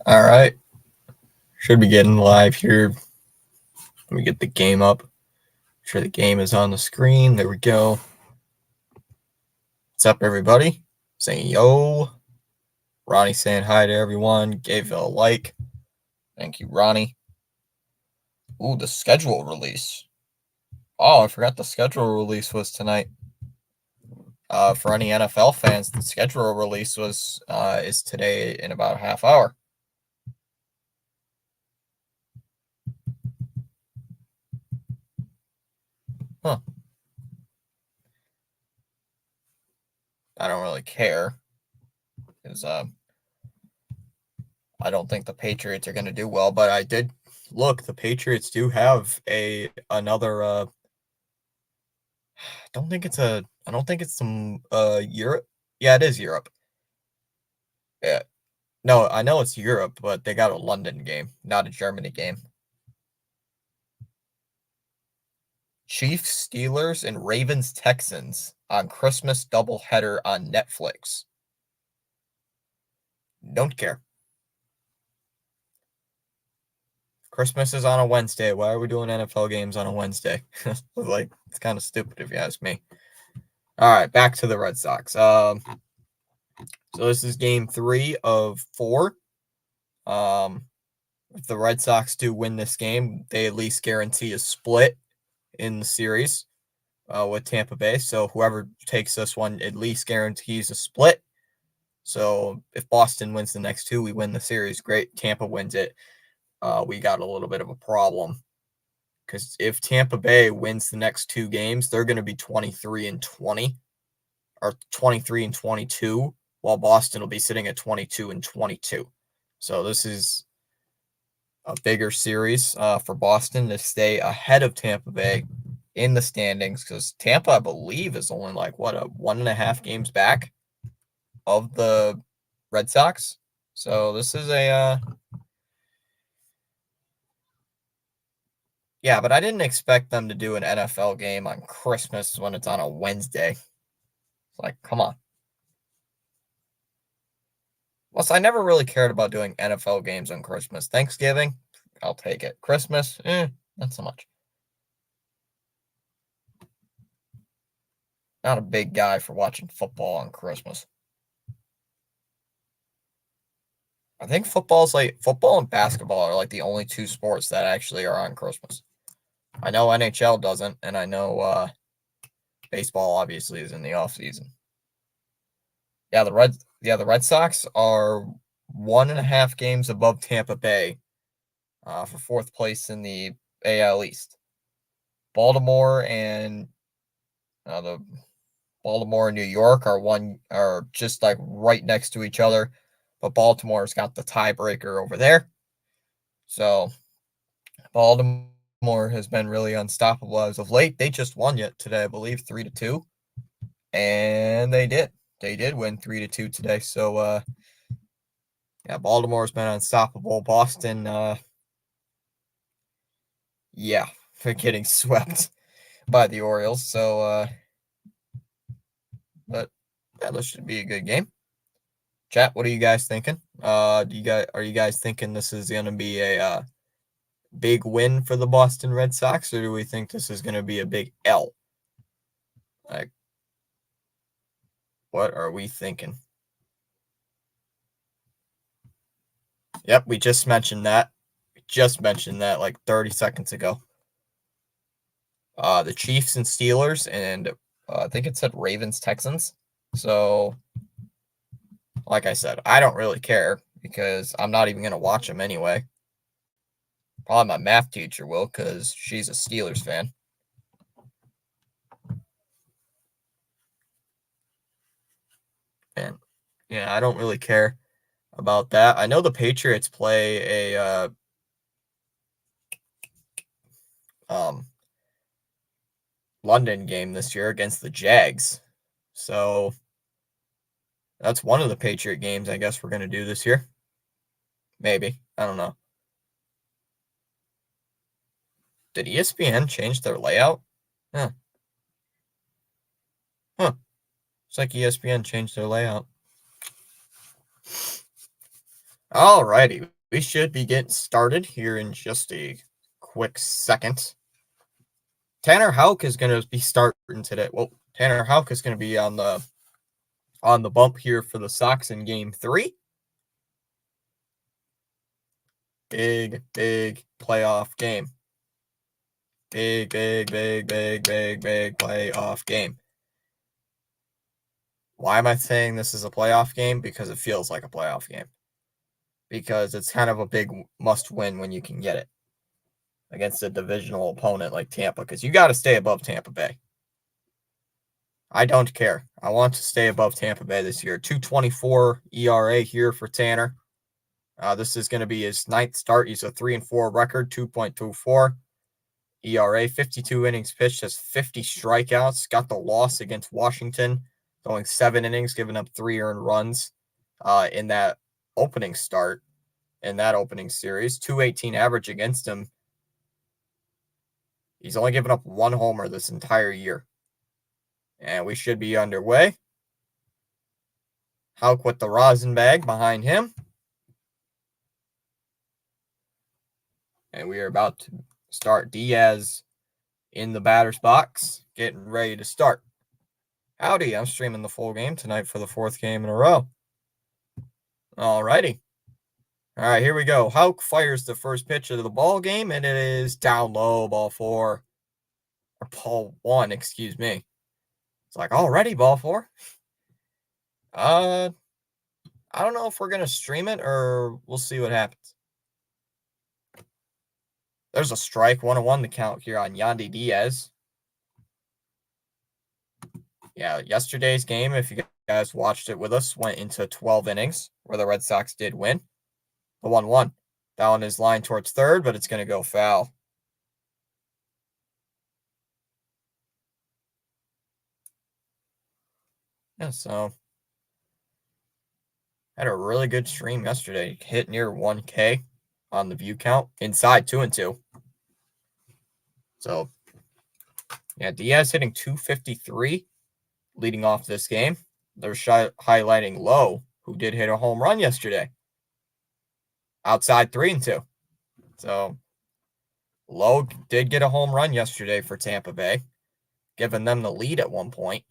All right. Should be getting live here. Let me get the game up. Make sure the game is on the screen. There we go. What's up, everybody? Saying yo. Ronnie saying hi to everyone. Gave a like. Thank you, Ronnie. Ooh, the schedule release. Oh, I forgot the schedule release was tonight. For any NFL fans, the schedule release is today in about a half hour. Huh. I don't really care because I don't think the Patriots are going to do well, but I did look. The Patriots do have another. I don't think it's some Europe. Yeah, it is Europe. Yeah, no, I know it's Europe, but they got a London game, not a Germany game. Chiefs, Steelers, and Ravens, Texans on Christmas doubleheader on Netflix. Don't care. Christmas is on a Wednesday. Why are we doing NFL games on a Wednesday? Like, it's kind of stupid if you ask me. All right, back to the Red Sox. So this is game 3 of 4. If the Red Sox do win this game, they at least guarantee a split in the series with Tampa Bay. So whoever takes this one at least guarantees a split. So if Boston wins the next 2, we win the series. Great. Tampa wins it. We got a little bit of a problem because if Tampa Bay wins the next 2 games, they're going to be 23-20 or 23-22, while Boston will be sitting at 22-22. So this is a bigger series for Boston to stay ahead of Tampa Bay in the standings, because Tampa, I believe, is only like 1.5 games back of the Red Sox. So this is yeah, but I didn't expect them to do an NFL game on Christmas when it's on a Wednesday. It's like, come on. Plus, I never really cared about doing NFL games on Christmas. Thanksgiving, I'll take it. Christmas, not so much. Not a big guy for watching football on Christmas. I think football and basketball are like the only 2 sports that actually are on Christmas. I know NHL doesn't, and I know baseball obviously is in the off season. Yeah, the Red Sox are 1.5 games above Tampa Bay for 4th place in the AL East. Baltimore and the Baltimore and New York are just like right next to each other, but Baltimore's got the tiebreaker over there. So Baltimore has been really unstoppable as of late. They just won yet today, I believe, 3-2, and they did. They did win 3-2 today. So yeah, Baltimore's been unstoppable. Boston, yeah, they're getting swept by the Orioles. So but yeah, this should be a good game. Chat, what are you guys thinking? Are you guys thinking this is gonna be a big win for the Boston Red Sox, or do we think this is gonna be a big L? Like, what are we thinking? Yep, we just mentioned that. We just mentioned that like 30 seconds ago. The Chiefs and Steelers, and I think it said Ravens Texans. So, like I said, I don't really care because I'm not even gonna watch them anyway. Probably my math teacher will, because she's a Steelers fan. And yeah, I don't really care about that. I know the Patriots play a um London game this year against the Jags. So that's one of the Patriot games I guess we're gonna do this year. Maybe. I don't know. Did ESPN change their layout? Huh. Huh. It's like ESPN changed their layout. Alrighty, we should be getting started here in just a quick second. Tanner Houck is going to be starting today. Well, Tanner Houck is going to be on the bump here for the Sox in Game 3. Big playoff game. Big playoff game. Why am I saying this is a playoff game? Because it feels like a playoff game. Because it's kind of a big must-win when you can get it against a divisional opponent like Tampa, because you got to stay above Tampa Bay. I don't care. I want to stay above Tampa Bay this year. 2.24 ERA here for Tanner. This is going to be his ninth start. He's a 3-4 record, 2.24 ERA, 52 innings pitched, has 50 strikeouts. Got the loss against Washington, going 7 innings, giving up 3 earned runs in that opening start, in that opening series. 218 average against him. He's only given up 1 homer this entire year. And we should be underway. Houck with the rosin bag behind him. And we are about to start. Diaz in the batter's box, getting ready to start. Howdy, I'm streaming the full game tonight for the 4th game in a row. Alrighty. All right, here we go. Houck fires the first pitch of the ball game, and it is down low, ball 4. Or ball 1, excuse me. It's like, already ball 4? I don't know if we're going to stream it or we'll see what happens. There's a strike, 1-1 the count here on Yandy Diaz. Yeah, yesterday's game, if you guys watched it with us, went into 12 innings where the Red Sox did win. The 1-1. That one is lined towards third, but it's going to go foul. Yeah, so had a really good stream yesterday. Hit near 1K on the view count. Inside 2-2. So, yeah, Diaz hitting 253 leading off this game. They're highlighting Lowe, who did hit a home run yesterday. Outside 3-2. So, Lowe did get a home run yesterday for Tampa Bay, giving them the lead at one point.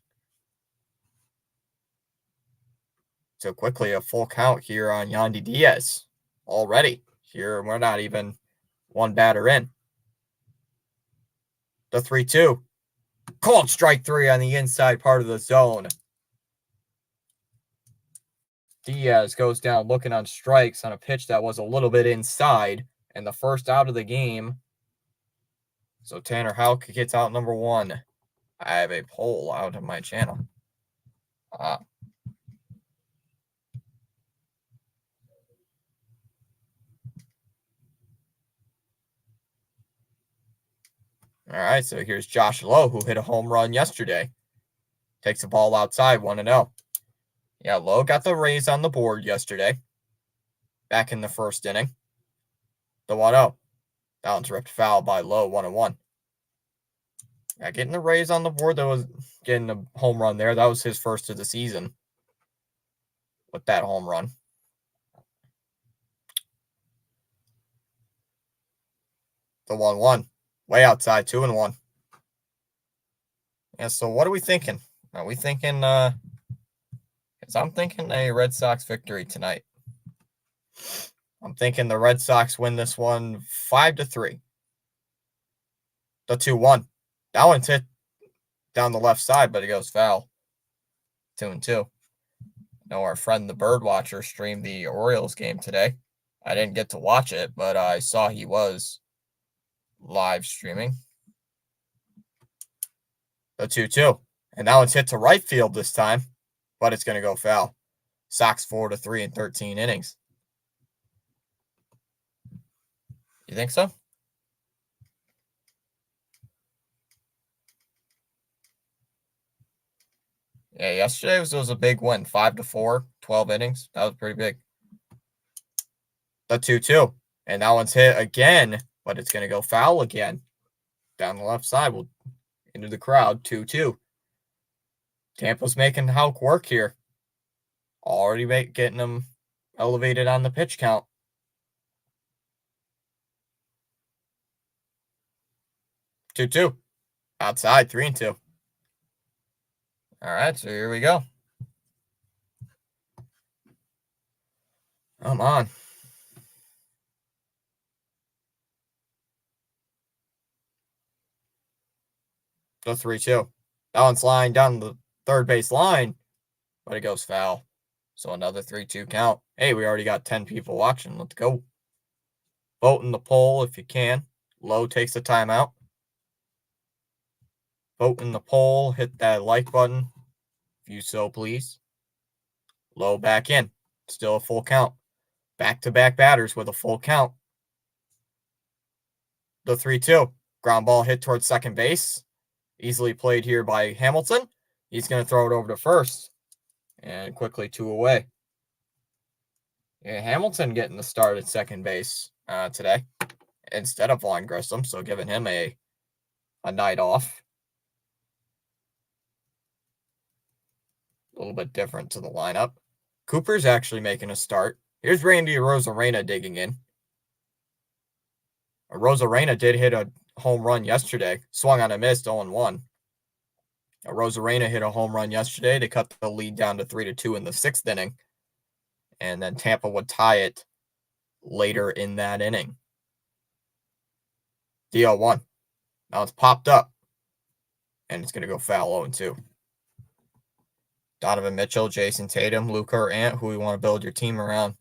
So quickly, a full count here on Yandy Diaz already. Here, we're not even one batter in. The 3-2. Called strike 3 on the inside part of the zone. Diaz goes down looking on strikes on a pitch that was a little bit inside, and the first out of the game. So Tanner Houck gets out number 1. I have a poll out on my channel. All right, so here's Josh Lowe, who hit a home run yesterday. Takes the ball outside, 1-0. Yeah, Lowe got the Rays on the board yesterday. Back in the first inning. The 1-0. That one's ripped foul by Lowe, 1-1. Yeah, getting the Rays on the board, that was getting a home run there. That was his first of the season with that home run. The 1-1. Way outside, 2-1. Yeah, so what are we thinking? Are we thinking, because I'm thinking a Red Sox victory tonight. I'm thinking the Red Sox win this one 5-3. The 2-1. That one's hit down the left side, but it goes foul. 2-2. Know our friend the Bird Watcher streamed the Orioles game today. I didn't get to watch it, but I saw he was live streaming. The 2-2. And that one's hit to right field this time, but it's going to go foul. Sox 4-3 in 13 innings. You think so? Yeah, yesterday was a big win. 5-4, 12 innings. That was pretty big. The 2-2. And that one's hit again, but it's going to go foul again. Down the left side, we'll into the crowd. 2-2. Tampa's making Houck work here. Already getting him elevated on the pitch count. 2-2. Outside, 3-2. All right, so here we go. Come on. The 3-2. That one's lying down the third base line, but it goes foul. So another 3-2 count. Hey, we already got 10 people watching. Let's go. Vote in the poll if you can. Low takes a timeout. Vote in the poll. Hit that like button if you so please. Low back in. Still a full count. Back-to-back batters with a full count. The 3-2. Ground ball hit towards second base. Easily played here by Hamilton. He's going to throw it over to first. And quickly 2 away. Yeah, Hamilton getting the start at second base today instead of Vaughn Grissom, so giving him a night off. A little bit different to the lineup. Cooper's actually making a start. Here's Randy Arozarena digging in. Arozarena did hit a home run yesterday. Swung on a miss, 0-1. Arozarena hit a home run yesterday to cut the lead down to 3-2 in the 6th inning. And then Tampa would tie it later in that inning. The 0-1. Now it's popped up. And it's going to go foul 0-2. Donovan Mitchell, Jason Tatum, Luka, or Ant, who we want to build your team around.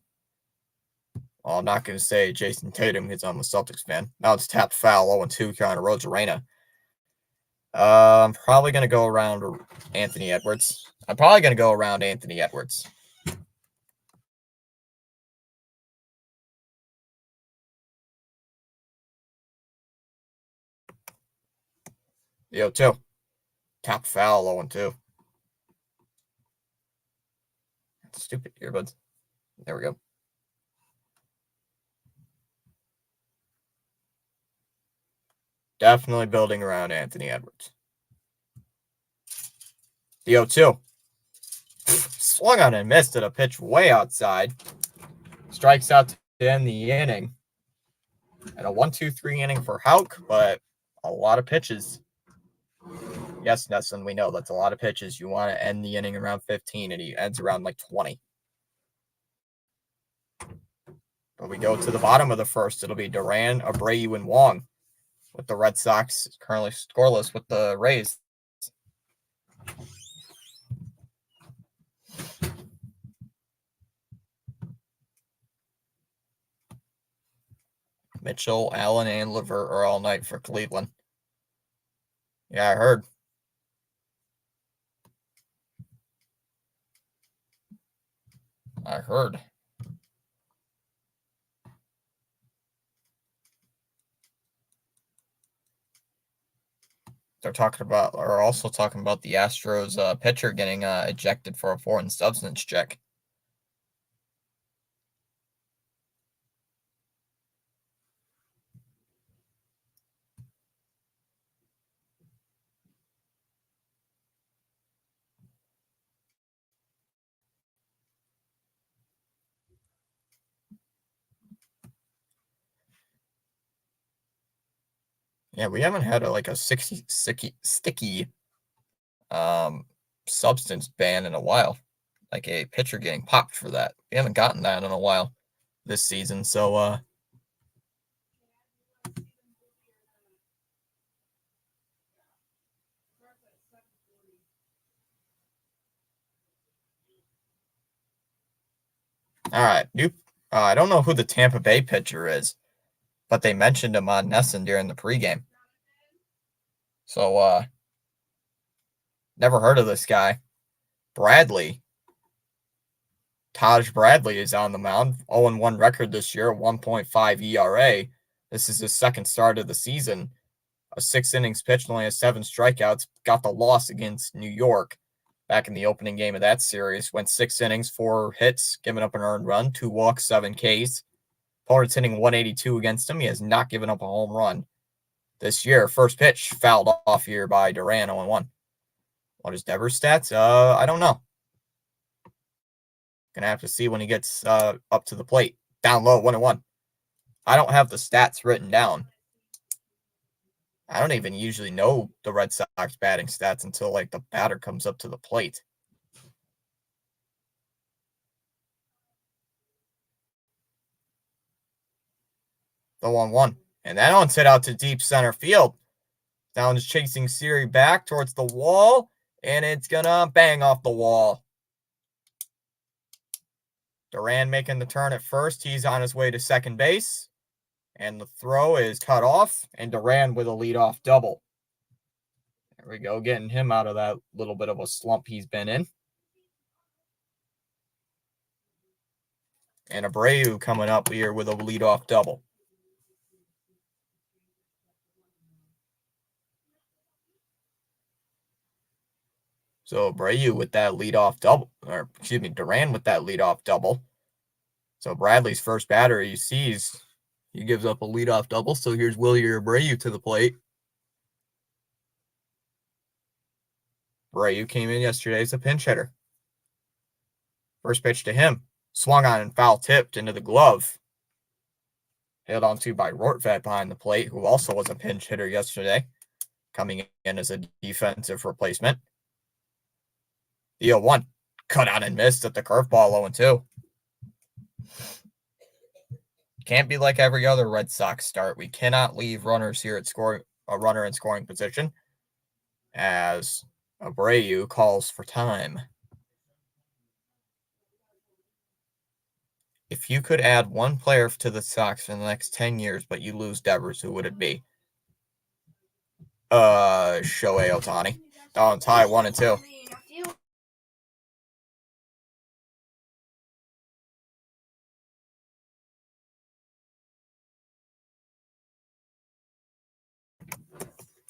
Well, I'm not going to say Jason Tatum because I'm a Celtics fan. Now it's tapped foul 0-2 here on Arozarena. I'm probably going to go around Anthony Edwards. The 0-2. Tap foul 0-2. Stupid earbuds. There we go. Definitely building around Anthony Edwards. The 0-2. Swung on and missed at a pitch way outside. Strikes out to end the inning. And a 1-2-3 inning for Houck, but a lot of pitches. Yes, Nesson, we know that's a lot of pitches. You want to end the inning around 15, and he ends around like 20. But we go to the bottom of the first. It'll be Duran, Abreu, and Wong, with the Red Sox currently scoreless with the Rays. Mitchell, Allen, and Levert are all night for Cleveland. Yeah, I heard. They're also talking about the Astros pitcher getting ejected for a foreign substance check. Yeah, we haven't had a sticky substance ban in a while. Like a pitcher getting popped for that. We haven't gotten that in a while this season. So all right, I don't know who the Tampa Bay pitcher is, but they mentioned him on Nesson during the pregame. So never heard of this guy. Taj Bradley is on the mound. 0-1 record this year, 1.5 ERA. This is his second start of the season. 6 innings pitched, only has 7 strikeouts. Got the loss against New York back in the opening game of that series. Went 6 innings, 4 hits, giving up an earned run, 2 walks, 7 Ks. Opponent's hitting 182 against him. He has not given up a home run this year. First pitch fouled off here by Duran, 0-1. What is Devers' stats? I don't know. Gonna have to see when he gets up to the plate. Down low, 1-1. I don't have the stats written down. I don't even usually know the Red Sox batting stats until like the batter comes up to the plate. The 1-1. And that one's hit out to deep center field. Down is chasing Siri back towards the wall, and it's gonna bang off the wall. Duran making the turn at first. He's on his way to second base. And the throw is cut off, and Duran with a leadoff double. There we go, getting him out of that little bit of a slump he's been in. And Abreu coming up here with a leadoff double. So Abreu with that leadoff double, or excuse me, Duran with that leadoff double. So Bradley's first batter he sees, he gives up a leadoff double. So here's Wilyer Abreu to the plate. Abreu came in yesterday as a pinch hitter. First pitch to him, swung on and foul tipped into the glove. Held on to by Rortvedt behind the plate, who also was a pinch hitter yesterday, coming in as a defensive replacement. The 0-1, cut on and missed at the curveball, 0-2. Can't be like every other Red Sox start. We cannot leave runners here at scoring, a runner in scoring position, as Abreu calls for time. If you could add one player to the Sox in the next 10 years, but you lose Devers, who would it be? Shohei Ohtani. Down tie 1-2.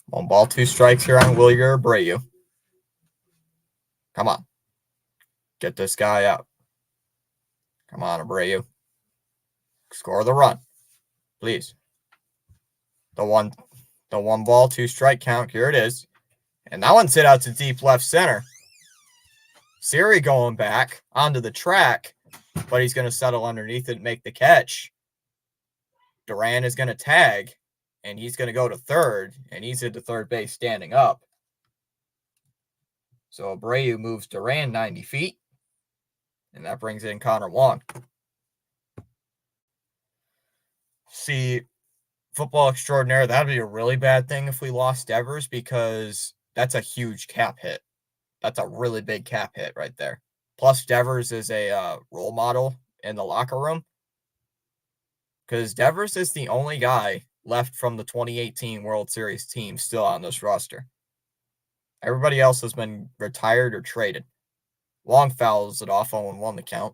One ball, two strikes here on Wilyer Abreu. Come on. Get this guy out. Come on, Abreu. Score the run. Please. The one ball, two strike count. Here it is. And that one's hit out to deep left center. Siri going back onto the track, but he's going to settle underneath it and make the catch. Duran is going to tag, and he's going to go to third, and he's into third base standing up. So Abreu moves Duran 90 feet, and that brings in Connor Wong. See, football extraordinaire, that would be a really bad thing if we lost Devers, because that's a huge cap hit. That's a really big cap hit right there. Plus, Devers is a role model in the locker room, because Devers is the only guy left from the 2018 World Series team still on this roster. Everybody else has been retired or traded. Wong fouls it off 0-1 the count.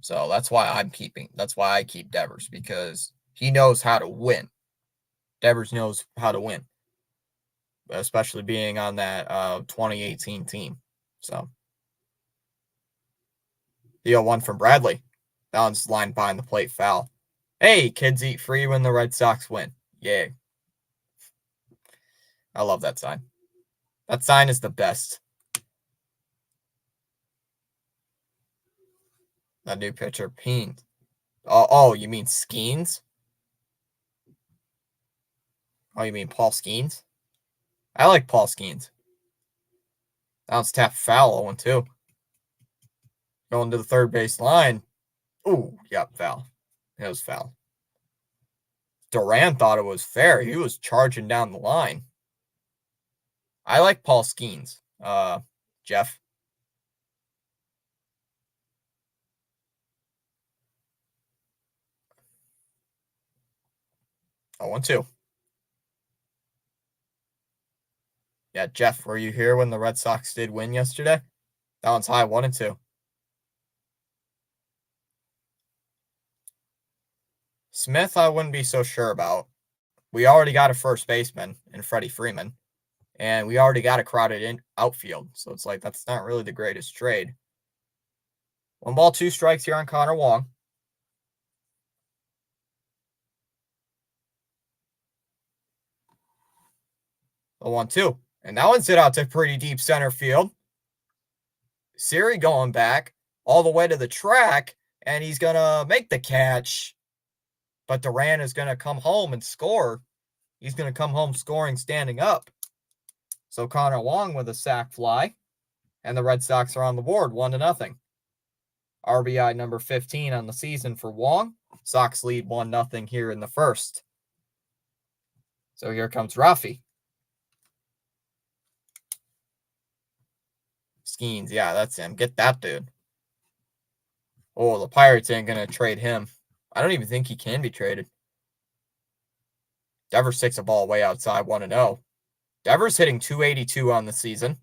So that's why I keep Devers, because he knows how to win. Devers knows how to win, especially being on that 2018 team. So the 0-1 from Bradley. That one's lined behind the plate, foul. Hey, kids eat free when the Red Sox win. Yay. I love that sign. That sign is the best. That new pitcher, Peen. Oh, you mean Skeens? Oh, you mean Paul Skeens? I like Paul Skeens. That one's tapped foul, 0-2. Going to the third base line. Ooh, yep, foul. It was foul. Duran thought it was fair. He was charging down the line. I like Paul Skeens. Jeff. 0-2. Yeah, Jeff, were you here when the Red Sox did win yesterday? That one's high, 1-2. Smith, I wouldn't be so sure about. We already got a first baseman in Freddie Freeman, and we already got a crowded outfield. So it's like, that's not really the greatest trade. 1 ball, 2 strikes here on Connor Wong. A 1-2. And that one's hit out to pretty deep center field. Siri going back all the way to the track, and he's going to make the catch. But Duran is going to come home and score. He's going to come home scoring standing up. So Connor Wong with a sac fly, and the Red Sox are on the board 1-0. RBI number 15 on the season for Wong. Sox lead 1-0 here in the first. So here comes Rafi. Skeens, yeah, that's him. Get that dude. Oh, the Pirates ain't going to trade him. I don't even think he can be traded. Devers takes a ball way outside, 1-0. Devers hitting .282 on the season.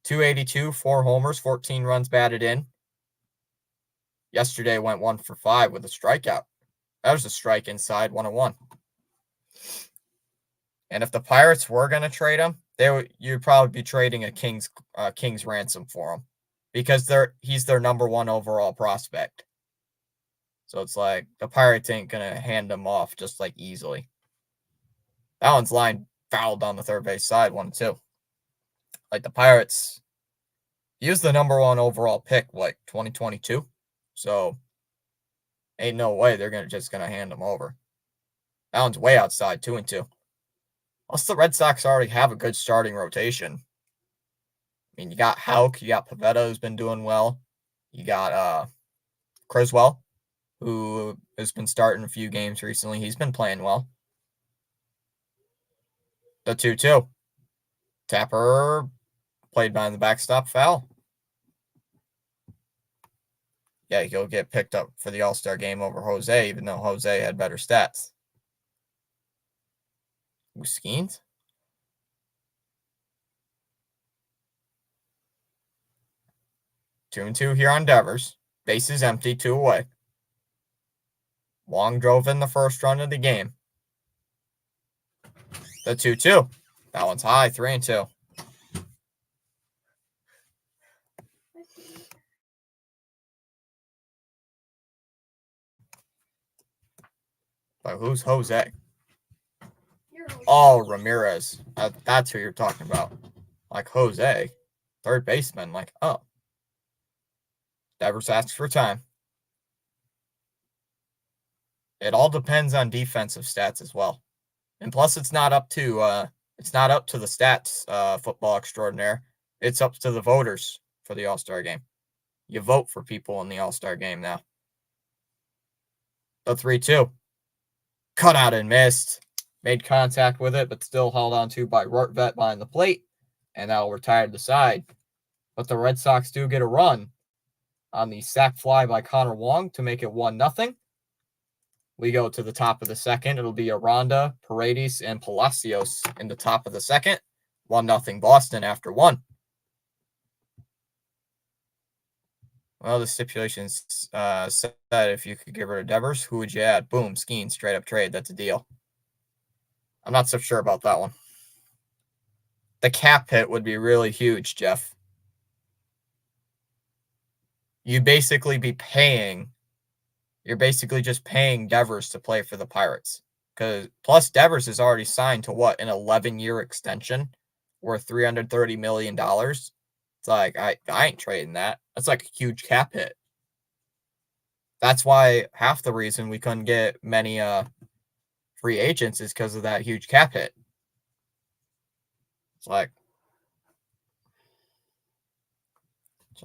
.282, 4 homers, 14 runs batted in. Yesterday went 1 for 5 with a strikeout. That was a strike inside, 1-1. And if the Pirates were going to trade him, you'd probably be trading a King's ransom for him, because he's their number 1 overall prospect. So it's like the Pirates ain't going to hand him off just like easily. That one's line fouled on the third base side, 1-2. Like the Pirates, he was the number 1 overall pick, 2022. So ain't no way they're just gonna hand him over. That one's way outside, 2-2. Plus, the Red Sox already have a good starting rotation. I mean, you got Houck, you got Pivetta, who's been doing well. You got Criswell, who has been starting a few games recently. He's been playing well. The 2-2. Tapper played behind the backstop, foul. Yeah, he'll get picked up for the All-Star game over Jose, even though Jose had better stats. Skeens? Two and 2 here on Devers. Bases empty, 2 away. Wong drove in the first run of the game. The 2-2. That one's high, 3-2. But who's Jose? Oh, Ramirez. That's who you're talking about. Like Jose. Third baseman. Like, oh. Devers asks for time. It all depends on defensive stats as well. And plus, it's not up to the stats, football extraordinaire. It's up to the voters for the All-Star game. You vote for people in the All-Star game now. The 3-2. Cut out and missed. Made contact with it, but still held on to by Rortvedt behind the plate. And that'll retire the side. But the Red Sox do get a run on the sac fly by Connor Wong to make it 1-0. We go to the top of the second. It'll be Aranda, Paredes, and Palacios in the top of the second. 1-0 Boston after 1. Well, the stipulations said if you could get rid of Devers, who would you add? Boom, Skeen, straight up trade. That's a deal. I'm not so sure about that one. The cap hit would be really huge, Jeff. You're basically just paying Devers to play for the Pirates. Plus Devers is already signed to what, an 11-year extension worth $330 million. It's like, I ain't trading that. That's like a huge cap hit. That's why half the reason we couldn't get many free agents is because of that huge cap hit. It's like,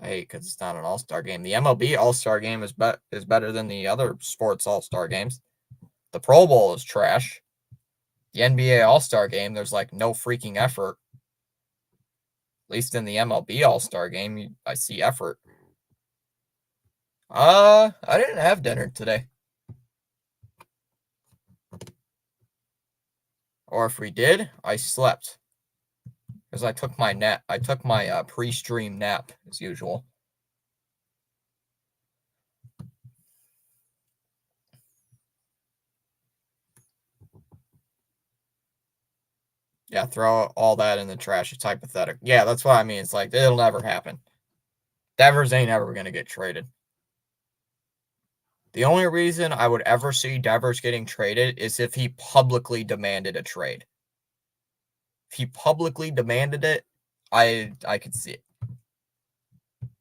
I hate because it's not an All-Star game. The MLB All-Star game is better than the other sports All-Star games. The Pro Bowl is trash. The NBA All-Star game, there's like no freaking effort. At least in the MLB All-Star game, I see effort. I didn't have dinner today. Or if we did, I slept. Because I took my nap. I took my pre-stream nap, as usual. Yeah, throw all that in the trash. It's hypothetical. Yeah, that's what I mean. It's like, it'll never happen. Devers ain't ever going to get traded. The only reason I would ever see Devers getting traded is if he publicly demanded a trade. If he publicly demanded it, I could see it.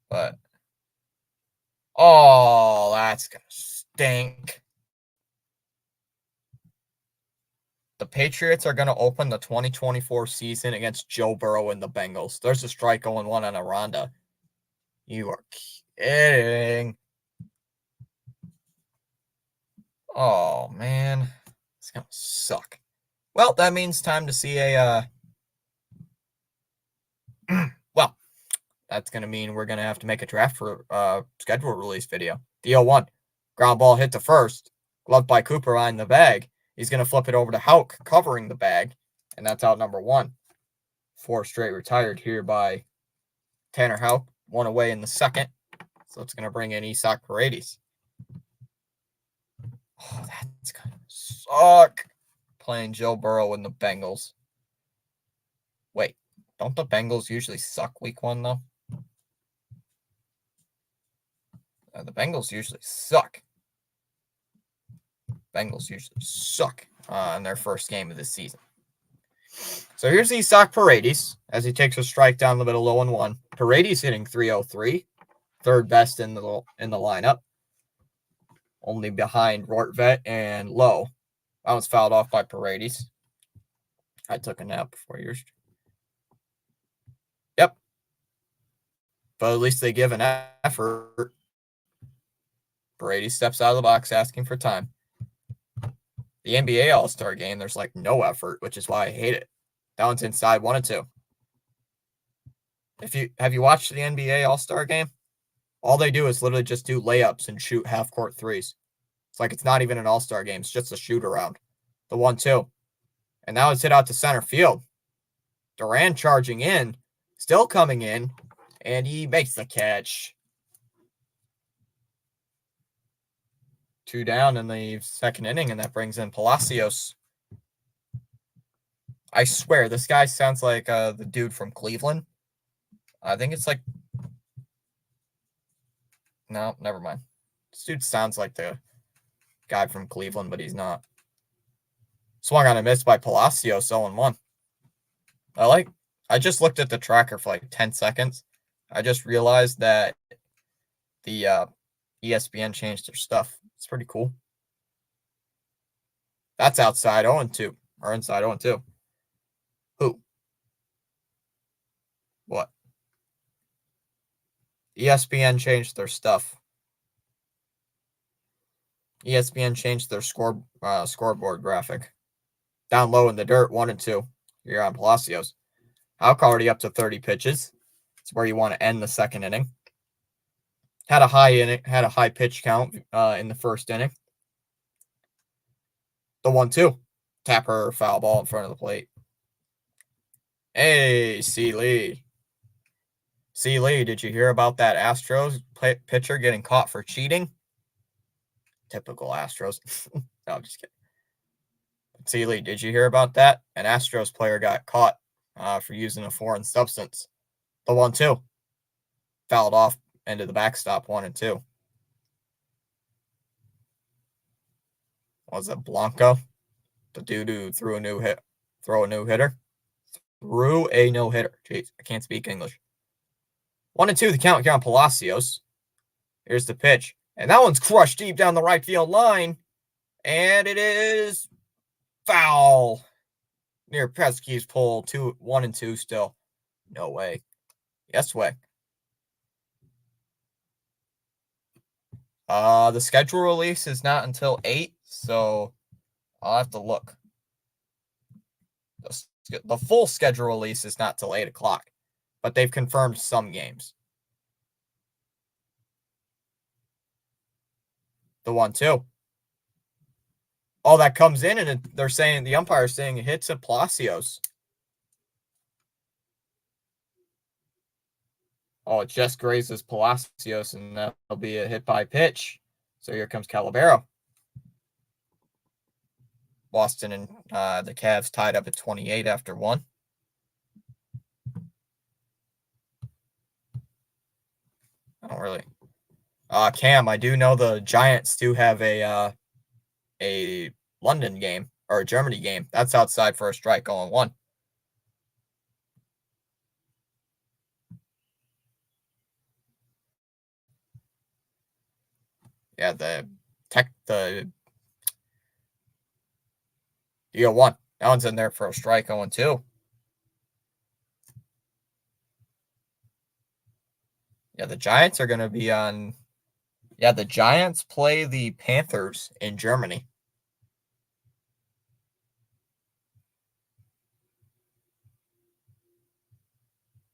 But oh, that's gonna stink. The Patriots are going to open the 2024 season against Joe Burrow and the Bengals. There's a strike going one on Aranda. You are kidding. Oh, man. It's going to suck. Well, that means time to see a, well, that's going to mean we're going to have to make a draft for schedule release video. The 0-1. Ground ball hit to first. Gloved by Cooper on the bag. He's going to flip it over to Houck, covering the bag. And that's out number 1. 4 straight retired here by Tanner Houck. 1 away in the second. So it's going to bring in Isaac Paredes. Oh, that's going to suck. Playing Joe Burrow and the Bengals. Wait, don't the Bengals usually suck week 1, though? The Bengals usually suck. Bengals usually suck in their first game of the season. So here's Isaac Paredes as he takes a strike down the middle, 0-1. Paredes hitting .303, third best in the lineup, only behind Rortvet and Lowe. That was fouled off by Paredes. I took a nap before yours. Yep. But at least they give an effort. Paredes steps out of the box asking for time. The NBA All-Star game, there's like no effort, which is why I hate it. That one's inside 1-2. Have you watched the NBA All-Star game? All they do is literally just do layups and shoot half-court threes. It's like it's not even an all-star game. It's just a shoot-around. The 1-2. And now it's hit out to center field. Durant charging in, still coming in, and he makes the catch. 2 down in the second inning, and that brings in Palacios. I swear, this guy sounds like the dude from Cleveland. I think it's like... No, never mind. This dude sounds like the guy from Cleveland, but he's not. Swung on a miss by Palacios, 0-1. I just looked at the tracker for like 10 seconds. I just realized that the ESPN changed their stuff. It's pretty cool. That's outside 0-2. Or inside 0-2. Who? What? ESPN changed their stuff. ESPN changed their scoreboard graphic. Down low in the dirt, 1-2. You're on Palacios. Houck already up to 30 pitches. It's where you want to end the second inning. Had a high pitch count in the first inning. The 1-2. Tapper foul ball in front of the plate. Hey, C. Lee. C. Lee, did you hear about that Astros pitcher getting caught for cheating? Typical Astros. No, I'm just kidding. C. Lee, did you hear about that? An Astros player got caught for using a foreign substance. The 1-2. Fouled off into the backstop, 1-2. Was it Blanco? The dude who threw a no-hitter? Threw a no-hitter. Jeez, I can't speak English. 1-2, the count here on Palacios. Here's the pitch. And that one's crushed deep down the right field line. And it is foul. Near Pesky's pole. 1-2 still. No way. Yes way. The schedule release is not until 8, so I'll have to look. The full schedule release is not till 8 o'clock, but they've confirmed some games. The 1-2. Oh, that comes in, and they're saying, the umpire's saying it hits at Palacios. Oh, it just grazes Palacios, and that'll be a hit by pitch. So here comes Calabero. Boston and the Cavs tied up at 28 after 1. I don't really. Cam, I do know the Giants do have a London game or a Germany game. That's outside for a strike, 0-1. Yeah, the 0-1. That one's in there for a strike 0-2. Yeah, the Giants are going to be on. Yeah, the Giants play the Panthers in Germany.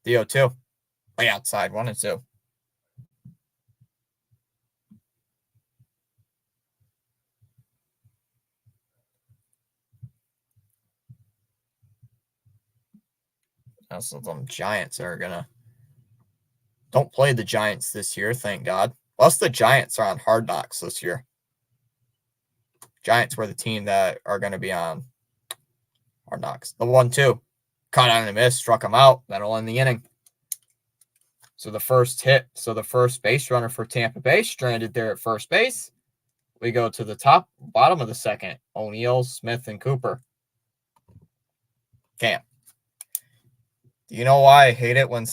The 0-2. Way outside, 1-2. So them Giants are going to. Don't play the Giants this year, thank God. Plus, the Giants are on Hard Knocks this year. Giants were the team that are going to be on Hard Knocks. The 1-2. Caught on a miss, struck him out. That'll end the inning. So the first base runner for Tampa Bay stranded there at first base. We go to the bottom of the second. O'Neill, Smith, and Cooper. Cam. Do you know why I hate it when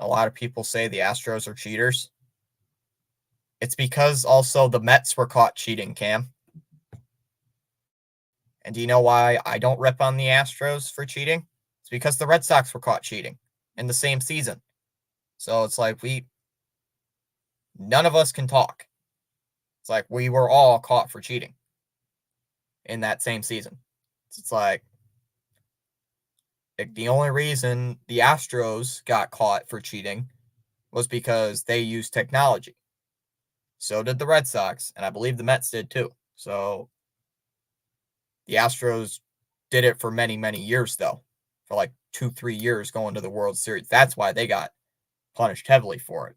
a lot of people say the Astros are cheaters? It's because also the Mets were caught cheating, Cam. And do you know why I don't rip on the Astros for cheating? It's because the Red Sox were caught cheating in the same season. So it's like none of us can talk. It's like we were all caught for cheating in that same season. It's like the only reason the Astros got caught for cheating was because they used technology. So did the Red Sox, and I believe the Mets did too. So the Astros did it for many, many years, though, for like 2-3 years going to the World Series. That's why they got punished heavily for it.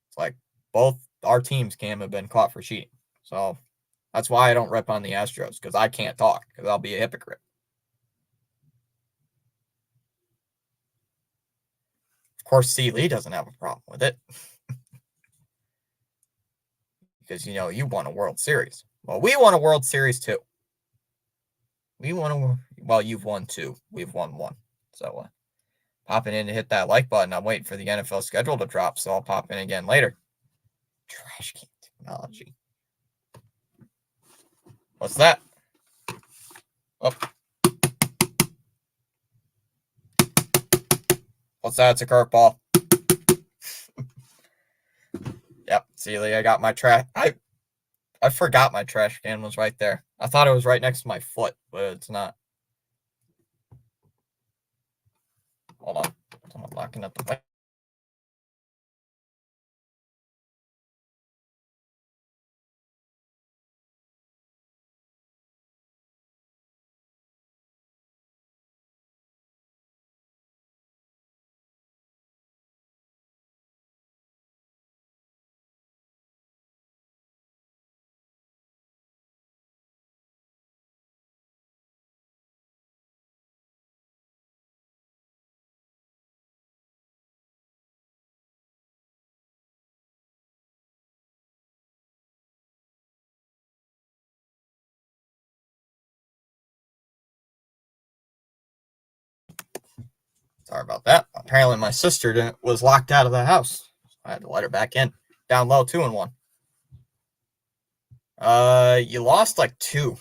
It's like both our teams have been caught for cheating. So that's why I don't rip on the Astros, because I can't talk, because I'll be a hypocrite. Of course, C. Lee doesn't have a problem with it. Because, you won a World Series. Well, we won a World Series too. You've won 2. We've won 1. So, popping in to hit that like button. I'm waiting for the NFL schedule to drop, so I'll pop in again later. Trash can technology. What's that? Oh. What's that? It's a curveball. Yep. See, I got my trash. I forgot my trash can was right there. I thought it was right next to my foot, but it's not. Hold on. I'm locking up the mic. Sorry about that. Apparently, my sister was locked out of the house. I had to let her back in. Down low, 2-1. You lost like 2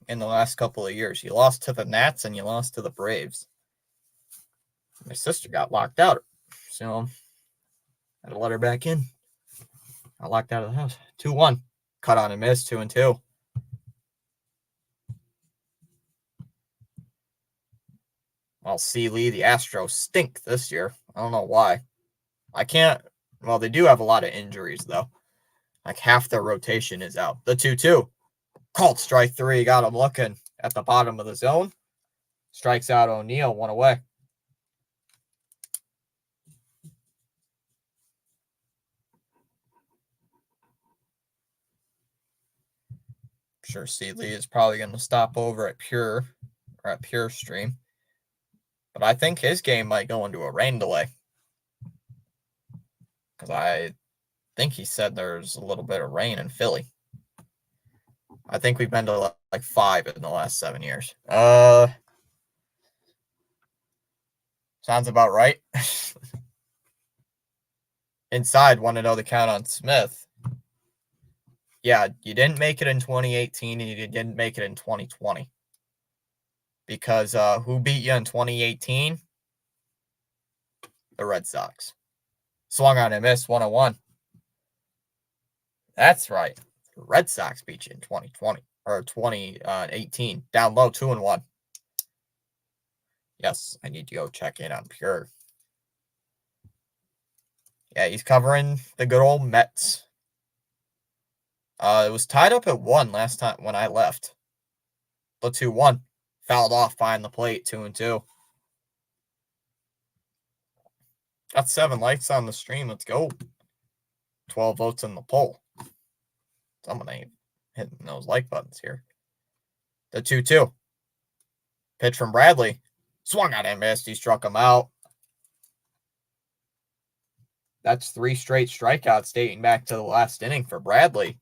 in the last couple of years. You lost to the Nats and you lost to the Braves. My sister got locked out, so I had to let her back in. Got locked out of the house. 2-1. Cut on and miss. 2-2. Well, C. Lee, the Astros stink this year. I don't know why. Well, they do have a lot of injuries, though. Like half their rotation is out. The 2-2. Called strike 3. Got him looking at the bottom of the zone. Strikes out O'Neill. 1 away. I'm sure C. Lee is probably going to stop over at Pure Stream. But I think his game might go into a rain delay. Because I think he said there's a little bit of rain in Philly. I think we've been to like 5 in the last 7 years. Sounds about right. Inside, want to know the count on Smith. Yeah, you didn't make it in 2018 and you didn't make it in 2020. Because who beat you in 2018? The Red Sox. Swung on and missed 101. That's right. The Red Sox beat you in 2020 or 2018. Down low 2-1. Yes, I need to go check in on Pure. Yeah, he's covering the good old Mets. It was tied up at 1 last time when I left. The 2-1. Fouled off behind the plate, 2-2. Got 7 likes on the stream. Let's go. 12 votes in the poll. Someone ain't hitting those like buttons here. The 2-2. Pitch from Bradley. Swung at him, missed. He struck him out. That's 3 straight strikeouts dating back to the last inning for Bradley.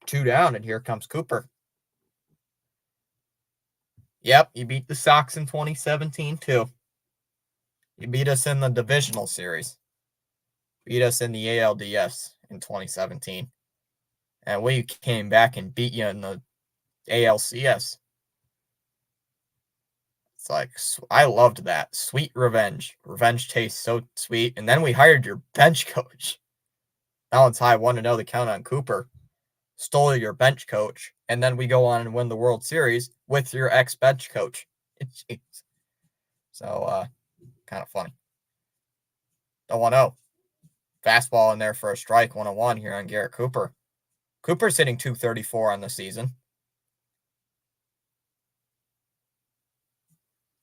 2 down, and here comes Cooper. Yep, you beat the Sox in 2017, too. You beat us in the divisional series. Beat us in the ALDS in 2017. And we came back and beat you in the ALCS. It's like, I loved that. Sweet revenge. Revenge tastes so sweet. And then we hired your bench coach. That one's high 1-0 the count on Cooper. Stole your bench coach. And then we go on and win the World Series with your ex-bench coach. Jeez. So, kind of funny. The 1-0. Fastball in there for a strike, 101 here on Garrett Cooper. Cooper's hitting 234 on the season.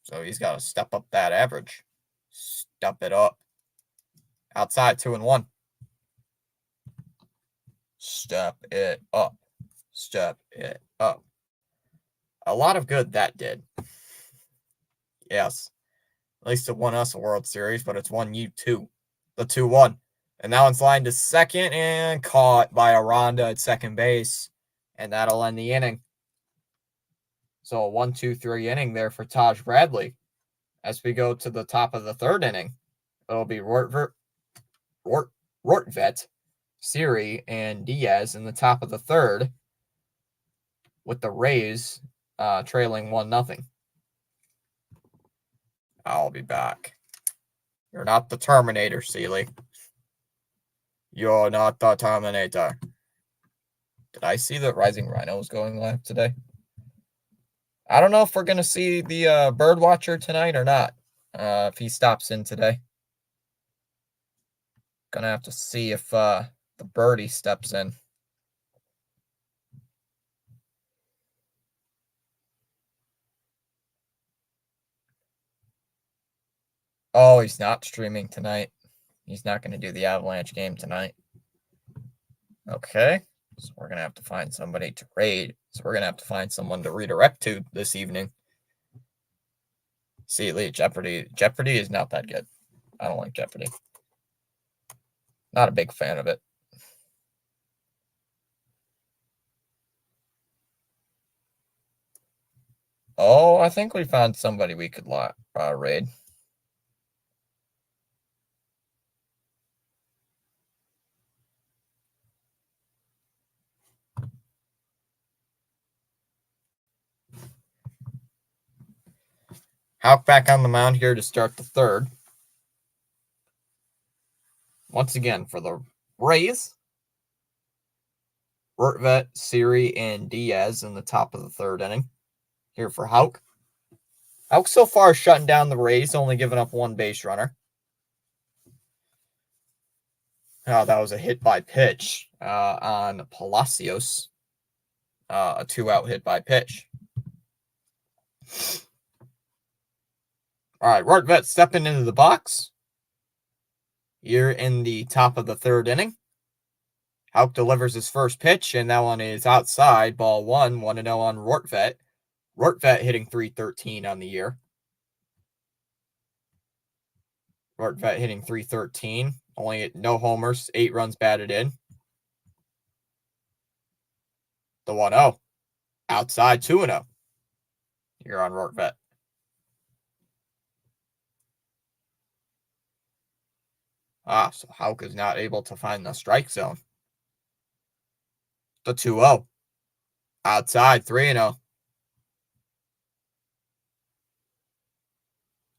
So he's got to step up that average. Step it up. Outside, 2-1. Step it up. Step it up. A lot of good that did. Yes. At least it won us a World Series, but it's won you too. The 2-1. And that one's lined to second and caught by Aranda at second base. And that'll end the inning. So a 1-2-3 inning there for Taj Bradley. As we go to the top of the third inning, it'll be Rortvet, Siri, and Diaz in the top of the third, with the Rays trailing 1-0. I'll be back. You're not the Terminator, Seeley. You're not the Terminator. Did I see that Rising Rhino was going live today? I don't know if we're going to see the Bird Watcher tonight or not, if he stops in today. Gonna have to see if the birdie steps in. Oh, he's not streaming tonight. He's not going to do the Avalanche game tonight. Okay. So we're going to have to find somebody to raid. So we're going to have to find someone to redirect to this evening. See, Lee, Jeopardy. Jeopardy is not that good. I don't like Jeopardy. Not a big fan of it. Oh, I think we found somebody we could raid. Houck back on the mound here to start the third. Once again, for the Rays, Rortvet, Siri, and Diaz in the top of the third inning. Here for Houck. Houck so far shutting down the Rays, only giving up 1 base runner. Oh, that was a hit by pitch on Palacios. A 2-out hit by pitch. All right, Rortvet stepping into the box. Here in the top of the third inning. Houck delivers his first pitch, and that one is outside. Ball 1, 1-0 on Rortvet. Rortvet hitting .313 on the year. Rortvet hitting .313. Only no homers, 8 runs batted in. The 1-0. Outside, 2-0. You're on Rortvet. So Houck is not able to find the strike zone. The 2-0. Outside, 3-0.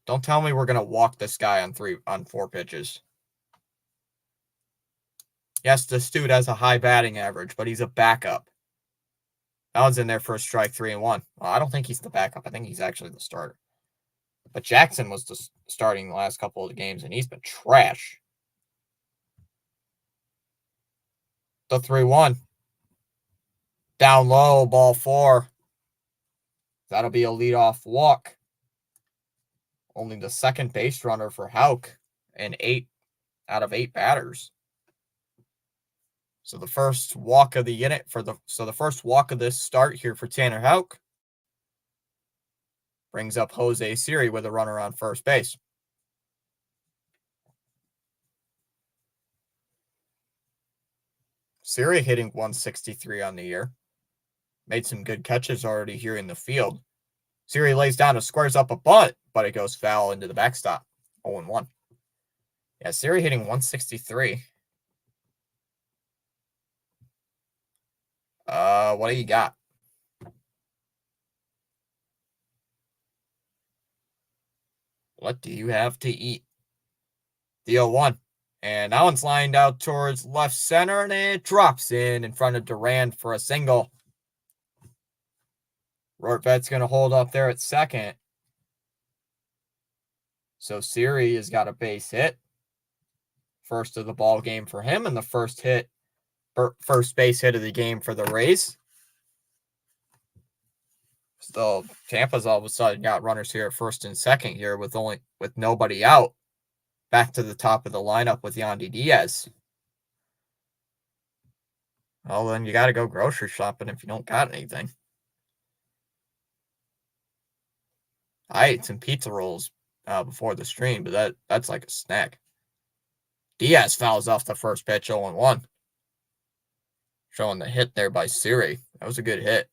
Don't tell me we're going to walk this guy on 4 pitches. Yes, this dude has a high batting average, but he's a backup. That one's in there for a strike, 3-1. Well, I don't think he's the backup. I think he's actually the starter. But Jackson was the starting the last couple of the games, and he's been trash. The 3-1. Down low, ball 4. That'll be a leadoff walk. Only the second base runner for Houck, and 8 out of 8 batters. So the first walk of the inning the first walk of this start here for Tanner Houck brings up Jose Siri with a runner on first base. Siri hitting 163 on the year. Made some good catches already here in the field. Siri lays down and squares up a bunt, but it goes foul into the backstop. 0-1. Yeah, Siri hitting 163. What do you got? What do you have to eat? The 0-1. And that one's lined out towards left center, and it drops in front of Durand for a single. Rortvet's going to hold up there at second. So Siri has got a base hit. First of the ball game for him, and the first base hit of the game for the Rays. So Tampa's all of a sudden got runners here at first and second here with nobody out. Back to the top of the lineup with Yandy Diaz. Well, then you got to go grocery shopping if you don't got anything. I ate some pizza rolls before the stream, but that's like a snack. Diaz fouls off the first pitch, 0-1. Showing the hit there by Siri. That was a good hit.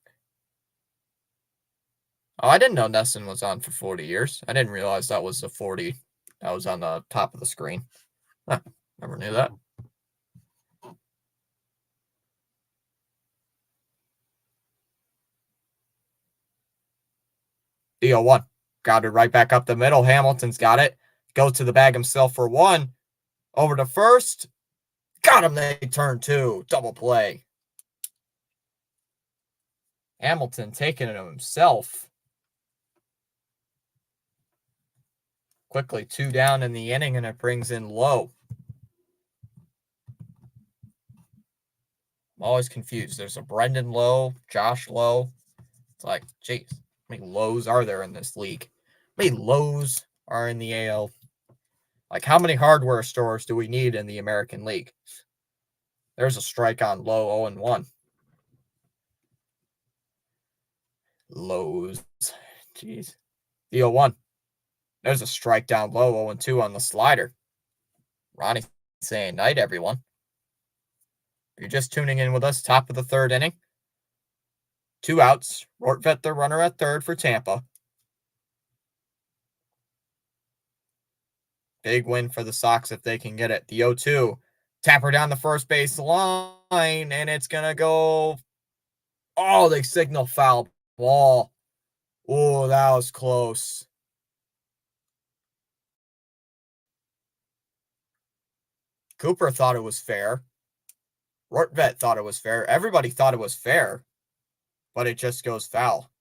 Oh, I didn't know Nesson was on for 40 years. I didn't realize that was the 40 that was on the top of the screen. Huh, never knew that. The 0-1. Grounded right back up the middle. Hamilton's got it. Goes to the bag himself for 1. Over to first. Got him. They turn 2. Double play. Hamilton taking it himself. Quickly 2 down in the inning, and it brings in Lowe. I'm always confused. There's a Brendan Lowe, Josh Lowe. It's like, geez, how many Lowe's are there in this league? How many Lowe's are in the AL? Like, how many hardware stores do we need in the American League? There's a strike on Lowe, 0-1. Lowe's. Jeez. The 0-1. There's a strike down low, 0-2 on the slider. Ronnie saying night, everyone. If you're just tuning in with us, top of the 3rd inning. 2 outs. Rortvet, the runner at third for Tampa. Big win for the Sox if they can get it. The 0-2. Tapper down the first base line, and it's going to go. Oh, they signal foul ball. Oh, that was close. Cooper thought it was fair. Rortvet thought it was fair. Everybody thought it was fair, but it just goes foul.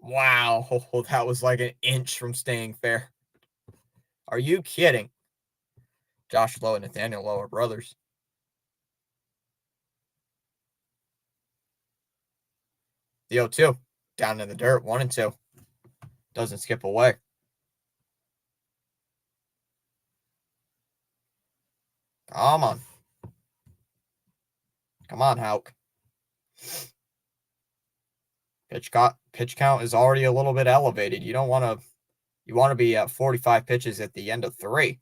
Wow, that was like an inch from staying fair. Are you kidding? Josh Lowe and Nathaniel Lowe are brothers. The 0-2. Down in the dirt, 1-2. Doesn't skip away. Come on. Come on, Houck. Pitch count is already a little bit elevated. You want to be at 45 pitches at the end of 3.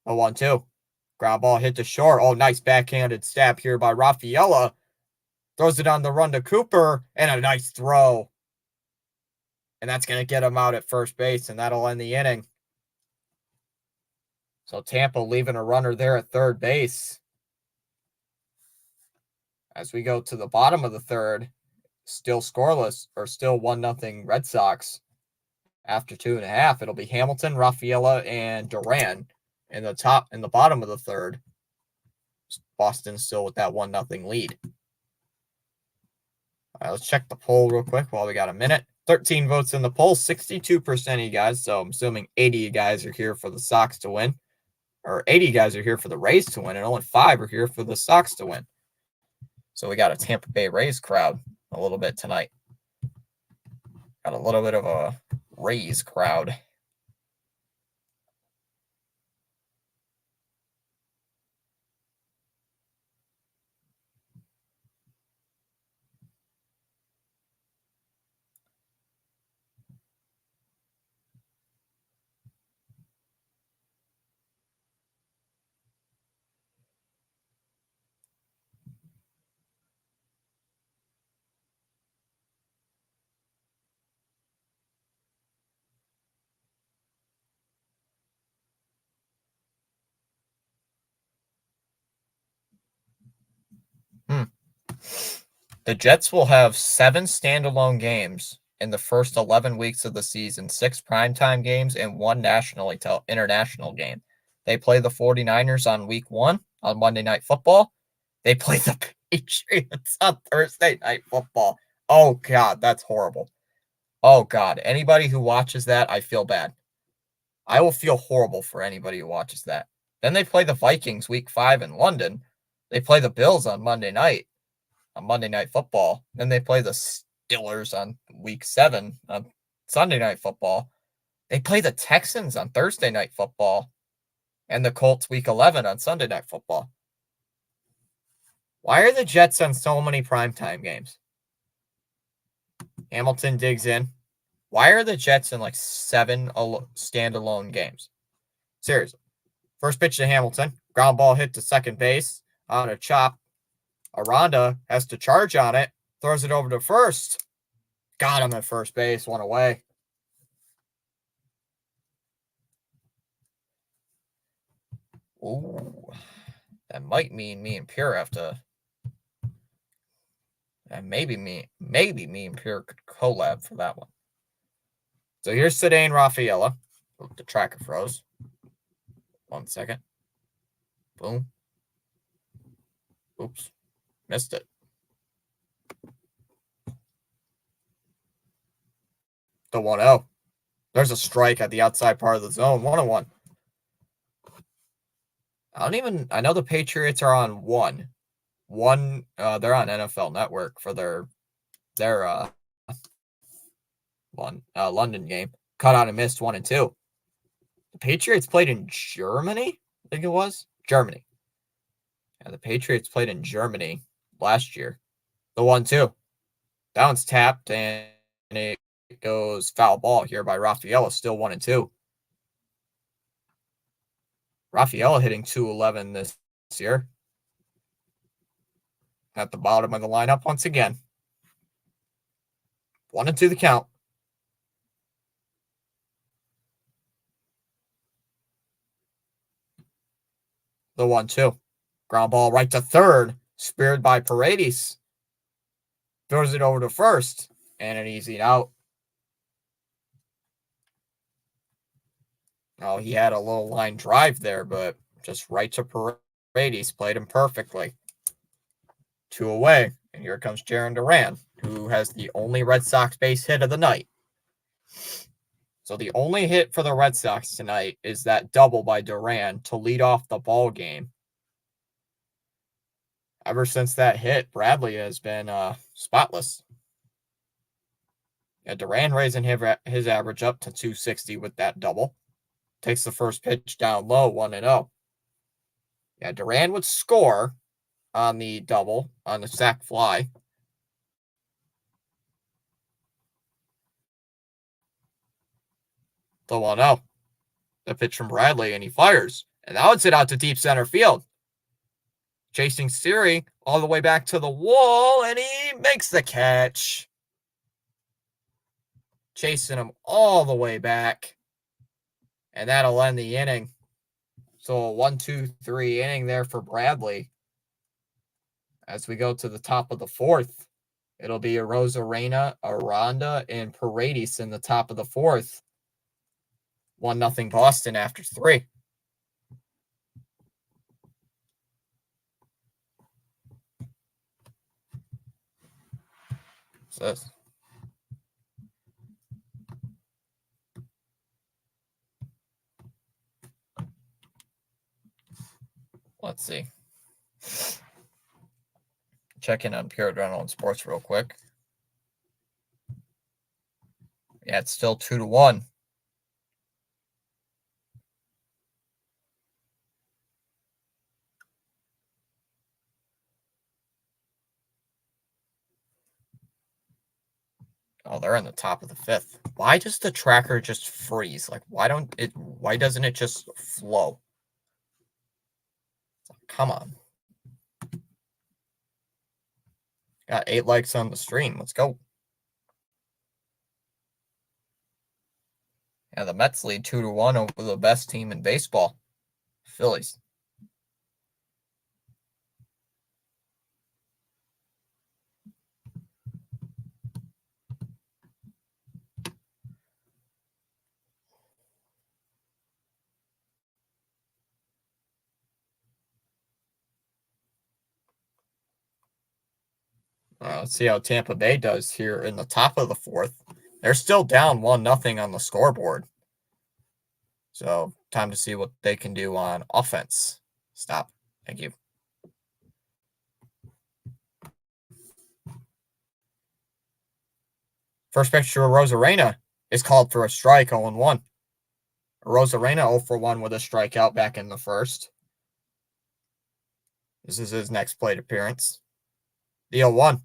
0-1-2. Ground ball hit to short. Oh, nice backhanded stab here by Rafaela. Throws it on the run to Cooper, and a nice throw. And that's going to get him out at first base, and that'll end the inning. So Tampa leaving a runner there at third base. As we go to the bottom of the third, still scoreless or still 1-0 Red Sox after 2.5. It'll be Hamilton, Rafaela, and Duran in the bottom of the third. Boston still with that 1-0 lead. All right, let's check the poll real quick while we got a minute. 13 votes in the poll, 62% of you guys. So I'm assuming 80 of you guys are here for the Sox to win, or 80 guys are here for the Rays to win, and only 5 are here for the Sox to win. So we got a Tampa Bay Rays crowd a little bit tonight. Got a little bit of a Rays crowd. The Jets will have 7 standalone games in the first 11 weeks of the season, 6 primetime games, and 1 international game. They play the 49ers on week 1 on Monday Night Football. They play the Patriots on Thursday Night Football. Oh, God, that's horrible. Oh, God. Anybody who watches that, I feel bad. I will feel horrible for anybody who watches that. Then they play the Vikings week 5 in London. They play the Bills on Monday Night Football. Then they play the Steelers on week 7 on Sunday Night Football. They play the Texans on Thursday Night Football and the Colts week 11 on Sunday Night Football. Why are the Jets on so many primetime games? Hamilton digs in. Why are the Jets in like 7 standalone games? Seriously. First pitch to Hamilton. Ground ball hit to second base on a chop. Aranda has to charge on it. Throws it over to first. Got him at first base. 1 away. Ooh. That might mean me and Pierre have to. And maybe me and Pierre could collab for that one. So here's Cedane Rafaela. Oh, the tracker froze. 1 second. Boom. Oops. Missed it. The 1-0. There's a strike at the outside part of the zone. 1-1. I know the Patriots are on 1. They're on NFL Network for their London game. Cut out and missed 1 and 2. The Patriots played in Germany, I think it was. Germany. Yeah, the Patriots played in Germany last year. The 1-2. That one's tapped, and it goes foul ball here by Rafaela, still 1 and 2. Rafaela hitting .211 this year. At the bottom of the lineup once again. 1 and 2 the count. The 1-2. Ground ball right to third. Speared by Paredes. Throws it over to first. And an easy out. Oh, he had a little line drive there, but just right to Paredes. Played him perfectly. 2 away. And here comes Jarren Duran, who has the only Red Sox base hit of the night. So the only hit for the Red Sox tonight is that double by Duran to lead off the ball game. Ever since that hit, Bradley has been spotless. Yeah, Duran raising his average up to 260 with that double. Takes the first pitch down low, 1-0. Yeah, Duran would score on the double, on the sac fly. The 1-0. The pitch from Bradley, and he fires. And that would sit out to deep center field. Chasing Siri all the way back to the wall, and he makes the catch. Chasing him all the way back. And that'll end the inning. So a 1-2-3 inning there for Bradley. As we go to the top of the fourth, it'll be Arozarena, Aranda, and Paredes in the top of the fourth. 1-0 Boston after 3. What's this? Let's see. Check in on Pure Adrenaline Sports real quick. Yeah, it's still 2-1. Oh, they're in the top of the fifth. Why does the tracker just freeze? Like, why doesn't it just flow? Come on. Got 8 likes on the stream. Let's go. Yeah, the Mets lead 2-1 over the best team in baseball, Phillies. Let's see how Tampa Bay does here in the top of the fourth. They're still down 1-0 on the scoreboard. So, time to see what they can do on offense. Stop. Thank you. First pitch to Arozarena is called for a strike, 0-1. Arozarena 0-for-1 with a strikeout back in the first. This is his next plate appearance. The 0-1.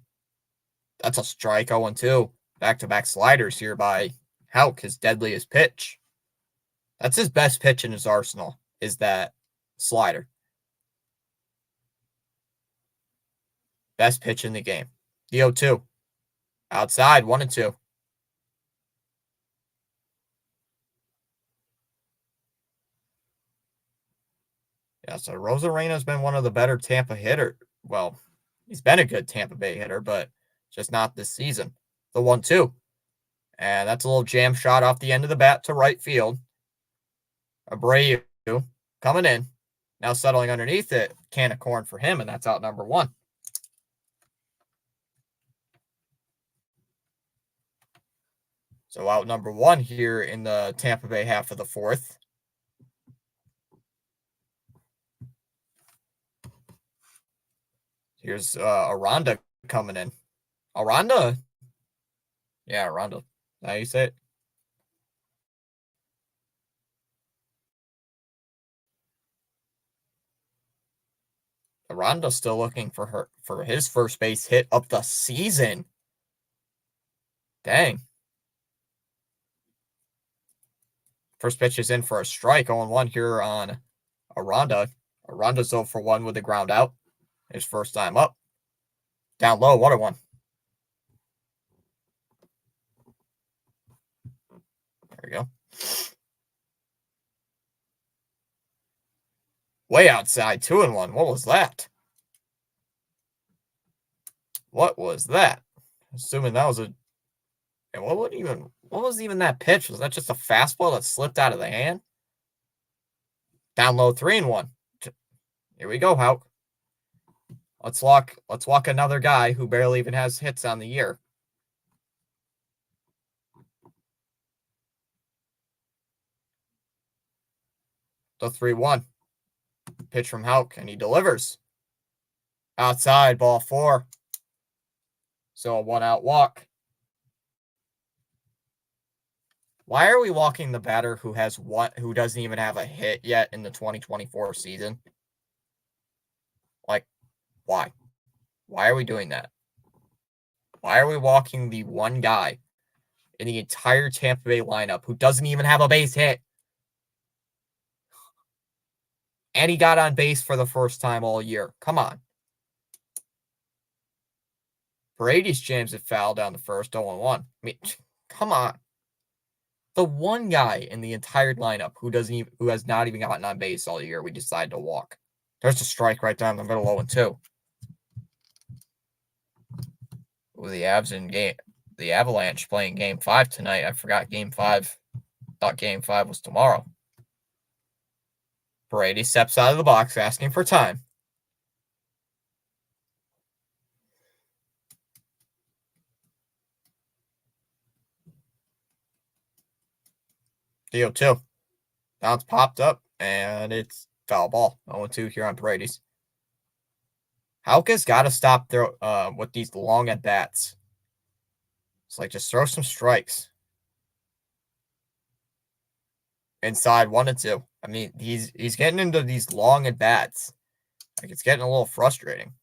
That's a strike, 0-2. Back-to-back sliders here by Houck, his deadliest pitch. That's his best pitch in his arsenal, is that slider. Best pitch in the game. The 0-2. Outside, 1-2. Yeah, so Arozarena's been one of the better Tampa hitter. Well, he's been a good Tampa Bay hitter, but just not this season. The 1-2. And that's a little jam shot off the end of the bat to right field. Abreu coming in. Now settling underneath it. Can of corn for him, and that's out number 1. So out number 1 here in the Tampa Bay half of the fourth. Here's Aranda coming in. Aranda? Yeah, Aranda. How you say it? Aranda's still looking for his first base hit of the season. Dang. First pitch is in for a strike, 0-1 here on Aranda. Aranda's 0-for-1 with a ground out. His first time up. Down low, 1-1. There we go. Way outside, 2-1. What was that? What was that? Assuming that was a... And what was even that pitch? Was that just a fastball that slipped out of the hand? Down low, 3-1. Here we go, Houck. Let's walk another guy who barely even has hits on the year. The 3-1. Pitch from Houck, and he delivers. Outside, ball 4. So a 1-out walk. Why are we walking the batter who doesn't even have a hit yet in the 2024 season? Like, why? Why are we doing that? Why are we walking the one guy in the entire Tampa Bay lineup who doesn't even have a base hit? And he got on base for the first time all year. Come on. Paredes jams it foul down the first, 0-1. I mean, come on. The one guy in the entire lineup who has not even gotten on base all year, we decide to walk. There's a strike right down the middle, 0-2. With the Avalanche playing Game 5 tonight. I forgot Game 5. Thought Game 5 was tomorrow. Brady steps out of the box asking for time. Deal 2. Now it's popped up, and it's foul ball. 0-2 here on Brady's. Hauke's got to stop with these long at bats. It's like just throw some strikes. Inside 1-2. I mean, he's getting into these long at bats. Like it's getting a little frustrating.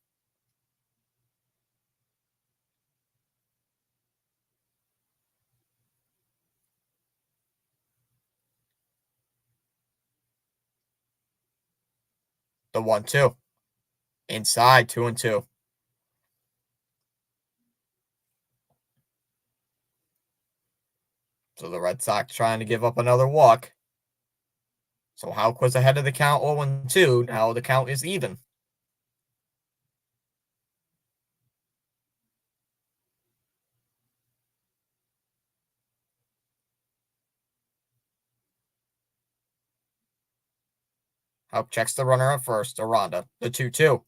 The 1-2. Inside 2-2. So the Red Sox trying to give up another walk. So Houck was ahead of the count 0-2. Now the count is even. Houck checks the runner at first. Aranda, the 2-2.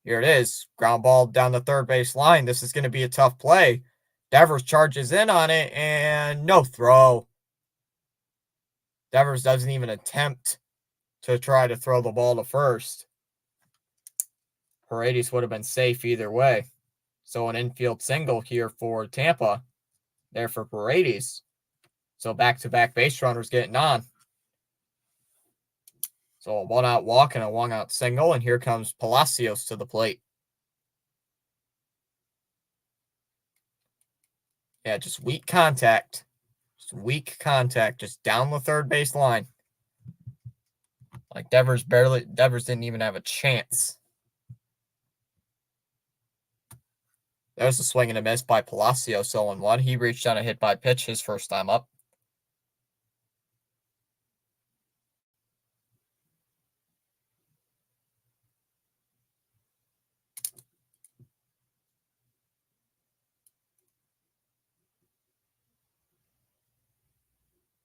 Here it is. Ground ball down the third base line. This is going to be a tough play. Devers charges in on it, and no throw. Devers doesn't even attempt to try to throw the ball to first. Paredes would have been safe either way. So an infield single here for Tampa. There for Paredes. So back-to-back base runners getting on. So a one-out walk and a one-out single, and here comes Palacios to the plate. Yeah, just weak contact. Just down the third base line. Like Devers didn't even have a chance. There's a swing and a miss by Palacios, 0-1. He reached on a hit by pitch his first time up.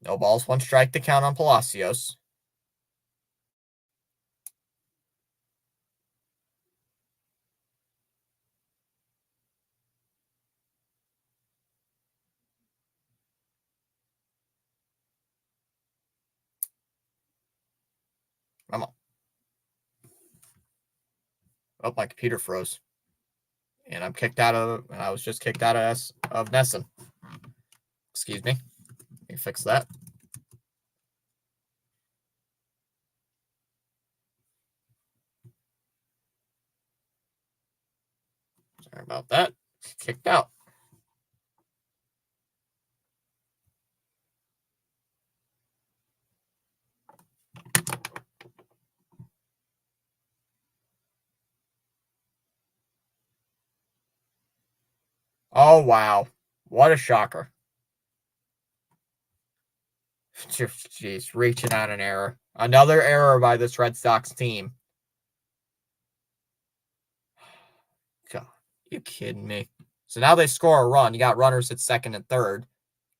No balls, one strike to count on Palacios. Come on. Oh, my computer froze. And I was just kicked out of Nesson. Excuse me. Let me fix that. Sorry about that. Kicked out. Oh, wow. What a shocker. Jeez, reaching on an error. Another error by this Red Sox team. God, you kidding me? So now they score a run. You got runners at second and third.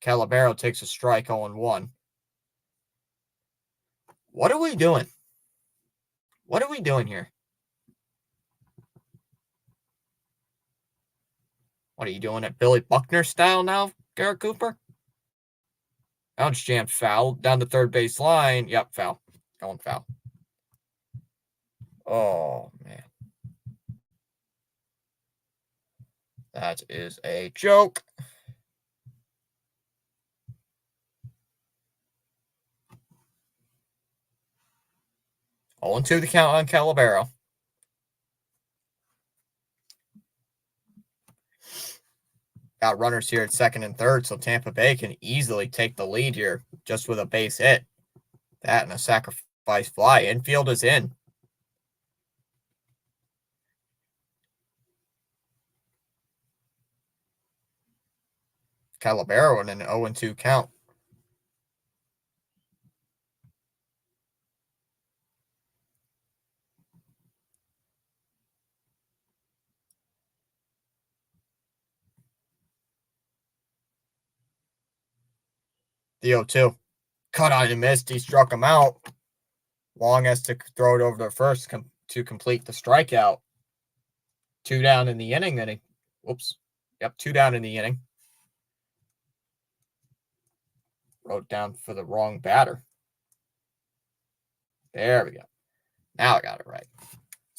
Calabero takes a strike 0-1. What are we doing? What are we doing here? What are you doing at Billy Buckner style now, Garrett Cooper? Bounce jammed foul down the third base line. Yep, foul. Going foul. Oh, man. That is a joke. Oh, 2 the count on Calabero. Got runners here at second and third, so Tampa Bay can easily take the lead here just with a base hit. That and a sacrifice fly. Infield is in. Calabero in an 0-2 count. The 0-2. Cut on and missed. He struck him out. Long has to throw it over to first to complete the strikeout. 2 down in the inning. Then whoops. Yep, 2 down in the inning. Wrote down for the wrong batter. There we go. Now I got it right.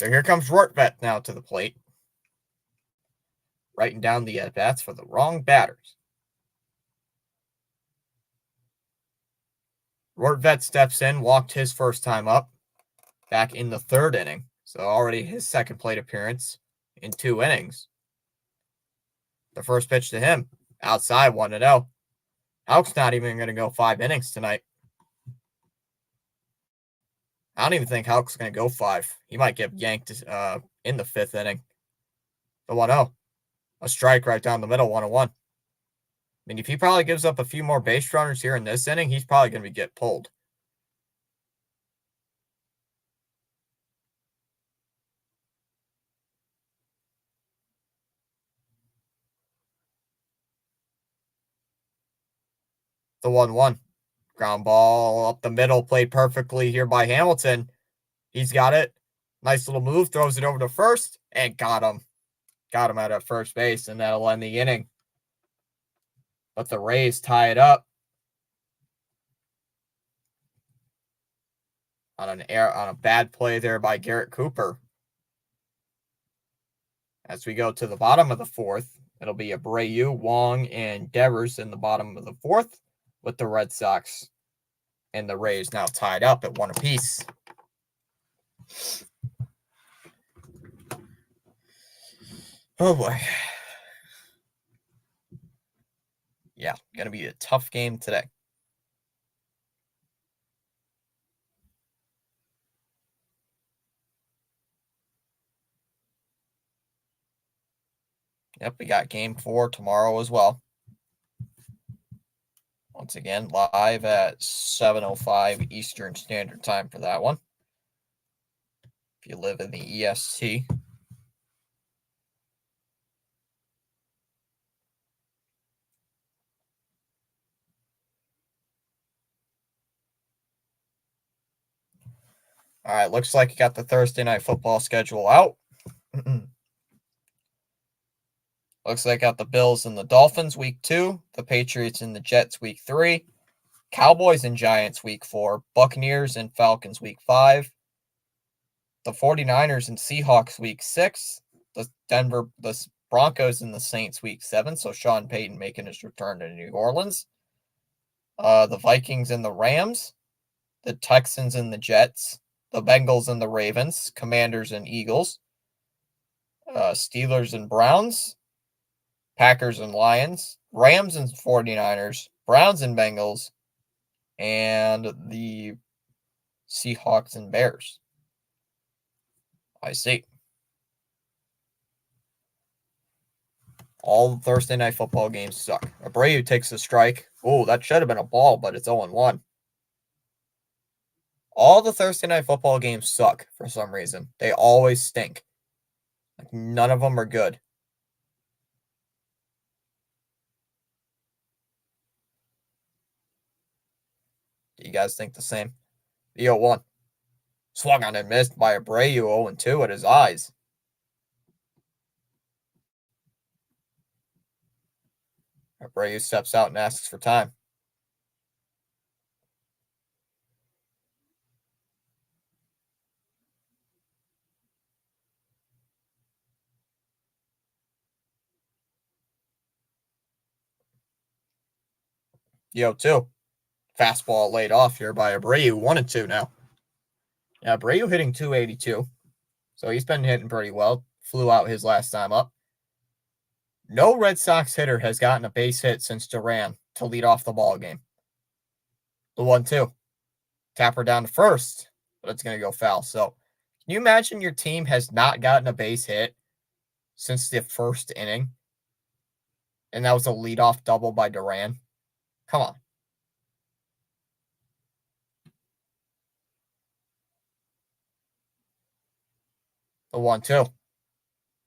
So here comes Rortvedt now to the plate. Writing down the at-bats for the wrong batters. Rortvedt steps in, walked his first time up back in the 3rd inning. So already his second plate appearance in 2 innings. The first pitch to him, outside 1-0. Houck's not even going to go 5 innings tonight. I don't even think Houck's going to go 5. He might get yanked in the 5th inning. The 1-0. A strike right down the middle, 1-1. I mean, if he probably gives up a few more base runners here in this inning, he's probably going to get pulled. The 1-1. Ground ball up the middle, played perfectly here by Hamilton. He's got it. Nice little move, throws it over to first, and got him. Got him out at first base, and that'll end the inning. But the Rays tie it up on a bad play there by Garrett Cooper. As we go to the bottom of the 4th, it'll be Abreu, Wong, and Devers in the bottom of the 4th, with the Red Sox and the Rays now tied up at 1 apiece. Oh boy. Yeah, going to be a tough game today. Yep, we got game 4 tomorrow as well. Once again, live at 7:05 Eastern Standard Time for that one. If you live in the EST. All right, looks like you got the Thursday night football schedule out. Looks like got the Bills and the Dolphins week 2, the Patriots and the Jets week 3, Cowboys and Giants week 4, Buccaneers and Falcons week 5, the 49ers and Seahawks week 6, the Broncos and the Saints week 7, so Sean Payton making his return to New Orleans, the Vikings and the Rams, the Texans and the Jets, the Bengals and the Ravens, Commanders and Eagles, Steelers and Browns, Packers and Lions, Rams and 49ers, Browns and Bengals, and the Seahawks and Bears. I see. All the Thursday night football games suck. Abreu takes a strike. Oh, that should have been a ball, but it's 0-1. All the Thursday night football games suck for some reason. They always stink. Like, none of them are good. Do you guys think the same? The 0-1. Swung on and missed by Abreu, 0-2 at his eyes. Abreu steps out and asks for time. The 0-2. Fastball laid off here by Abreu, 1-2 now. Yeah, Abreu hitting 282. So he's been hitting pretty well. Flew out his last time up. No Red Sox hitter has gotten a base hit since Duran to lead off the ball game. The 1-2. Tapper down to first, but it's going to go foul. So can you imagine your team has not gotten a base hit since the first inning? And that was a leadoff double by Duran? Come on. The 1-2.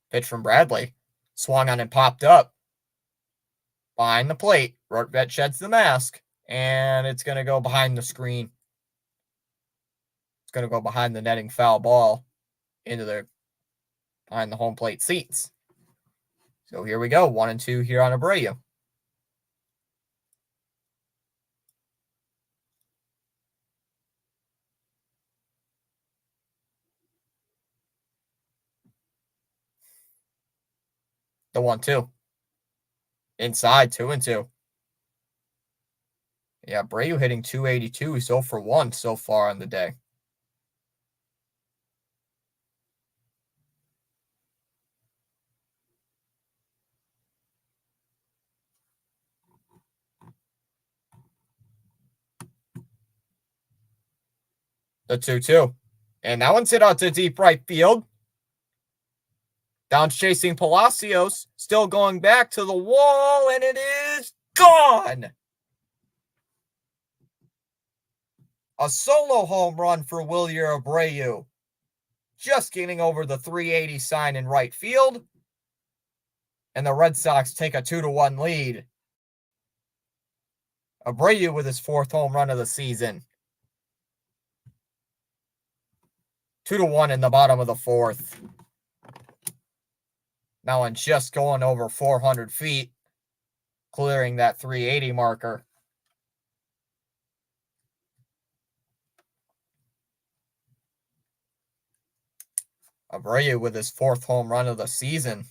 Pitch from Bradley. Swung on and popped up. Behind the plate. Rortvedt sheds the mask. And it's going to go behind the screen. It's going to go behind the netting foul ball behind the home plate seats. So here we go, 1-2 here on Abreu. The 1-2. Inside, 2-2. Yeah, Abreu hitting .282. He's 0 for 1 so far on the day. The 2-2. And that one's hit out to deep right field. Down chasing Palacios. Still going back to the wall, and it is gone. A solo home run for Wilyer Abreu. Just getting over the 380 sign in right field. And the Red Sox take a 2-1 lead. Abreu with his 4th home run of the season. 2-1 in the bottom of the 4th. Now I'm just going over 400 feet, clearing that 380 marker. Abreu with his 4th home run of the season.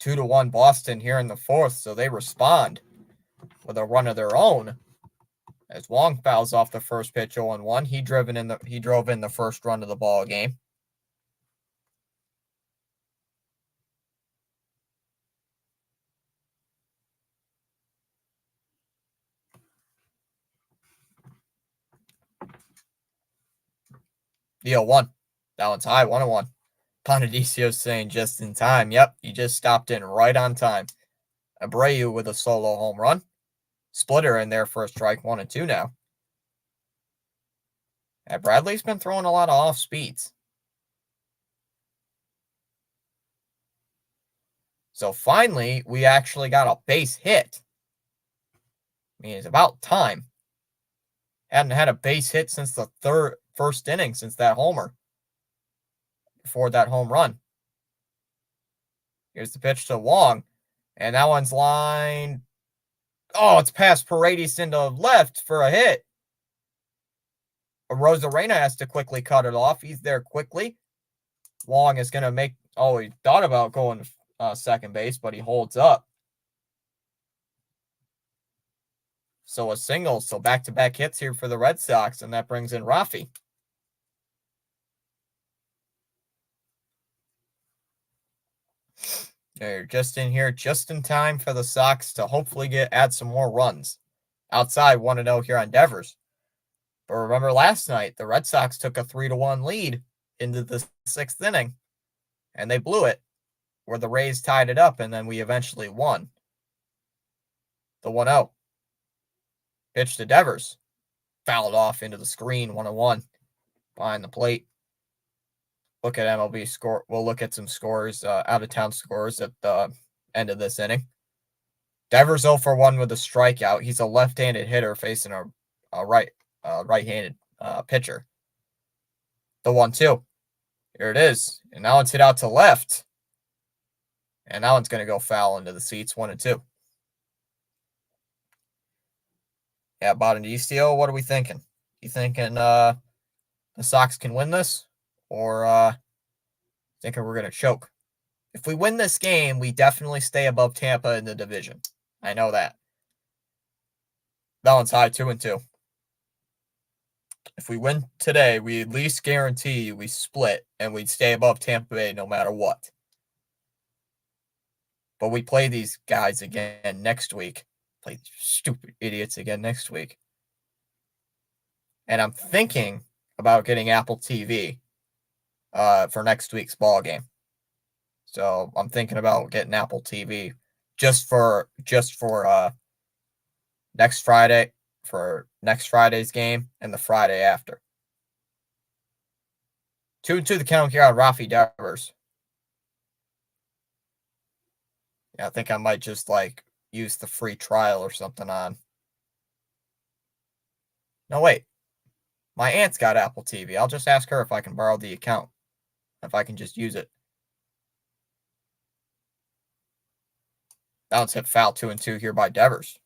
2-1 Boston here in the 4th, so they respond with a run of their own. As Wong fouls off the first pitch 0-1, he drove in the first run of the ball game. The 0-1. That one's high, 1-1. Ponadiccio saying just in time. Yep, he just stopped in right on time. Abreu with a solo home run. Splitter in there for a strike, 1-2 now. And Bradley's been throwing a lot of off speeds. So finally, we actually got a base hit. I mean, it's about time. Hadn't had a base hit since the first inning, since that homer. Before that home run. Here's the pitch to Wong. And that one's lined. Oh, it's past Paredes into left for a hit. Rosarena has to quickly cut it off. He's there quickly. Wong is going to make. Oh, he thought about going second base, but he holds up. So a single. So back-to-back hits here for the Red Sox, and that brings in Rafi. They're just in here just in time for the Sox to hopefully add some more runs. Outside, 1-0 here on Devers. But remember last night, the Red Sox took a 3-1 lead into the 6th inning, and they blew it, where the Rays tied it up, and then we eventually won. The 1-0. Pitch to Devers. Fouled off into the screen, 1-1 behind the plate. Look at MLB score. We'll look at some scores, out-of-town scores at the end of this inning. Devers 0 for 1 with a strikeout. He's a left-handed hitter facing a right-handed pitcher. The 1-2. Here it is. And now it's hit out to left. And that one's going to go foul into the seats, 1-2. Yeah, Bautista, what are we thinking? You thinking the Sox can win this? Or thinking we're going to choke? If we win this game, we definitely stay above Tampa in the division. I know that. That one's high, 2-2. If we win today, we at least guarantee we split and we'd stay above Tampa Bay no matter what. But we play these guys again next week. Play these stupid idiots again next week. And I'm thinking about getting Apple TV for next week's ball game. So I'm thinking about getting Apple TV just for next Friday, for next Friday's game and the Friday after. 2-2 the count here on Rafi Devers. Yeah, I think I might just use the free trial or something on. No, wait. My aunt's got Apple TV. I'll just ask her if I can borrow the account. If I can just use it. Bounce hit foul 2-2 here by Devers.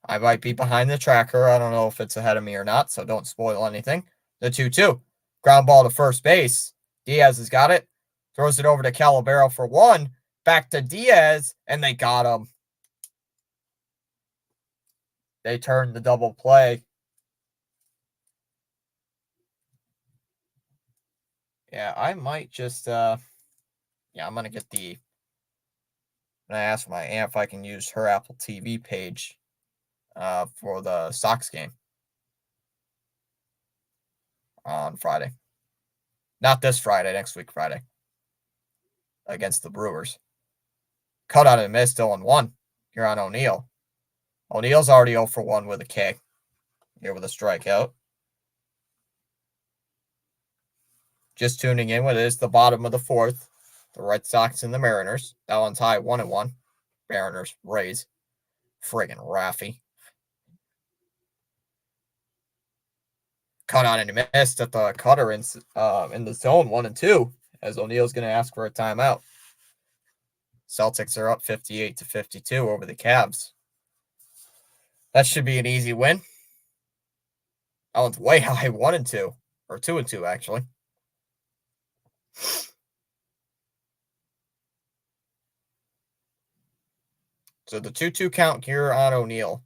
I might be behind the tracker. I don't know if it's ahead of me or not, so don't spoil anything. The 2-2. Ground ball to first base. Diaz has got it. Throws it over to Calabero for one. Back to Diaz, and they got him. They turned the double play. Yeah, I might just, I'm going to get I'm going to ask my aunt if I can use her Apple TV page for the Sox game on Friday. Not this Friday, next week Friday. Against the Brewers. Cut out and missed 0-1 here on O'Neill. O'Neill's already 0-1 with a K. Here with a strikeout. Just tuning in with it, it's the bottom of the fourth. The Red Sox and the Mariners. That one's high 1-1. Mariners, Rays. Friggin' Raffy. Cut on and missed at the cutter in the zone 1-2 as O'Neill's going to ask for a timeout. Celtics are up 58-52 over the Cavs. That should be an easy win. That one's way high 1-2 or 2-2 actually. So the 2-2 count here on O'Neill.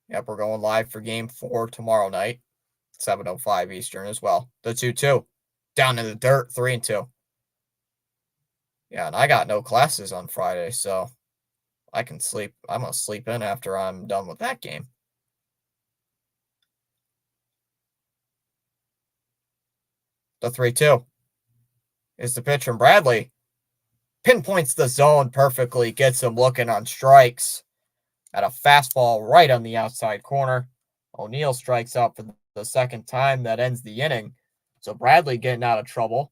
Yep, we're going live for game 4 tomorrow night, 7:05 Eastern as well. The 2-2. Down in the dirt, 3-2. Yeah, and I got no classes on Friday, so I can sleep. I'm going to sleep in after I'm done with that game. The 3-2 is the pitch from Bradley. Pinpoints the zone perfectly, gets him looking on strikes. At a fastball right on the outside corner. O'Neill strikes out for the second time. That ends the inning. So Bradley getting out of trouble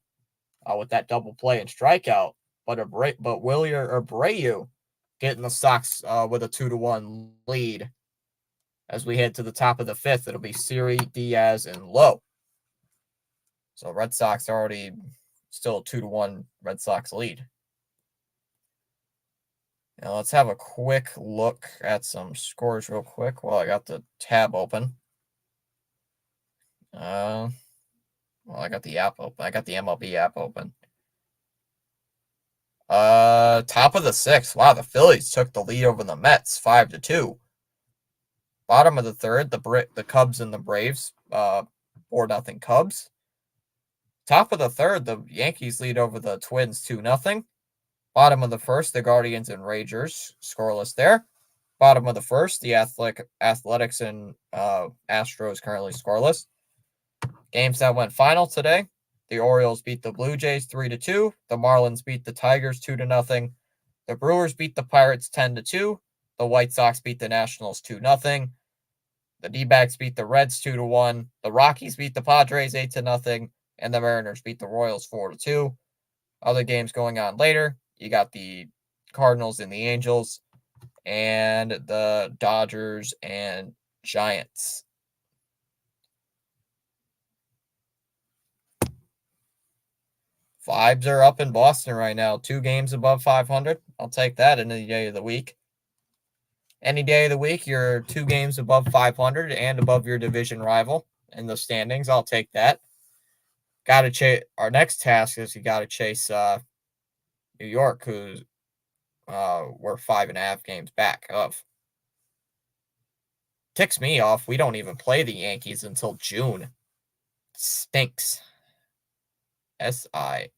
with that double play and strikeout. But Abreu getting the Sox with a 2-1 lead. As we head to the top of the fifth, it'll be Siri, Diaz, and Lowe. So Red Sox already still a 2-1 Red Sox lead. Now let's have a quick look at some scores real quick while I got the tab open. Well, I got the app open. I got the MLB app open. Top of the sixth. Wow, the Phillies took the lead over the Mets, 5-2. Bottom of the third, the Cubs and the Braves, 4-0 Cubs. Top of the third, the Yankees lead over the Twins, 2-0. Bottom of the first, the Guardians and Rangers, scoreless there. Bottom of the first, the Athletics and Astros currently scoreless. Games that went final today. The Orioles beat the Blue Jays 3-2. The Marlins beat the Tigers 2-0. The Brewers beat the Pirates 10-2. The White Sox beat the Nationals 2-0. The D-backs beat the Reds 2-1. The Rockies beat the Padres 8-0. And the Mariners beat the Royals 4-2. Other games going on later. You got the Cardinals and the Angels, and the Dodgers and Giants. Vibes are up in Boston right now. 2 games above 500. I'll take that any day of the week. Any day of the week, you're 2 games above 500 and above your division rival in the standings. I'll take that. Got to chase. Our next task is you got to chase New York, who's we're 5.5 games back of. Ticks me off. We don't even play the Yankees until June. Stinks. SISTINCKS.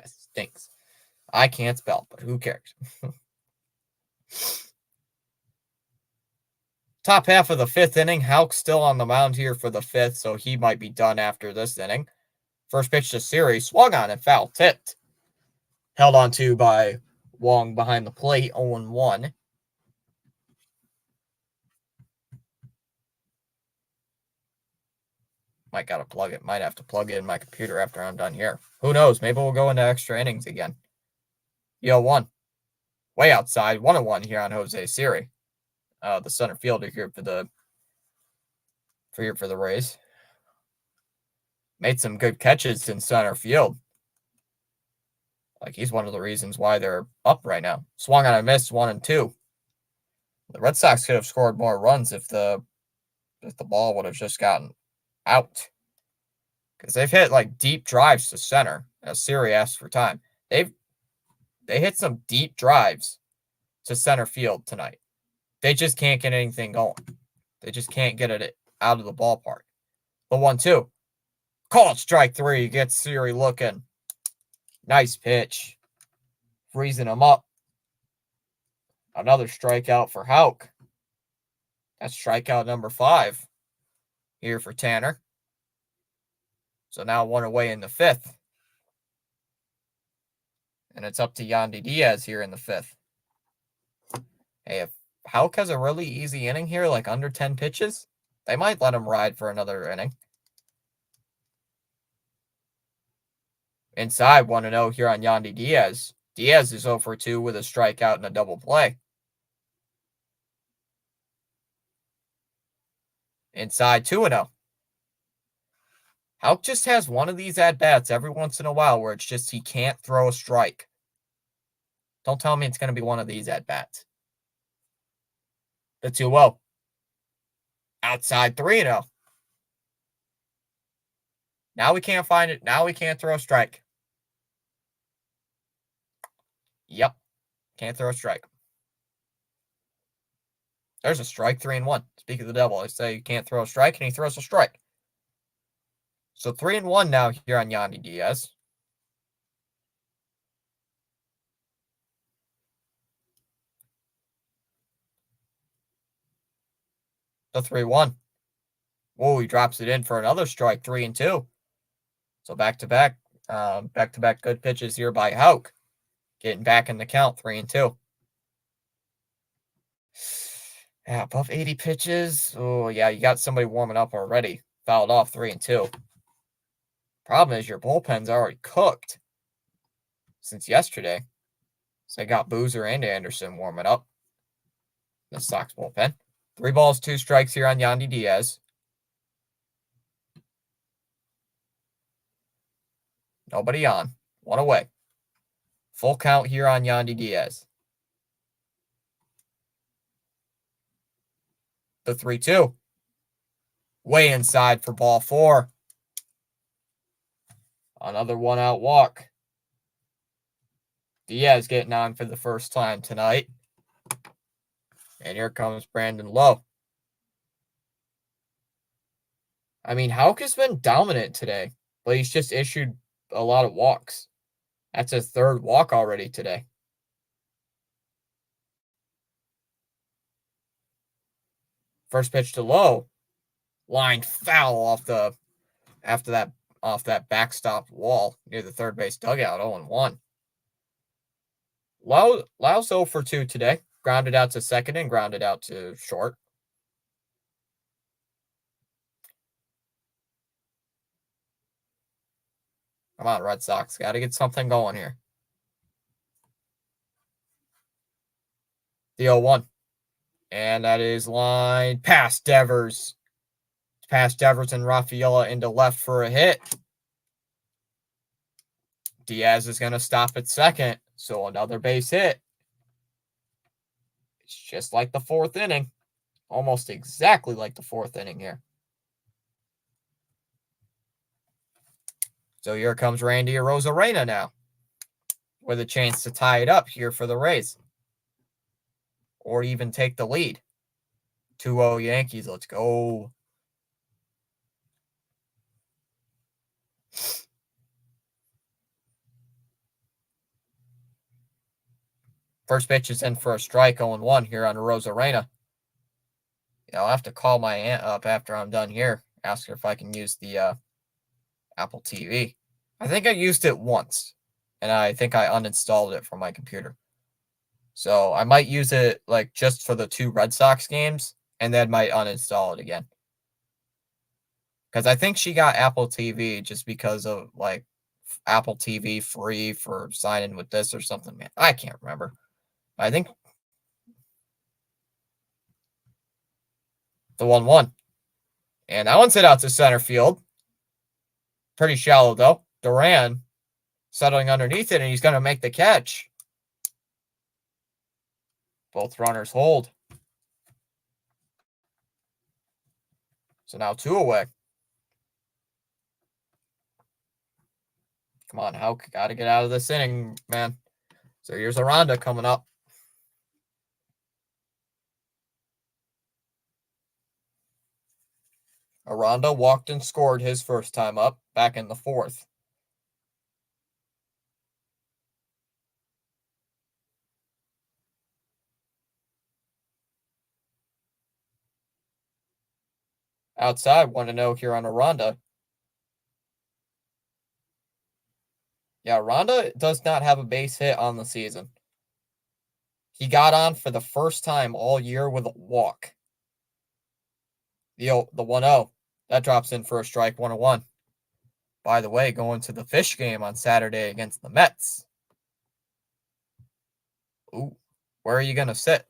Stinks. I can't spell, but who cares? Top half of the 5th inning. Houck's still on the mound here for the 5th, so he might be done after this inning. First pitch to Siri. Swung on and foul tipped. Held on to by Wong behind the plate, 0-1. Might gotta plug it. Might have to plug it in my computer after I'm done here. Who knows? Maybe we'll go into extra innings again. Yo, 1. Way outside. 1-1 here on Jose Siri. The center fielder here for the Rays. Made some good catches in center field. Like, he's one of the reasons why they're up right now. Swung on a miss, 1-2. The Red Sox could have scored more runs if the ball would have just gotten out. Because they've hit like deep drives to center, as Siri asked for time. They hit some deep drives to center field tonight. They just can't get anything going. They just can't get it out of the ballpark. The 1-2. Call it strike 3. Gets Siri looking. Nice pitch. Freezing him up. Another strikeout for Houck. That's strikeout number 5 here for Tanner. So now 1 away in the 5th. And it's up to Yandy Diaz here in the 5th. Hey, if Houck has a really easy inning here, like under 10 pitches, they might let him ride for another inning. Inside, 1-0 here on Yandy Diaz. Diaz is 0 for 2 with a strikeout and a double play. Inside, 2-0. Houck just has one of these at-bats every once in a while where it's just he can't throw a strike. Don't tell me it's going to be one of these at-bats. The 2-0. Outside, 3-0. Now we can't find it. Now we can't throw a strike. Yep. Can't throw a strike. There's a strike, 3-1. Speak of the devil. I say you can't throw a strike, and he throws a strike. So 3-1 now here on Yandy Diaz. The 3-1. Whoa, he drops it in for another strike, 3-2. So back-to-back good pitches here by Houck. Getting back in the count, 3-2. Yeah, above 80 pitches. Oh, yeah, you got somebody warming up already. Fouled off, 3-2. Problem is your bullpen's already cooked since yesterday. So they got Boozer and Anderson warming up. The Sox bullpen. 3 balls, 2 strikes here on Yandy Diaz. Nobody on. 1 away. Full count here on Yandy Diaz. The 3-2. Way inside for ball 4. Another 1-out walk. Diaz getting on for the first time tonight. And here comes Brandon Lowe. I mean, Houck has been dominant today, but he's just issued a lot of walks. That's his 3rd walk already today. First pitch to Lowe. Line foul off that backstop wall near the third base dugout, 0-1. Lowe's 0 for 2 today. Grounded out to second and grounded out to short. Come on, Red Sox. Got to get something going here. The 0-1. And that is line past Devers. Past Devers and Rafaela into left for a hit. Diaz is going to stop at second. So another base hit. It's just like the 4th inning. Almost exactly like the 4th inning here. So here comes Randy Arozarena now. With a chance to tie it up here for the Rays. Or even take the lead. 2-0 Yankees. Let's go. First pitch is in for a strike, 0-1 here on Arozarena. I'll have to call my aunt up after I'm done here. Ask her if I can use the Apple TV. I think I used it once. And I think I uninstalled it from my computer. So I might use it like just for the 2 Red Sox games. And then might uninstall it again. because I think she got Apple TV just because of like Apple TV free for signing with this or something. Man, I can't remember. I think the 1-1. And that one's hit out to center field. Pretty shallow, though. Duran settling underneath it, and he's going to make the catch. Both runners hold. So now 2 away. Come on, Houck. Got to get out of this inning, man. So here's Aranda coming up. Aranda walked and scored his first time up back in the 4th. Outside, 1-0 here on Aranda. Yeah, Aranda does not have a base hit on the season. He got on for the first time all year with a walk. The 1-0. That drops in for a strike, 1-1. By the way, going to the Fish game on Saturday against the Mets. Ooh, where are you going to sit?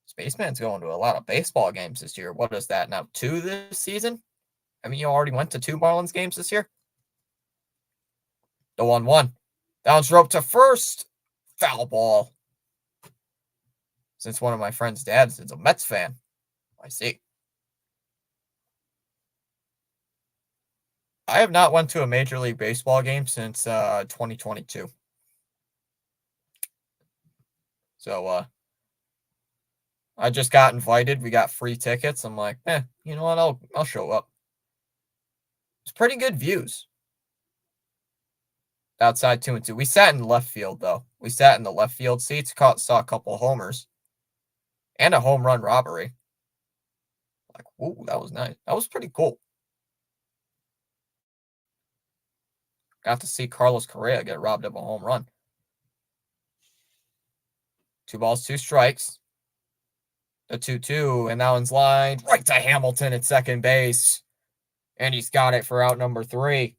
Spaceman's going to a lot of baseball games this year. What is that now? 2 this season? I mean, you already went to 2 Marlins games this year? The 1-1. Downs rope to first. Foul ball. Since one of my friend's dads is a Mets fan. I see. I have not went to a Major League Baseball game since 2022. So I just got invited. We got free tickets. I'm like, you know what? I'll show up. It's pretty good views. Outside 2-2. We sat in left field though. We sat in the left field seats. Saw a couple of homers and a home run robbery. Like, ooh, that was nice. That was pretty cool. Got to see Carlos Correa get robbed of a home run. 2 balls, 2 strikes. The 2-2, and that one's lined right to Hamilton at second base. And he's got it for out number 3.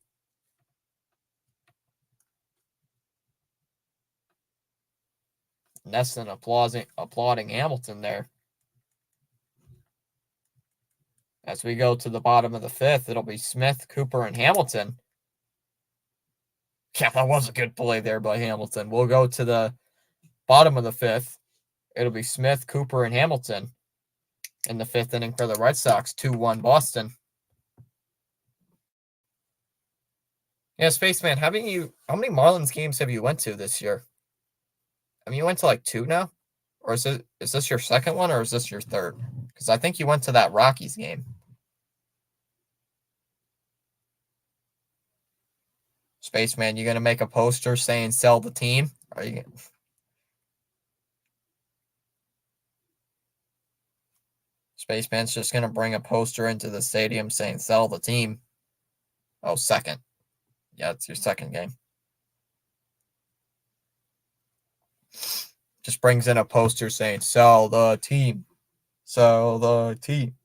Nesson applauding Hamilton there. As we go to the bottom of the 5th, it'll be Smith, Cooper, and Hamilton. Yeah, that was a good play there by Hamilton. We'll go to the bottom of the 5th. It'll be Smith, Cooper, and Hamilton in the 5th inning for the Red Sox. 2-1 Boston. Yeah, Spaceman, how many Marlins games have you went to this year? I mean, you went to like 2 now? Or is this your second one, or is this your third? Because I think you went to that Rockies game. Spaceman, you gonna make a poster saying "sell the team"? Are you? Spaceman's just gonna bring a poster into the stadium saying "sell the team." Oh, second. Yeah, it's your second game. Just brings in a poster saying "sell the team, sell the team."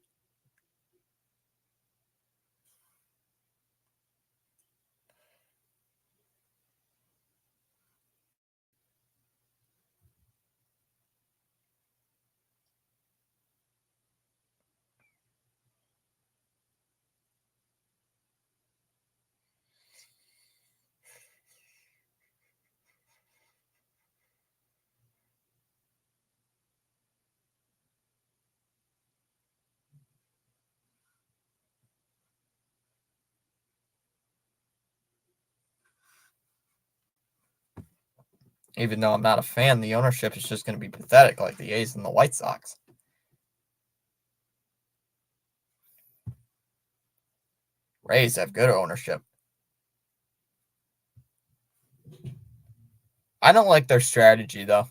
Even though I'm not a fan, the ownership is just going to be pathetic, like the A's and the White Sox. Rays have good ownership. I don't like their strategy though.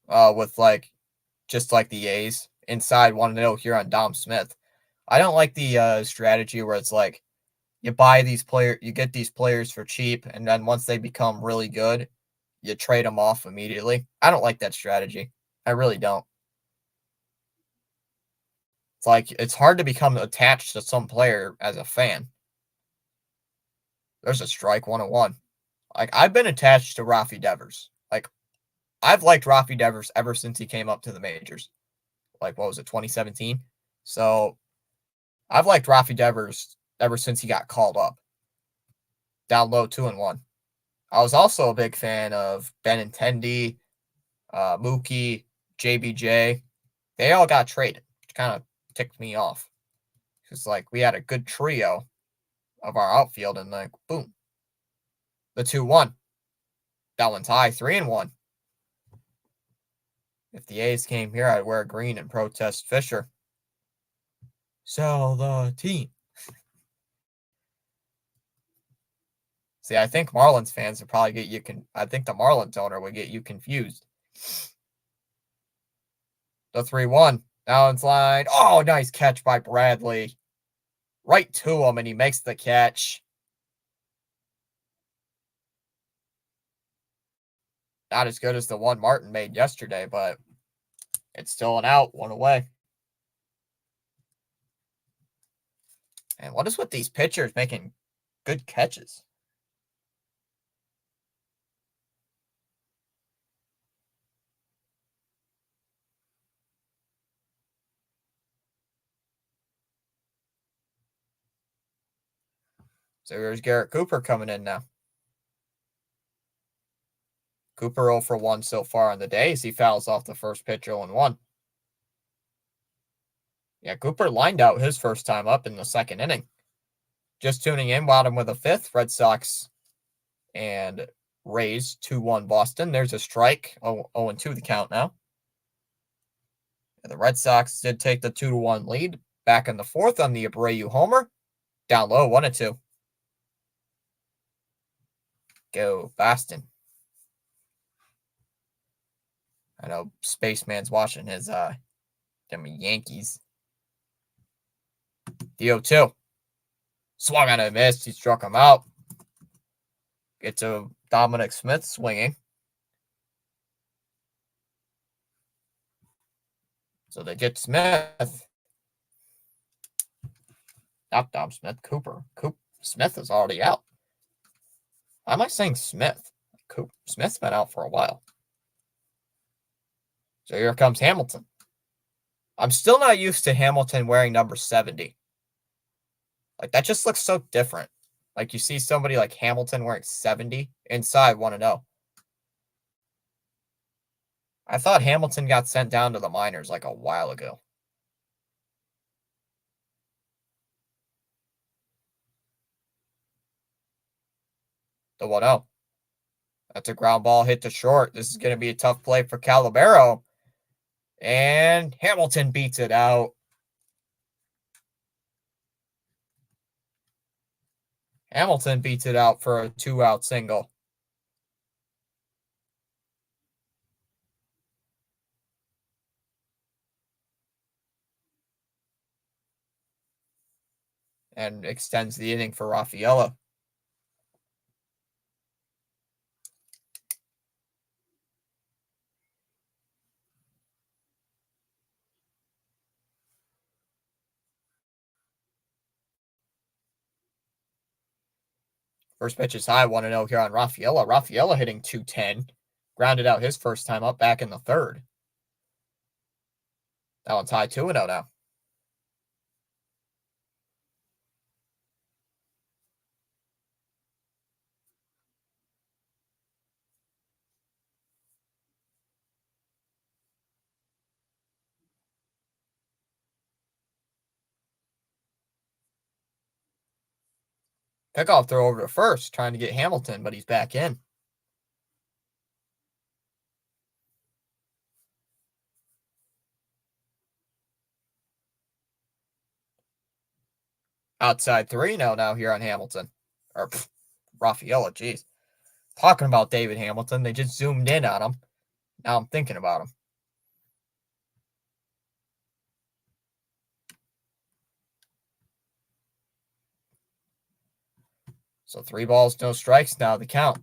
With just like the A's inside 1-0 here on Dom Smith. I don't like the strategy where it's like you get these players for cheap, and then once they become really good, you trade them off immediately. I don't like that strategy. I really don't. It's like it's hard to become attached to some player as a fan. There's a strike 101. Like I've been attached to Rafi Devers. Like I've liked Rafi Devers ever since he came up to the majors. Like what was it, 2017? So I've liked Rafi Devers ever since he got called up. Down low 2-1. I was also a big fan of Benintendi, Mookie, JBJ. They all got traded, which kind of ticked me off. Because like we had a good trio of our outfield, and like boom, the 2-1. That one's high, 3-1. If the A's came here, I'd wear green and protest Fisher. Sell the team. See, I think Marlins fans would probably get you. I think the Marlins owner would get you confused. The 3-1. Now it's line. Oh, nice catch by Bradley. Right to him, and he makes the catch. Not as good as the one Martin made yesterday, but it's still an out, one away. And what is with these pitchers making good catches? So here's Garrett Cooper coming in now. Cooper 0 for 1 so far on the day as he fouls off the first pitch 0-1. Yeah, Cooper lined out his first time up in the second inning. Just tuning in, bottom with a fifth. Red Sox and Rays 2-1 Boston. There's a strike. 0-2 the count now. And the Red Sox did take the 2-1 lead. Back in the fourth on the Abreu homer. Down low, 1-2. Go Boston. I know Spaceman's watching his them Yankees. The 0-2. Swung on a miss. He struck him out. Get to Dominic Smith swinging. So they get Smith. Not Dom Smith. Cooper. Smith is already out. Why am I saying Smith? Smith's been out for a while. So here comes Hamilton. I'm still not used to Hamilton wearing number 70. Like, that just looks so different. Like, you see somebody like Hamilton wearing 70 inside 1-0. I thought Hamilton got sent down to the minors like a while ago. The 1-0. That's a ground ball hit to short. This is going to be a tough play for Calabero. And Hamilton beats it out. Hamilton beats it out for a 2-out single. And extends the inning for Rafaela. First pitch is high, 1-0 here on Rafaela. Rafaela hitting 210. Grounded out his first time up back in the third. That one's high, 2-0 now. Pickoff throw over to first, trying to get Hamilton, but he's back in. Outside 3-0 now here on Hamilton. Or Rafaela, jeez. Talking about David Hamilton, they just zoomed in on him. Now I'm thinking about him. So 3 balls, no strikes now, the count.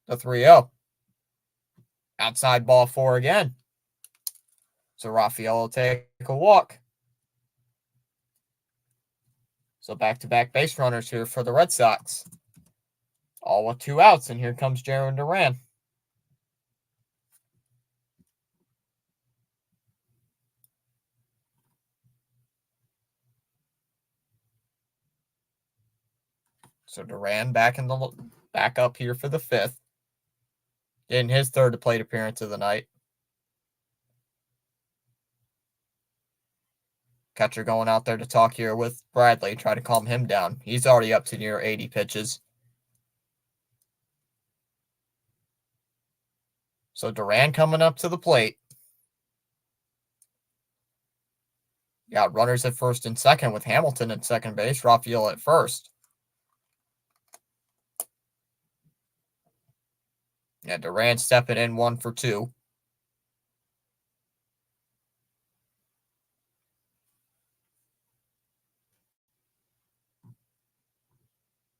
The 3-0. Outside ball 4 again. So Raphael will take a walk. So back-to-back base runners here for the Red Sox. All with 2 outs, and here comes Jarren Duran. So Duran back up here for the 5th. In his 3rd plate appearance of the night. Catcher going out there to talk here with Bradley, try to calm him down. He's already up to near 80 pitches. So Duran coming up to the plate. Got runners at first and second with Hamilton at second base, Raphael at first. Yeah, Duran stepping in 1 for 2.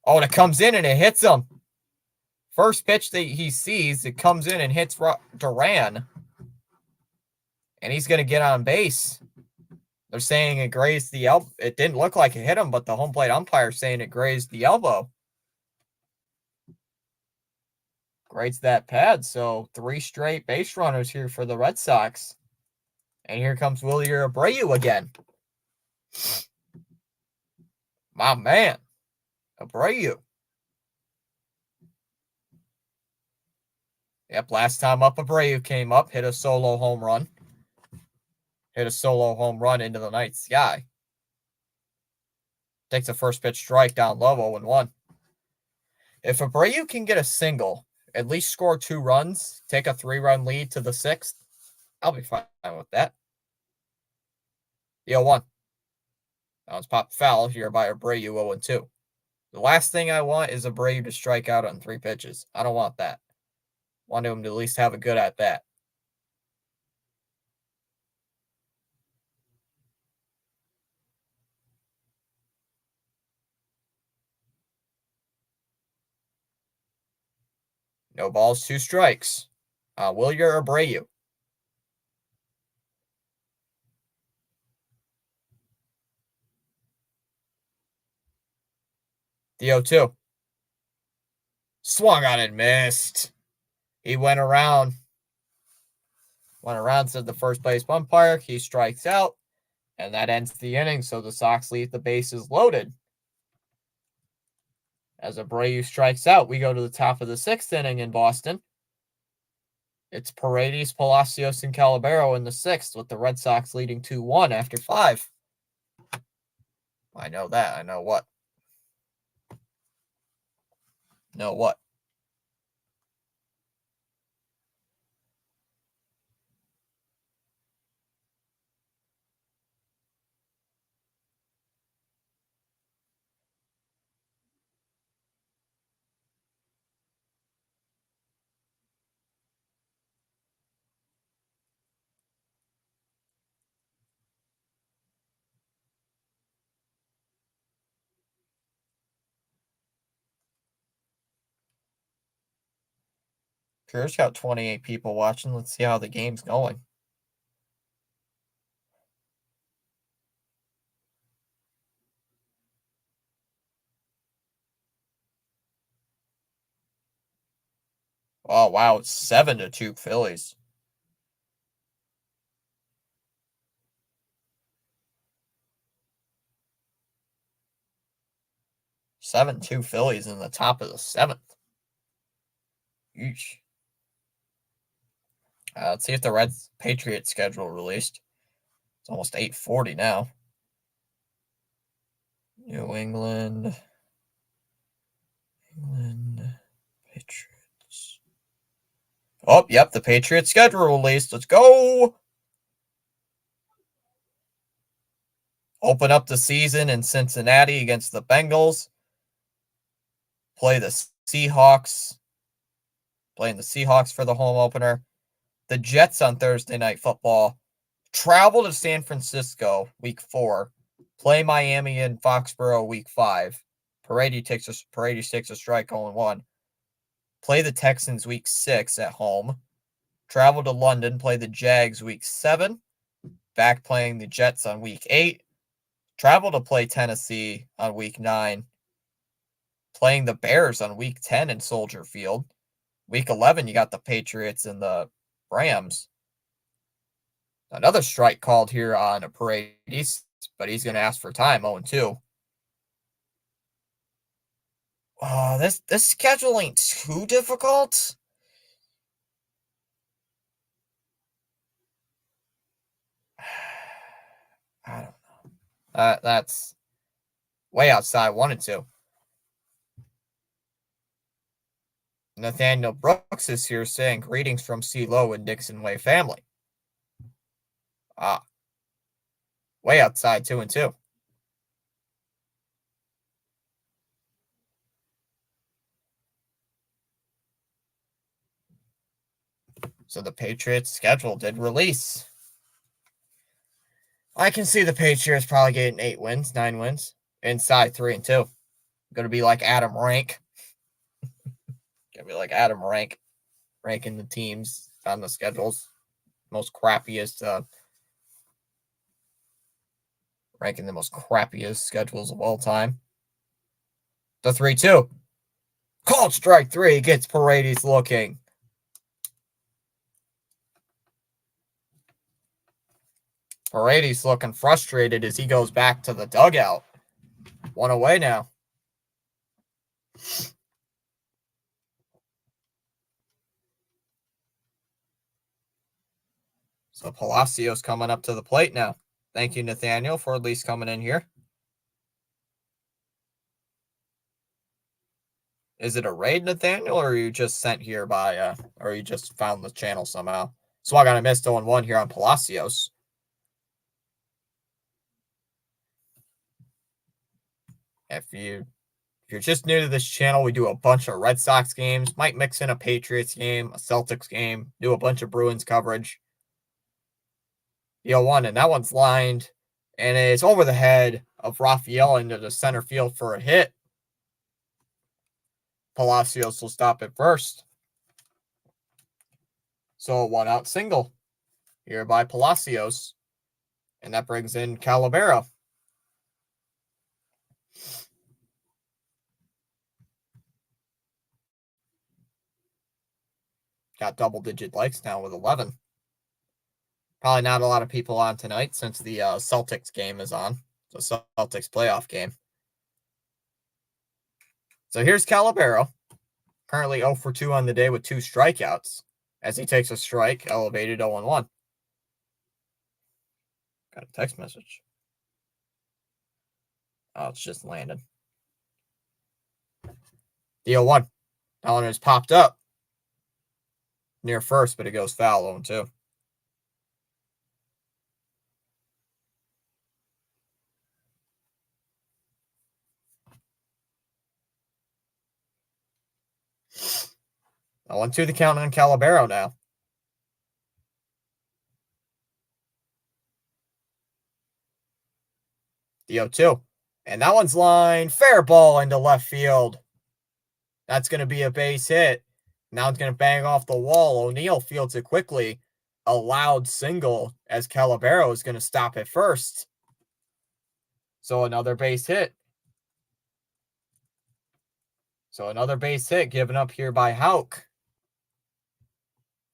Oh, and it comes in and it hits him. First pitch that he sees, it comes in and hits Duran. And he's going to get on base. They're saying it grazed the elbow. It didn't look like it hit him, but the home plate umpire saying it grazed the elbow. Grazed that pad. So 3 straight base runners here for the Red Sox. And here comes Wilyer Abreu again. My man, Abreu. Yep, last time up, Abreu came up, hit a solo home run. Hit a solo home run into the night sky. Takes a first pitch strike down low, 0-1. If Abreu can get a single, at least score 2 runs, take a 3-run lead to the 6th, I'll be fine with that. The 0-1. That was popped foul here by Abreu, 0-2. The last thing I want is Abreu to strike out on 3 pitches. I don't want that. I want him to at least have a good at bat. No balls, 2 strikes. Wilyer Abreu. The 0-2. Swung on and missed. He went around, said the first base umpire. He strikes out, and that ends the inning. So the Sox leave the bases loaded. As Abreu strikes out, we go to the top of the 6th inning in Boston. It's Paredes, Palacios, and Calabero in the 6th, with the Red Sox leading 2-1 after 5. I know that. I know what. Know what? Here's got 28 people watching. Let's see how the game's going. Oh, wow. It's 7-2 Phillies. Seven-two Phillies in the top of the 7th. Yeesh. Let's see if the Reds Patriots schedule released. It's almost 8:40 now. New England, Patriots. Oh, yep, the Patriots schedule released. Let's go. Open up the season in Cincinnati against the Bengals. Play the Seahawks. Playing the Seahawks for the home opener. The Jets on Thursday Night Football. Travel to San Francisco week 4. Play Miami in Foxborough week 5. Paredes takes a strike 0-1. Play the Texans week 6 at home. Travel to London. Play the Jags week 7. back playing the Jets on week 8, travel to play Tennessee on week 9, playing the Bears on week 10 in Soldier Field. Week 11, you got the Patriots and the Rams. Another strike called here on Paredes, but he's going to ask for time, 0-2. This schedule ain't too difficult. I don't know. That's way outside 1-2. Nathaniel Brooks is here saying greetings from C-Lo and Dixon Way family. Way outside 2-2. So the Patriots schedule did release. I can see the Patriots probably getting 8 wins, 9 wins, inside 3-2. Going to be like Adam Rank. Going to be like Adam Rank, ranking the teams on the schedules. Most crappiest, ranking the most crappiest schedules of all time. The 3-2. Called strike 3 gets Paredes looking. Paredes looking frustrated as he goes back to the dugout. 1 away now. So Palacios coming up to the plate now. Thank you, Nathaniel, for at least coming in here. Is it a raid, Nathaniel, or are you just sent here by, or you just found the channel somehow? So I got a missed 0-1 here on Palacios. If you're just new to this channel, we do a bunch of Red Sox games, might mix in a Patriots game, a Celtics game, do a bunch of Bruins coverage. 0-1, and that one's lined, and it's over the head of Rafael into the center field for a hit. Palacios will stop at first. So a 1-out single here by Palacios, and that brings in Calabero. Got double-digit likes now with 11. Probably not a lot of people on tonight since the Celtics game is on. The Celtics playoff game. So here's Calabero. Currently 0-2 on the day with 2 strikeouts. As he takes a strike, elevated 0-1. Got a text message. Oh, it's just landed. The 0-1. That one has popped up near first, but it goes foul 0-2. I 1-2 the count on Calabero now. The 0-2. And that one's lined. Fair ball into left field. That's going to be a base hit. Now it's going to bang off the wall. O'Neill fields it quickly. A loud single as Calabero is going to stop at first. So another base hit. Given up here by Houck.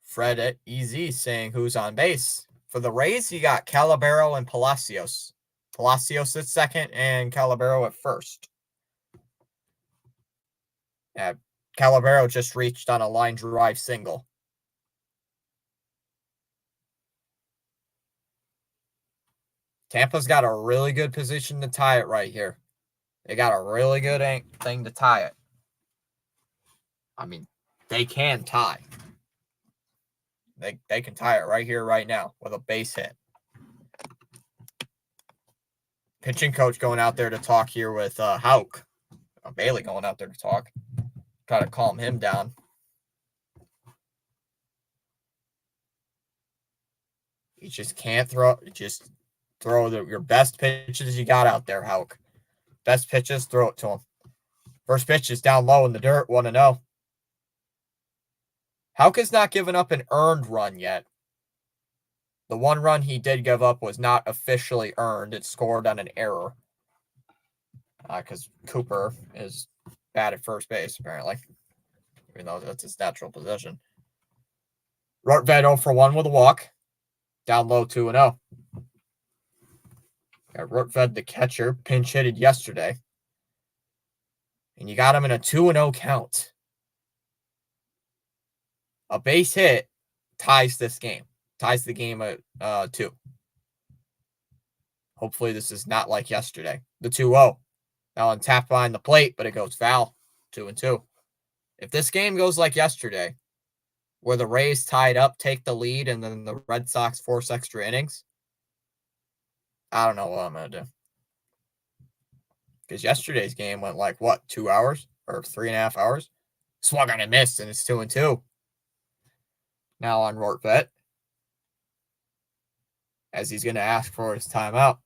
Fred at EZ saying who's on base. For the Rays, you got Calabero and Palacios. Palacios at second and Calabero at first. Calabero just reached on a line drive single. Tampa's got a really good position to tie it right here. They got a really good thing to tie it. I mean, they can tie. They can tie it right here, right now, with a base hit. Pitching coach going out there to talk here with Houck. Bailey going out there to talk. Try to calm him down. You just can't throw. Just throw your best pitches you got out there, Houck. Best pitches, throw it to him. First pitch is down low in the dirt, 1-0. Houck has not given up an earned run yet. The one run he did give up was not officially earned. It scored on an error. Because Cooper is bad at first base, apparently. Even though that's his natural position. Rortvedt 0 for 1 with a walk. Down low 2-0. Got Rortvedt, the catcher, pinch hitted yesterday. And you got him in a 2-0 count. A base hit ties this game. Ties the game at 2. Hopefully this is not like yesterday. The 2-0. Now on tap behind the plate, but it goes foul. 2-2. If this game goes like yesterday, where the Rays tied up, take the lead, and then the Red Sox force extra innings, I don't know what I'm going to do. Because yesterday's game went like, 2 hours? Or 3.5 hours? Swung on and missed, and it's 2-2. Now on Rortvedt, as he's going to ask for his timeout.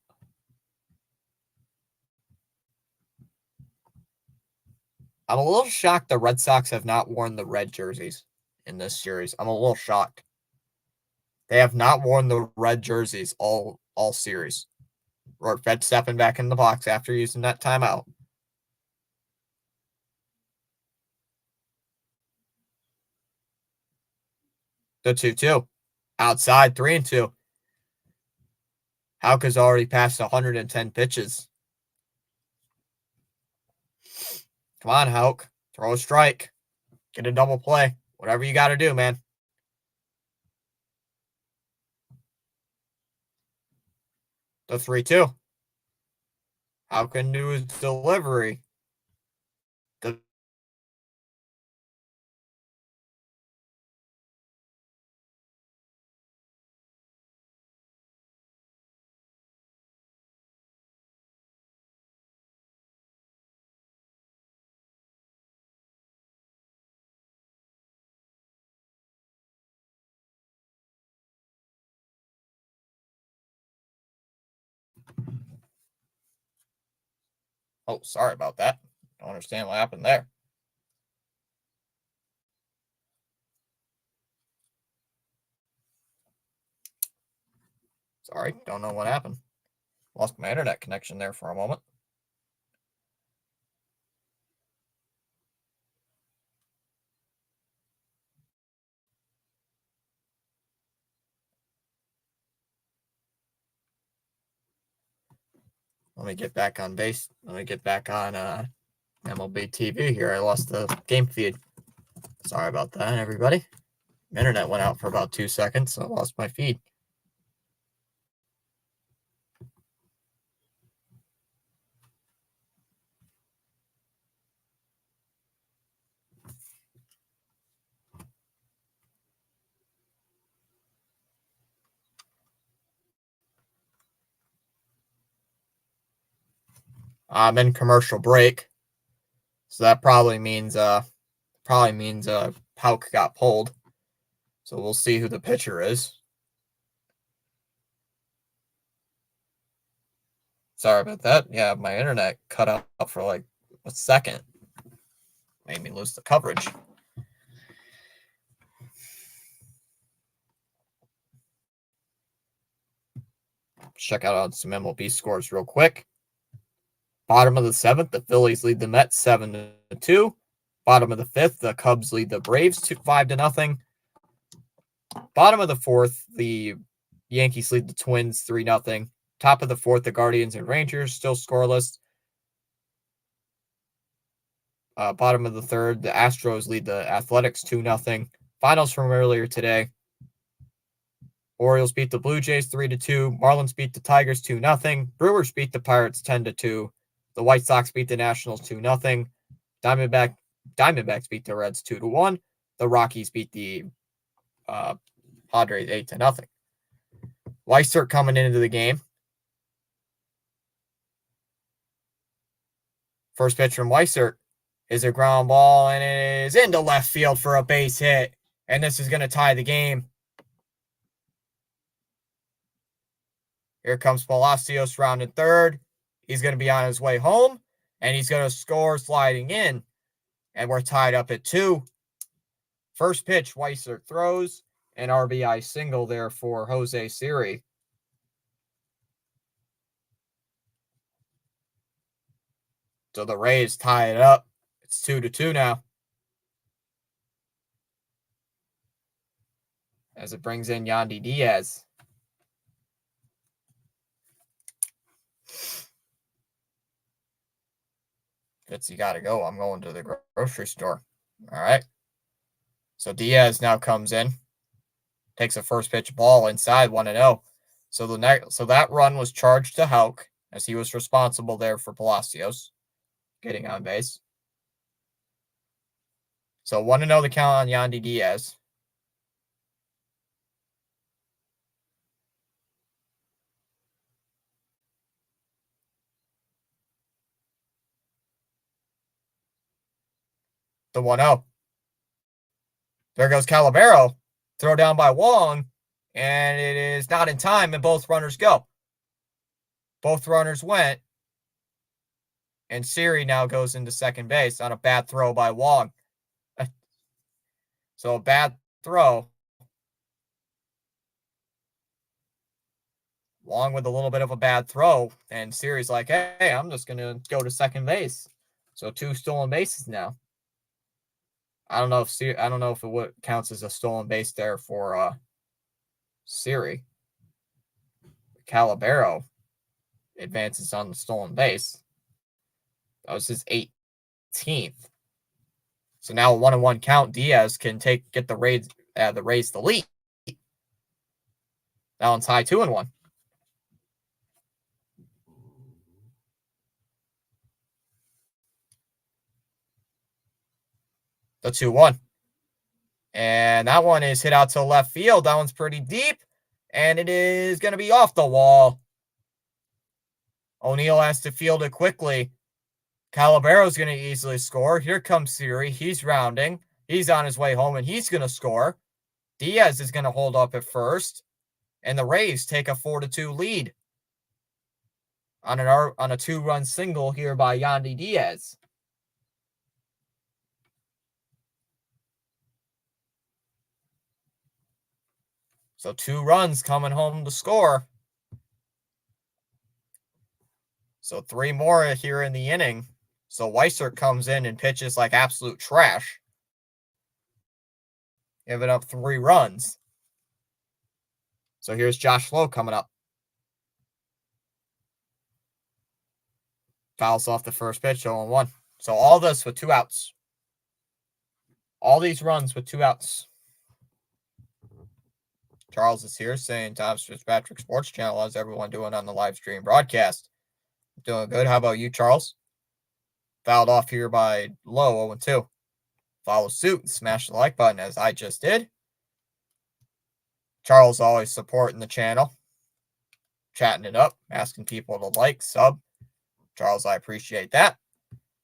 I'm a little shocked the Red Sox have not worn the red jerseys in this series. I'm a little shocked. They have not worn the red jerseys all series. Rortvedt stepping back in the box after using that timeout. The 2-2. Outside, 3-2. Houck has already passed 110 pitches. Come on, Houck. Throw a strike. Get a double play. Whatever you got to do, man. The 3-2. Houck can do his delivery. The Oh, sorry about that. Don't understand what happened there. Sorry, don't know what happened. Lost my internet connection there for a moment. Let me get back on base. Let me get back on MLB TV here. I lost the game feed. Sorry about that, everybody. Internet went out for about 2 seconds, so I lost my feed. I'm in commercial break, so that probably means Houck got pulled. So we'll see who the pitcher is. Sorry about that. Yeah, my internet cut out for like a second. Made me lose the coverage. Check out some MLB scores real quick. Bottom of the 7th, the Phillies lead the Mets 7-2. Bottom of the 5th, the Cubs lead the Braves 5-0. Bottom of the 4th, the Yankees lead the Twins 3-0. Top of the 4th, the Guardians and Rangers still scoreless. Bottom of the 3rd, the Astros lead the Athletics 2-0. Finals from earlier today. Orioles beat the Blue Jays 3-2. Marlins beat the Tigers 2-0. Brewers beat the Pirates 10-2. The White Sox beat the Nationals 2-0. Diamondbacks beat the Reds 2-1. The Rockies beat the Padres 8-0. Weissert coming into the game. First pitch from Weissert is a ground ball, and it is into left field for a base hit. And this is going to tie the game. Here comes Palacios rounding third. He's going to be on his way home, and he's going to score sliding in. And we're tied up at 2. First pitch, Weissert throws. an RBI single there for Jose Siri. So the Rays tie it up. It's 2-2 now. As it brings in Yandy Diaz. Fitz, you got to go. I'm going to the grocery store. All right. So Diaz now comes in, takes a first pitch ball inside 1-0. So that run was charged to Houck, as he was responsible there for Palacios getting on base. So 1-0 the count on Yandy Diaz. The 1-0. There goes Calabero. Throw down by Wong. And it is not in time, and both runners go. Both runners went. And Siri now goes into second base on a bad throw by Wong. So a bad throw. Wong with a little bit of a bad throw. And Siri's like, hey, I'm just going to go to second base. So 2 stolen bases now. I don't know if it counts as a stolen base there for Siri. Calabero advances on the stolen base. That was his 18th. So now a 1-1 count. Diaz can get the Rays the lead. That one's high 2-1. The 2-1. And that one is hit out to left field. That one's pretty deep. And it is going to be off the wall. O'Neill has to field it quickly. Calabero's going to easily score. Here comes Siri. He's rounding. He's on his way home, and he's going to score. Diaz is going to hold up at first. And the Rays take a 4-2 lead on a 2-run single here by Yandy Diaz. So 2 runs coming home to score. So 3 more here in the inning. So Weissert comes in and pitches like absolute trash, giving up 3 runs. So here's Josh Lowe coming up. Fouls off the first pitch, 0-1. So all this with 2 outs. All these runs with 2 outs. Charles is here saying Tom's Fitzpatrick Sports Channel. How's everyone doing on the live stream broadcast? Doing good. How about you, Charles? Fouled off here by Lowe, 0-2. Follow suit and smash the like button as I just did. Charles always supporting the channel. Chatting it up, asking people to like, sub. Charles, I appreciate that.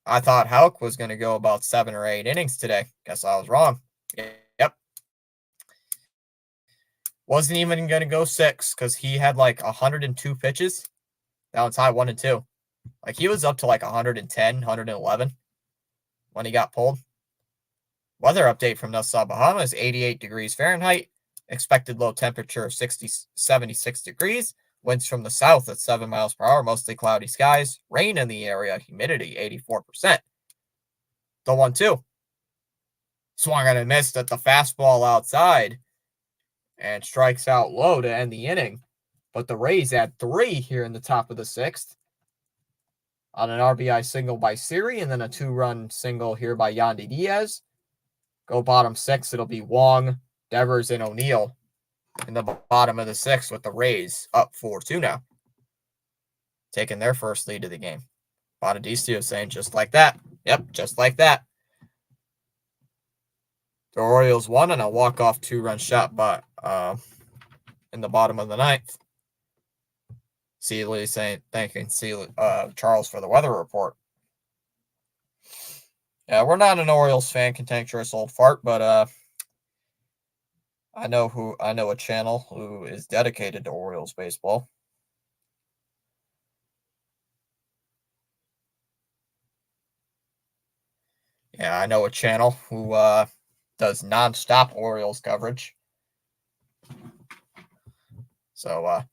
I thought Houck was going to go about 7 or 8 innings today. Guess I was wrong. Yep. Wasn't even going to go 6 because he had like 102 pitches. Now it's high 1-2. Like he was up to like 110, 111 when he got pulled. Weather update from Nassau, Bahamas, 88 degrees Fahrenheit. Expected low temperature of 76 degrees. Winds from the south at 7 miles per hour. Mostly cloudy skies. Rain in the area. Humidity 84%. The 1-2. Swung and missed at the fastball outside. And strikes out Lowe to end the inning. But the Rays add 3 here in the top of the 6th. On an RBI single by Siri. And then a 2-run single here by Yandy Diaz. Go bottom 6. It'll be Wong, Devers, and O'Neill in the bottom of the 6th with the Rays up 4-2 now. Taking their first lead of the game. Bonadisio saying just like that. Yep, just like that. The Orioles won on a walk-off 2-run shot but in the bottom of the 9th. Seeley saying thanking Charles for the weather report. Yeah, we're not an Orioles fan, cantankerous old fart, but I know a channel who is dedicated to Orioles baseball. Yeah, I know a channel who does nonstop Orioles coverage. So,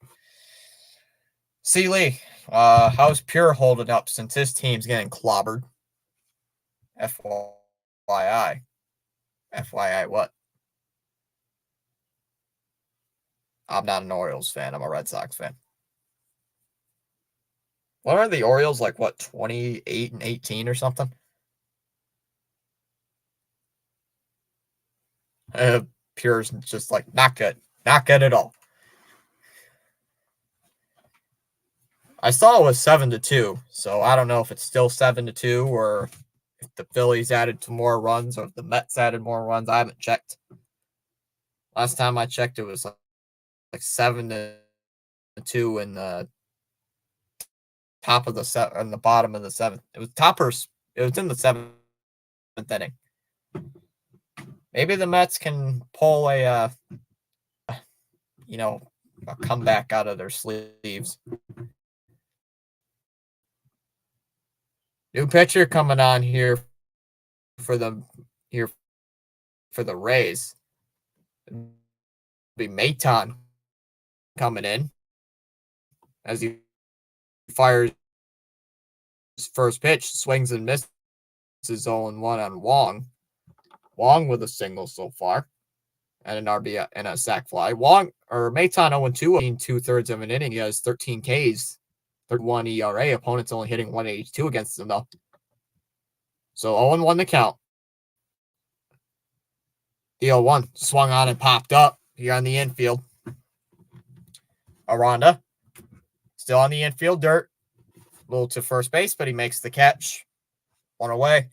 C. Lee, how's Pure holding up since his team's getting clobbered? FYI. FYI what? I'm not an Orioles fan. I'm a Red Sox fan. What are the Orioles, like, what, 28-18 or something? Pure's just, like, not good. Not good at all. I saw it was 7-2, so I don't know if it's still 7-2 or if the Phillies added to more runs or if the Mets added more runs. I haven't checked. Last time I checked, it was like 7-2 in the top of the in the bottom of the seventh. It was toppers. It was in the seventh inning. Maybe the Mets can pull a comeback out of their sleeves. New pitcher coming on here for the Rays. It'll be Maton coming in as he fires his first pitch, swings and misses 0-1 on Wong. Wong with a single so far and an RBI and a sac fly. Maton 0-2 in 2/3 of an inning. He has 13 Ks, 31 ERA. Opponent's only hitting 182 against him though. So 0-1 the count. The 0-1 swung on and popped up here on the infield. Aranda still on the infield dirt. A little to first base, but he makes the catch. One away.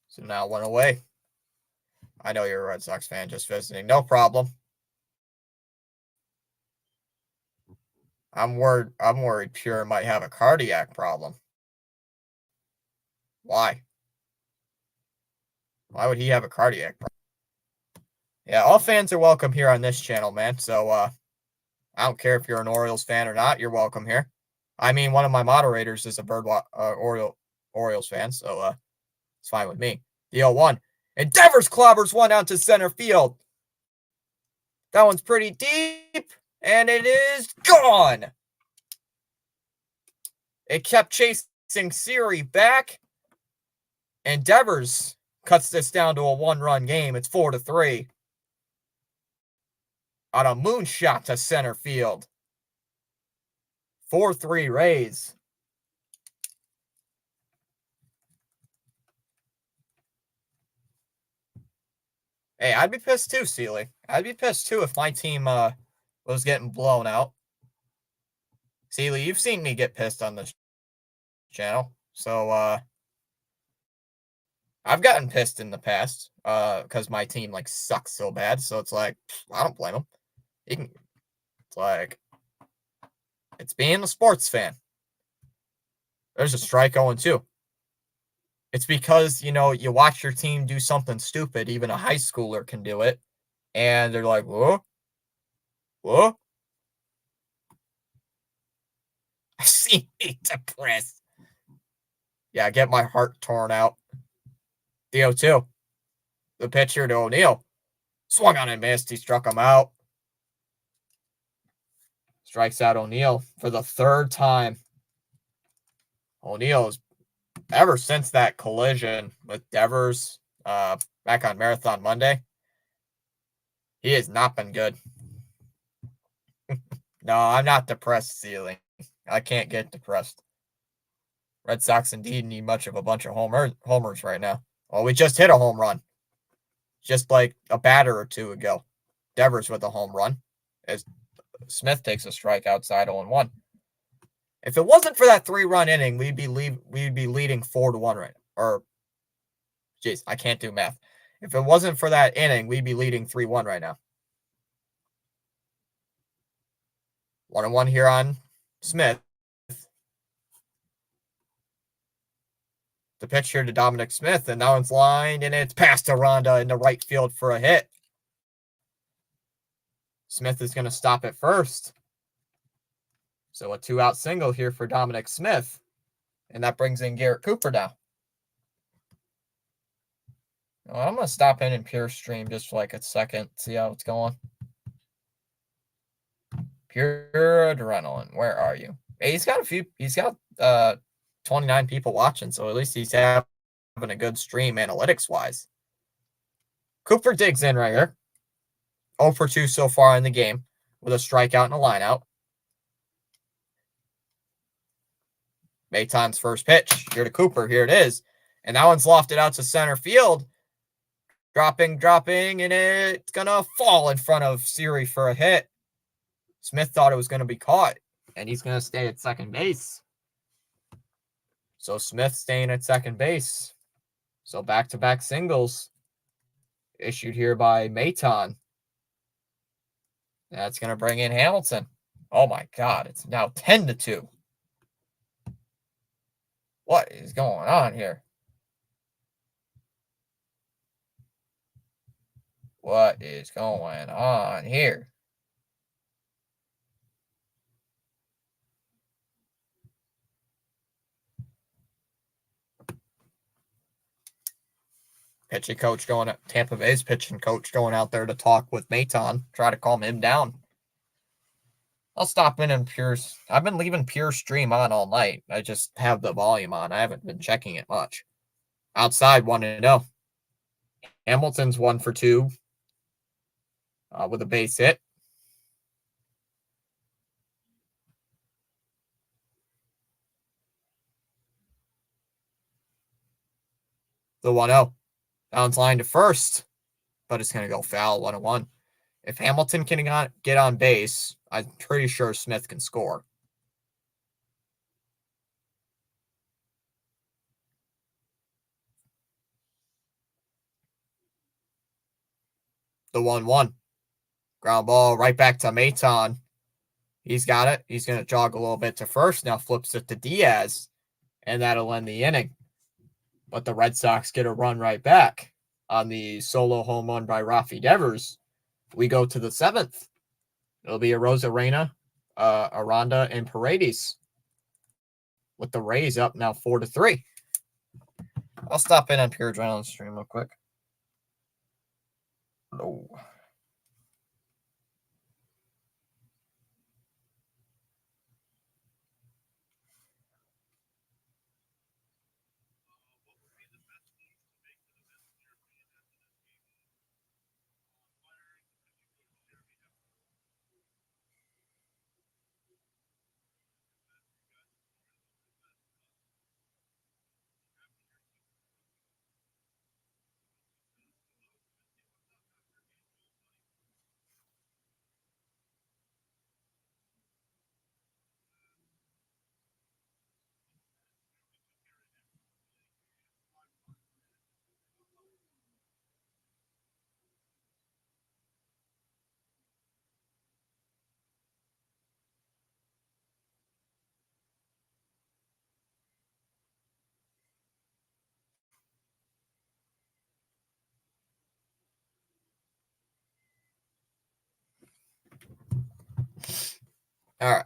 So now one away. I know you're a Red Sox fan, just visiting. No problem. I'm worried Pure might have a cardiac problem. Why? Why would he have a cardiac problem? Yeah, all fans are welcome here on this channel, man. So I don't care if you're an Orioles fan or not. You're welcome here. I mean, one of my moderators is a Orioles fan, so it's fine with me. The 0-1. Endeavors clobbers one out to center field. That one's pretty deep, and it is gone. It kept chasing Siri back. Endeavors cuts this down to a one-run game. It's 4-3. On a moonshot to center field. 4-3 Rays. Hey, I'd be pissed too, Sealy. I'd be pissed too if my team was getting blown out. Sealy, you've seen me get pissed on this channel. So I've gotten pissed in the past because my team like sucks so bad. So it's like, I don't blame him. It's like, it's being a sports fan. There's a strike 0-2. It's because, you watch your team do something stupid. Even a high schooler can do it. And they're like, whoa. I see me depressed. Yeah, get my heart torn out. The 0-2. The pitcher to O'Neill. Swung on and missed. He struck him out. Strikes out O'Neill for the third time. O'Neill's ever since that collision with Devers back on Marathon Monday, he has not been good. No, I'm not depressed, Ceiling. I can't get depressed. Red Sox indeed need much of a bunch of homers right now. Well, we just hit a home run. Just like a batter or two ago. Devers with a home run. As Smith takes a strike outside 0-1. If it wasn't for that 3-run inning, we'd be leading 4-1 right now. Or, geez, I can't do math. If it wasn't for that inning, we'd be leading 3-1 right now. 1-1 here on Smith. The pitch here to Dominic Smith, and now it's lined, and it's past Aranda in the right field for a hit. Smith is going to stop at first. So a 2-out single here for Dominic Smith. And that brings in Garrett Cooper now. Well, I'm going to stop in pure stream just for like a second, see how it's going. Pure adrenaline, where are you? Hey, he's got 29 people watching, so at least he's having a good stream analytics wise. Cooper digs in right here. 0 for 2 so far in the game with a strikeout and a lineout. Mayton's first pitch. Here to Cooper. Here it is. And that one's lofted out to center field. Dropping, and it's going to fall in front of Siri for a hit. Smith thought it was going to be caught, and he's going to stay at second base. So Smith staying at second base. So back-to-back singles issued here by Mayton. That's going to bring in Hamilton. Oh, my God. It's now 10-2. What is going on here? What is going on here? Pitching coach going at Tampa Bay's pitching coach going out there to talk with Mayton, try to calm him down. I'll stop in pure. I've been leaving pure stream on all night. I just have the volume on. I haven't been checking it much. Outside 1-0. Hamilton's 1 for 2 with a base hit. The 1-0. Bounce line to first, but it's going to go foul 1-1. If Hamilton can get on base, I'm pretty sure Smith can score. The 1-1. Ground ball right back to Mayton. He's got it. He's going to jog a little bit to first. Now flips it to Diaz, and that'll end the inning. But the Red Sox get a run right back on the solo home run by Rafi Devers. We go to the 7th. It'll be a Rosarena, Aranda, and Paredes with the Rays up now 4-3. I'll stop in on Pure Adrenaline stream real quick. Oh. All right.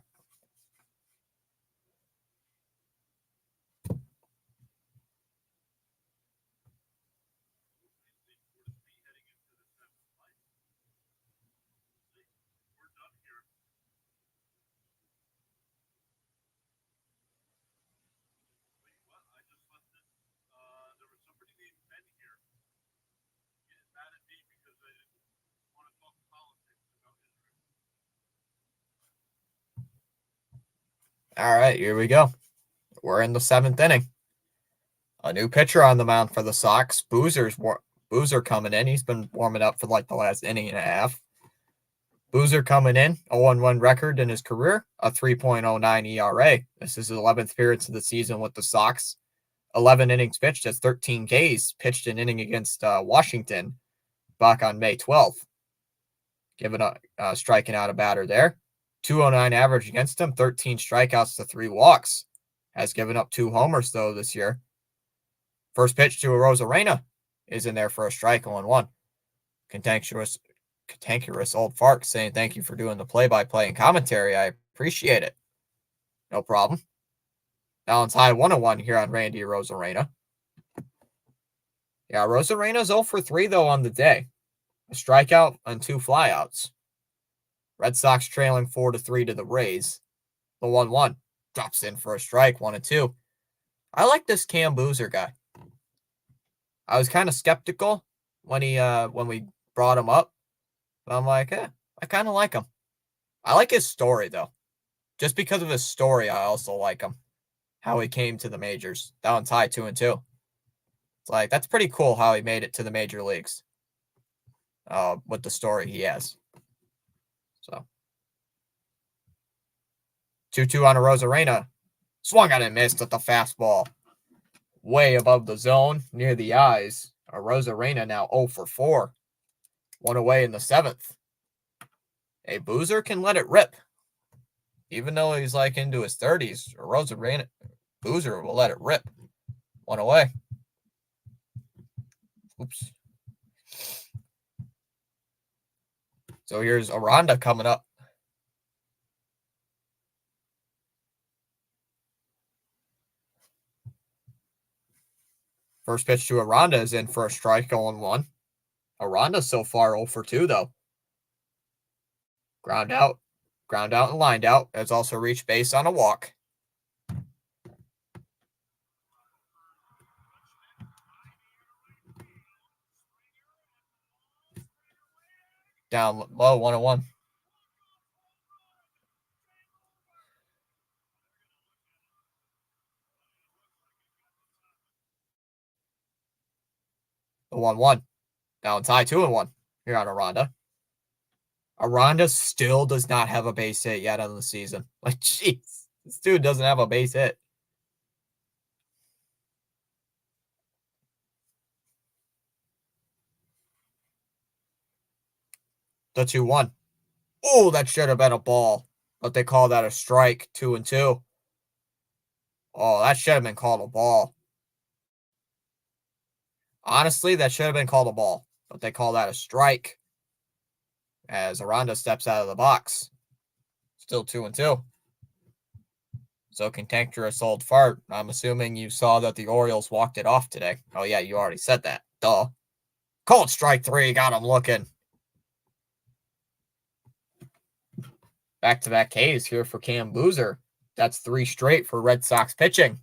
All right, here we go. We're in the 7th inning. A new pitcher on the mound for the Sox. Boozer coming in. He's been warming up for like the last inning and a half. Boozer coming in, a 1-1 record in his career, a 3.09 ERA. This is his 11th appearance of the season with the Sox. 11 innings pitched, has 13 Ks, pitched an inning against Washington back on May 12th. Striking out a batter there. 209 average against him, 13 strikeouts to 3 walks. Has given up 2 homers, though, this year. First pitch to a Rosarena is in there for a strike, 0-1. Cantankerous old fart saying thank you for doing the play-by-play and commentary. I appreciate it. No problem. Now it's high 1-1 here on Randy Rosarena. Yeah, Rosarena's 0 for 3, though, on the day. A strikeout and 2 flyouts. Red Sox trailing 4-3 to the Rays. The 1-1 drops in for a strike, 1-2. I like this Cam Boozer guy. I was kind of skeptical when we brought him up, but I'm like, I kind of like him. I like his story, though. Just because of his story, I also like him. How he came to the majors. That one's high 2-2. It's like, that's pretty cool how he made it to the major leagues. With the story he has. So 2-2 on a Rosarena. Swung on and missed at the fastball. Way above the zone, near the eyes. A Rosarena now 0 for 4. One away in the 7th. A Boozer can let it rip. Even though he's like into his 30s, a Rosarena Boozer will let it rip. One away. Oops. So here's Aranda coming up. First pitch to Aranda is in for a strike, 0-1. Aranda's so far 0 for 2, though. Ground out and lined out. Has also reached base on a walk. Down low, 1-1. The 1-1. Now it's high 2-1 here on Aranda. Aranda still does not have a base hit yet on the season. Like, jeez, this dude doesn't have a base hit. The 2-1. Oh, that should have been a ball, but they call that a strike, 2-2. Oh, that should have been called a ball. Honestly, that should have been called a ball, but they call that a strike as Aranda steps out of the box. Still 2-2. So cantankerous old fart. I'm assuming you saw that the Orioles walked it off today. Oh, yeah, you already said that. Duh. Called strike 3. Got him looking. Back-to-back Ks here for Cam Boozer. That's 3 straight for Red Sox pitching,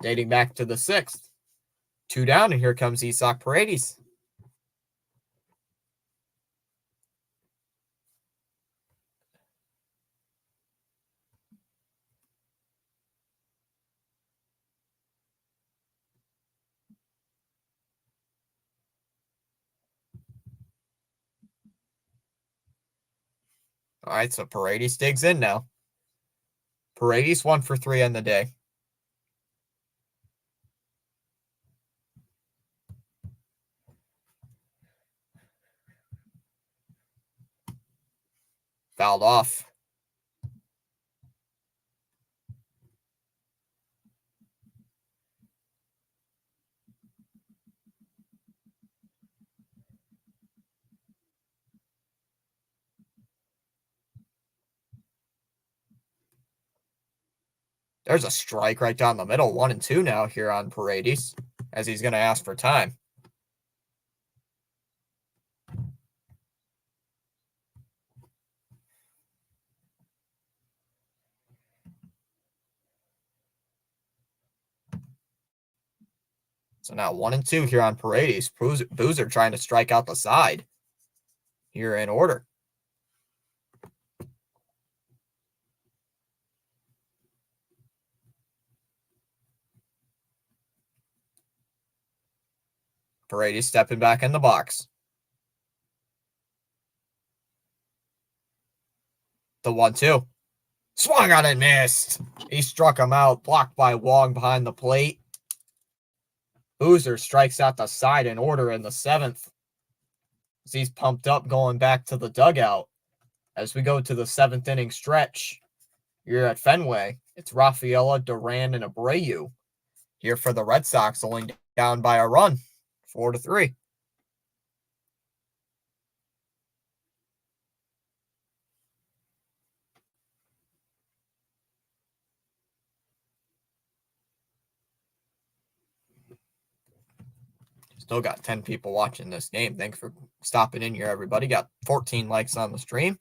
dating back to the 6th. 2 down, and here comes Isaac Paredes. All right, so Paredes digs in now. Paredes 1 for 3 on the day. Fouled off. There's a strike right down the middle, 1-2 now here on Paredes, as he's going to ask for time. So now 1-2 here on Paredes. Boozer trying to strike out the side here in order. Paredes stepping back in the box. The 1-2. Swung on and missed. He struck him out, blocked by Wong behind the plate. Boozer strikes out the side in order in the 7th. As he's pumped up going back to the dugout. As we go to the 7th inning stretch here at Fenway, it's Rafaela, Duran, and Abreu here for the Red Sox, only down by a run, 4-3. Still got 10 people watching this game. Thanks for stopping in here, everybody. Got 14 likes on the stream.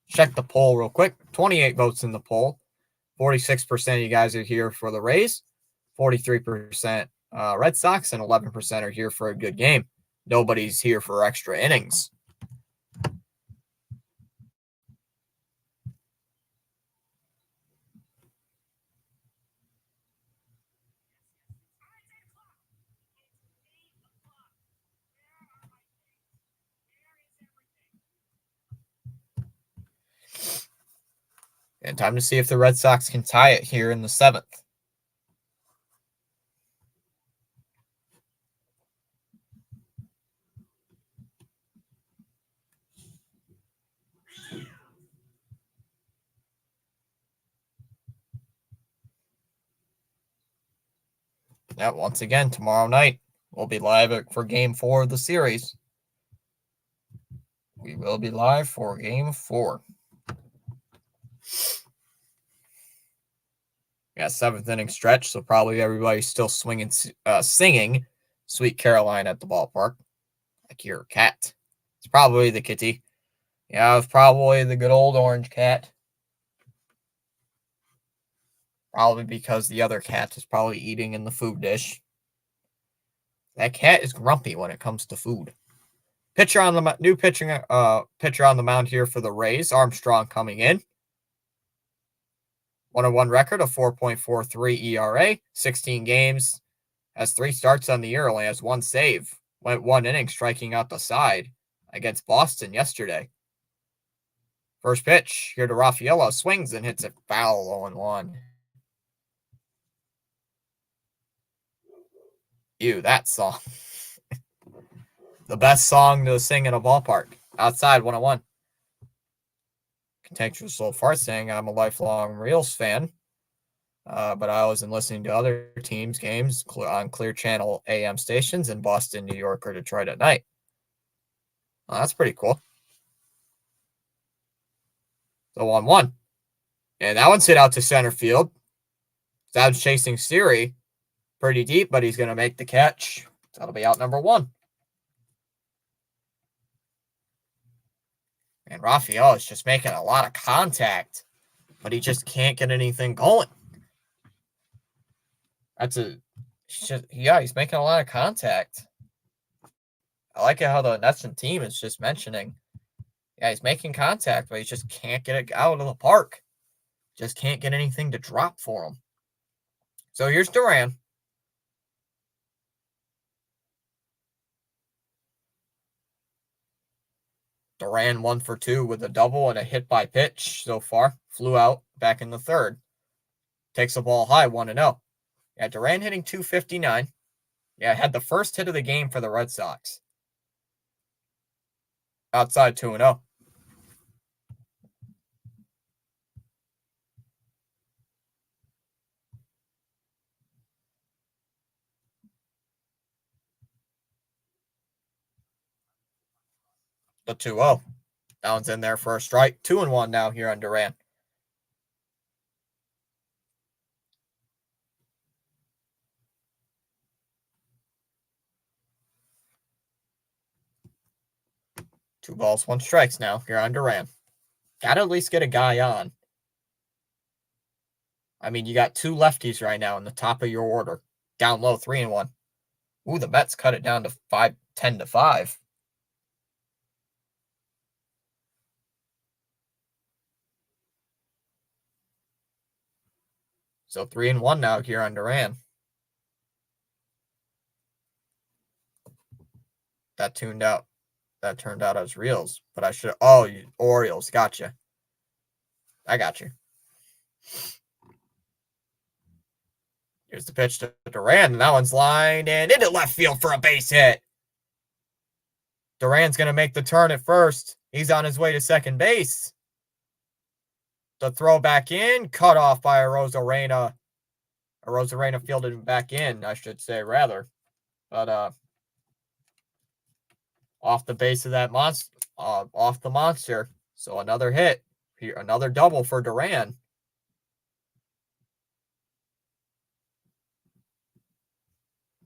Check the poll real quick. 28 votes in the poll. 46% of you guys are here for the Rays. 43% Red Sox, and 11% are here for a good game. Nobody's here for extra innings. And time to see if the Red Sox can tie it here in the 7th. Yeah, once again, tomorrow night, we'll be live for Game 4 of the series. We will be live for Game 4. Yeah, 7th inning stretch, so probably everybody's still singing Sweet Caroline at the ballpark. Like your cat. It's probably the kitty. Yeah, it's probably the good old orange cat. Probably because the other cat is probably eating in the food dish. That cat is grumpy when it comes to food. Pitcher on the new pitcher on the mound here for the Rays. Armstrong coming in. 1-1 record, a 4.43 ERA, 16 games, has 3 starts on the year, only has 1 save. Went 1 inning striking out the side against Boston yesterday. First pitch here to Raffaello, swings and hits it foul, 0-1. Ew, that song. The best song to sing in a ballpark. Outside, 1-1. Contentious little fart saying I'm a lifelong Reels fan. But I wasn't listening to other teams' games on Clear Channel AM stations in Boston, New York, or Detroit at night. Well, that's pretty cool. So 1-1. And that one's hit out to center field. That's chasing Siri pretty deep, but he's going to make the catch. That'll be out number 1. And Raphael is just making a lot of contact, but he just can't get anything going. He's making a lot of contact. I like it how the Netsman team is just mentioning. Yeah, he's making contact, but he just can't get it out of the park. Just can't get anything to drop for him. So here's Duran. Duran 1 for 2 with a double and a hit by pitch so far. Flew out back in the 3rd. Takes the ball high, 1-0. Yeah, Duran hitting .259. Yeah, had the first hit of the game for the Red Sox. Outside 2-0. The 2-0. That one's in there for a strike. 2-1 now here on Duran. Two balls, 1 strikes now here on Duran. Gotta at least get a guy on. I mean, you got 2 lefties right now in the top of your order. Down low, 3-1. Ooh, the Mets cut it down to 10-5. So 3-1 now here on Duran. That turned out as Reels, but I should. Oh, Orioles, gotcha. I got you. Here's the pitch to Duran, and that one's lined and into left field for a base hit. Duran's going to make the turn at first. He's on his way to second base. The throw back in, cut off by Arozarena. Arozarena fielded him back in, I should say, rather. But off the base of that monster, off the monster. So another hit. Here, another double for Duran.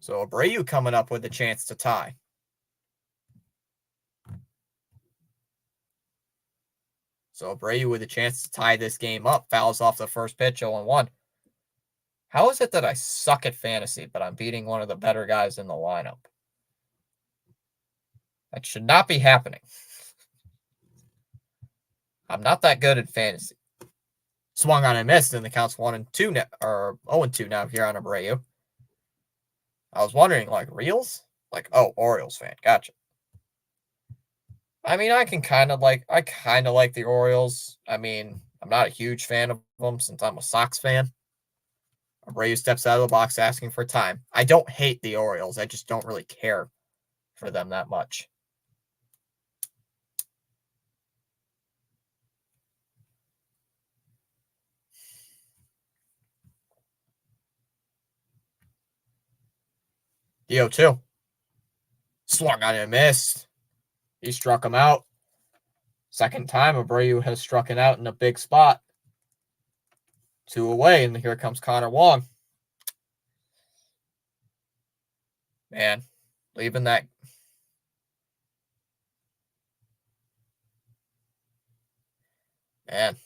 So Abreu coming up with a chance to tie. So Abreu with a chance to tie this game up. Fouls off the first pitch, 0-1. How is it that I suck at fantasy, but I'm beating one of the better guys in the lineup? That should not be happening. I'm not that good at fantasy. Swung on and missed, and the count's 1-2 now, or 0-2 now here on Abreu. I was wondering, like, Reels? Like, oh, Orioles fan. Gotcha. I mean, I kind of like the Orioles. I mean, I'm not a huge fan of them since I'm a Sox fan. Abreu steps out of the box asking for time. I don't hate the Orioles. I just don't really care for them that much. The 0-2. Swung on and missed. He struck him out. Second time Abreu has struck it out in a big spot. 2 away, and here comes Connor Wong. Man, leaving that. Man,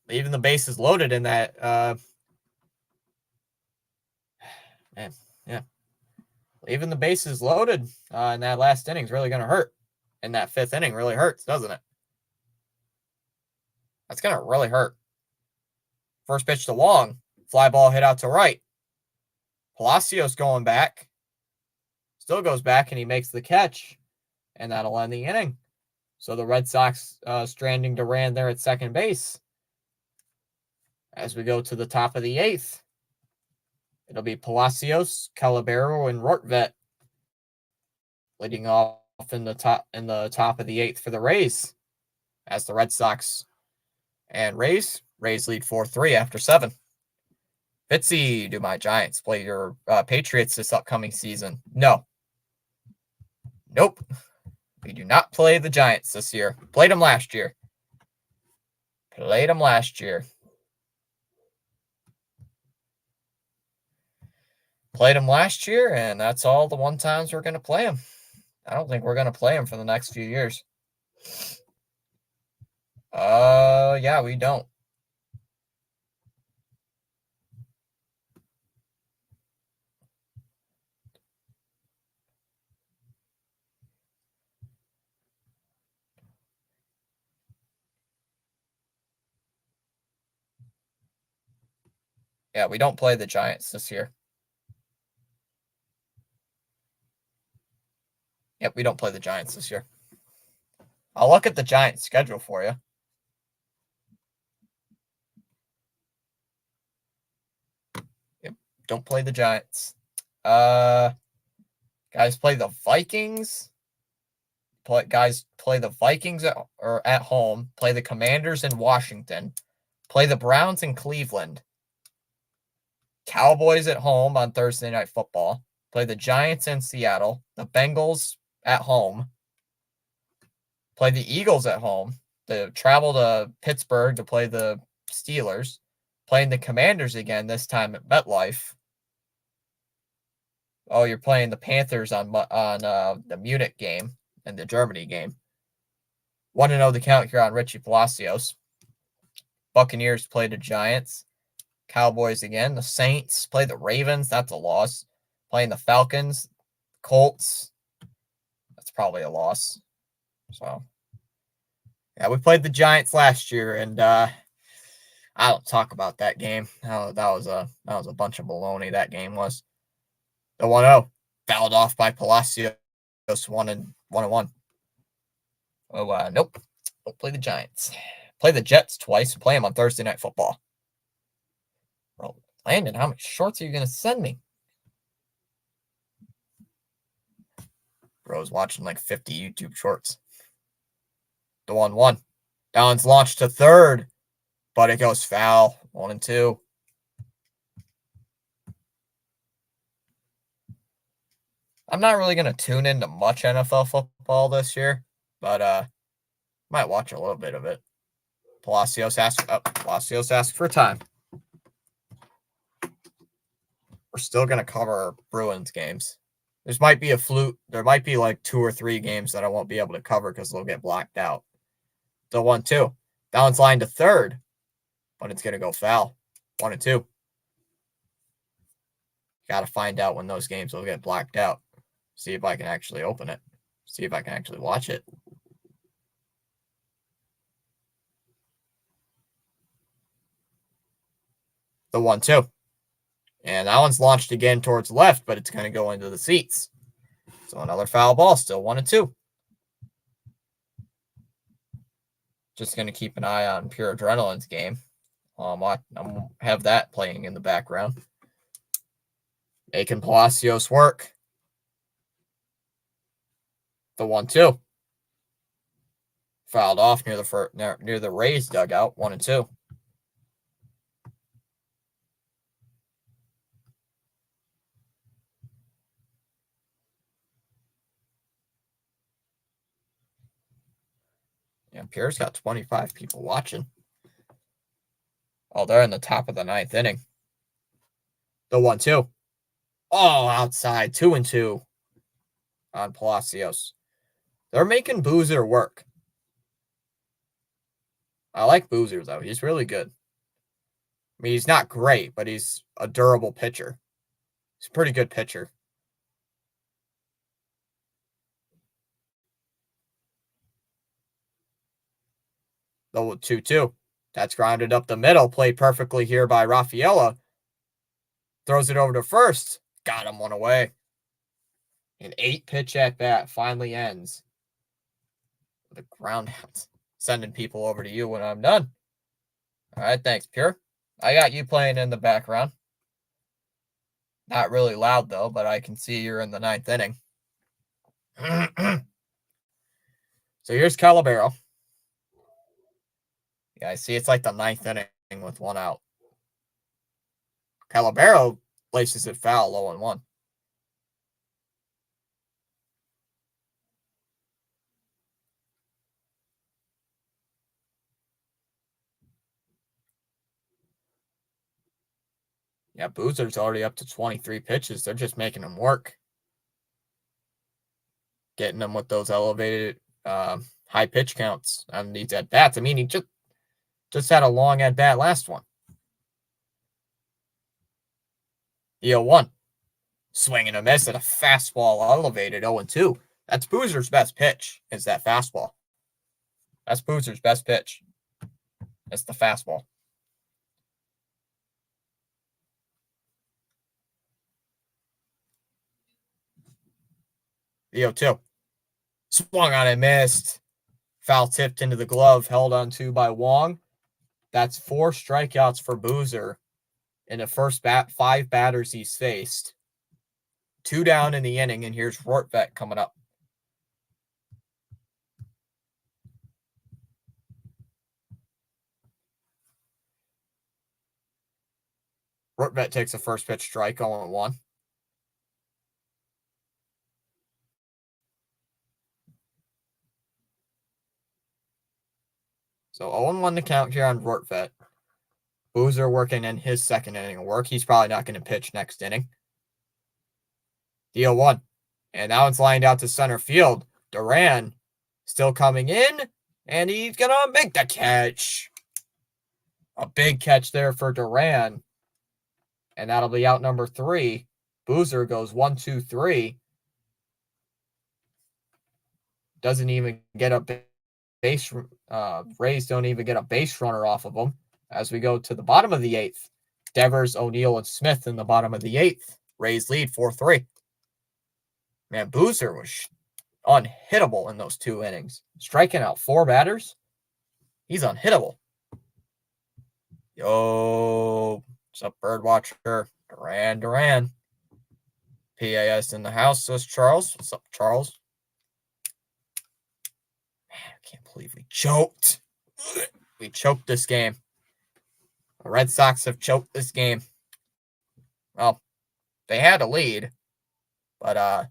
leaving the bases loaded in that. Man, yeah. Leaving the bases loaded in that last inning is really going to hurt. And that 5th inning really hurts, doesn't it? That's going to really hurt. First pitch to Wong. Fly ball hit out to right. Palacios going back. Still goes back, and he makes the catch. And that'll end the inning. So the Red Sox stranding Duran there at second base. As we go to the top of the 8th, it'll be Palacios, Calabero, and Rortvet leading off in the top of the 8th for the Rays. As the Red Sox and Rays lead 4-3 after 7. Fitzy, do my Giants play your Patriots this upcoming season? No. Nope. We do not play the Giants this year. Played them last year. Played them last year, and that's all the one times we're going to play them. I don't think we're going to play them for the next few years. Yeah, we don't. Yeah, we don't play the Giants this year. Yep, we don't play the Giants this year. I'll look at the Giants schedule for you. Yep, don't play the Giants. Guys play the Vikings. Guys play the Vikings at home. Play the Commanders in Washington. Play the Browns in Cleveland. Cowboys at home on Thursday Night Football. Play the Giants in Seattle. The Bengals at home. Play the Eagles at home. They travel to Pittsburgh to play the Steelers. Playing the Commanders again, this time at MetLife. Oh, you're playing the Panthers on the Munich game and the Germany game. 1-0 the count here on Richie Palacios. Buccaneers play the Giants. Cowboys again. The Saints play the Ravens. That's a loss. Playing the Falcons. Colts. That's probably a loss. So, yeah, we played the Giants last year, and I don't talk about that game. That was a bunch of baloney. That game was. The 1-0 fouled off by Palacios. 1-1. Oh, nope. Don't play the Giants. Play the Jets twice. Play them on Thursday Night Football. Bro, Landon, how many shorts are you going to send me? Bro's watching like 50 YouTube shorts. The 1-1. Downs launched to third, but it goes foul. 1-2. I'm not really going to tune into much NFL football this year, but might watch a little bit of it. Palacios asked for time. still going to cover Bruins games. There might be a fluke. There might be like 2 or 3 games that I won't be able to cover because they'll get blacked out. So 1-2. That one's lined to third, but it's going to go foul. 1-2. Got to find out when those games will get blacked out. See if I can actually open it. See if I can actually watch it. The 1-2. And that one's launched again towards left, but it's going to go into the seats. So another foul ball, still 1-2. Just going to keep an eye on Pure Adrenaline's game. I'm have that playing in the background. Making Palacios work. The 1-2. Fouled off near the Rays dugout. 1-2. Yeah, Pierre's got 25 people watching. Oh, they're in the top of the 9th inning. The 1-2. Oh, outside. 2-2 on Palacios. They're making Boozer work. I like Boozer, though. He's really good. I mean, he's not great, but he's a durable pitcher. He's a pretty good pitcher. The 2-2. That's grounded up the middle. Played perfectly here by Raffaella. Throws it over to first. Got him one away. An 8-pitch at bat finally ends. The ground out. Sending people over to you when I'm done. All right, thanks, Pure. I got you playing in the background. Not really loud, though, but I can see you're in the 9th inning. So here's Calabero. Yeah, I see it's like the 9th inning with 1 out. Calabero places it foul, 0-1. Yeah, Boozer's already up to 23 pitches. They're just making him work. Getting him with those elevated high pitch counts on these at-bats. I mean, he just had a long at-bat last one. The 0-1. Swing and a miss at a fastball elevated 0-2. That's Boozer's best pitch, is that fastball. That's Boozer's best pitch. It's the fastball. The 0-2. Swung on and missed. Foul tipped into the glove, held on to by Wong. That's 4 strikeouts for Boozer in the first 5 batters he's faced. 2 down in the inning, and here's Rortvedt coming up. Rortvedt takes a first pitch strike, 0-1. So 0-1 to count here on Rortvedt. Boozer working in his second inning of work. He's probably not going to pitch next inning. The 0-1. And that one's lined out to center field. Duran still coming in, and he's going to make the catch. A big catch there for Duran. And that'll be out number 3. Boozer goes 1-2-3. Doesn't even get a base. Rays don't even get a base runner off of them. As we go to the bottom of the 8th, Devers, O'Neill, and Smith in the bottom of the 8th. Rays lead 4-3. Man, Boozer was unhittable in those 2 innings. Striking out 4 batters. He's unhittable. Yo, what's up, Birdwatcher? Duran. PAS in the house, says Charles. What's up, Charles? Man, I can't believe we choked. We choked this game. The Red Sox have choked this game. Well, they had a lead, but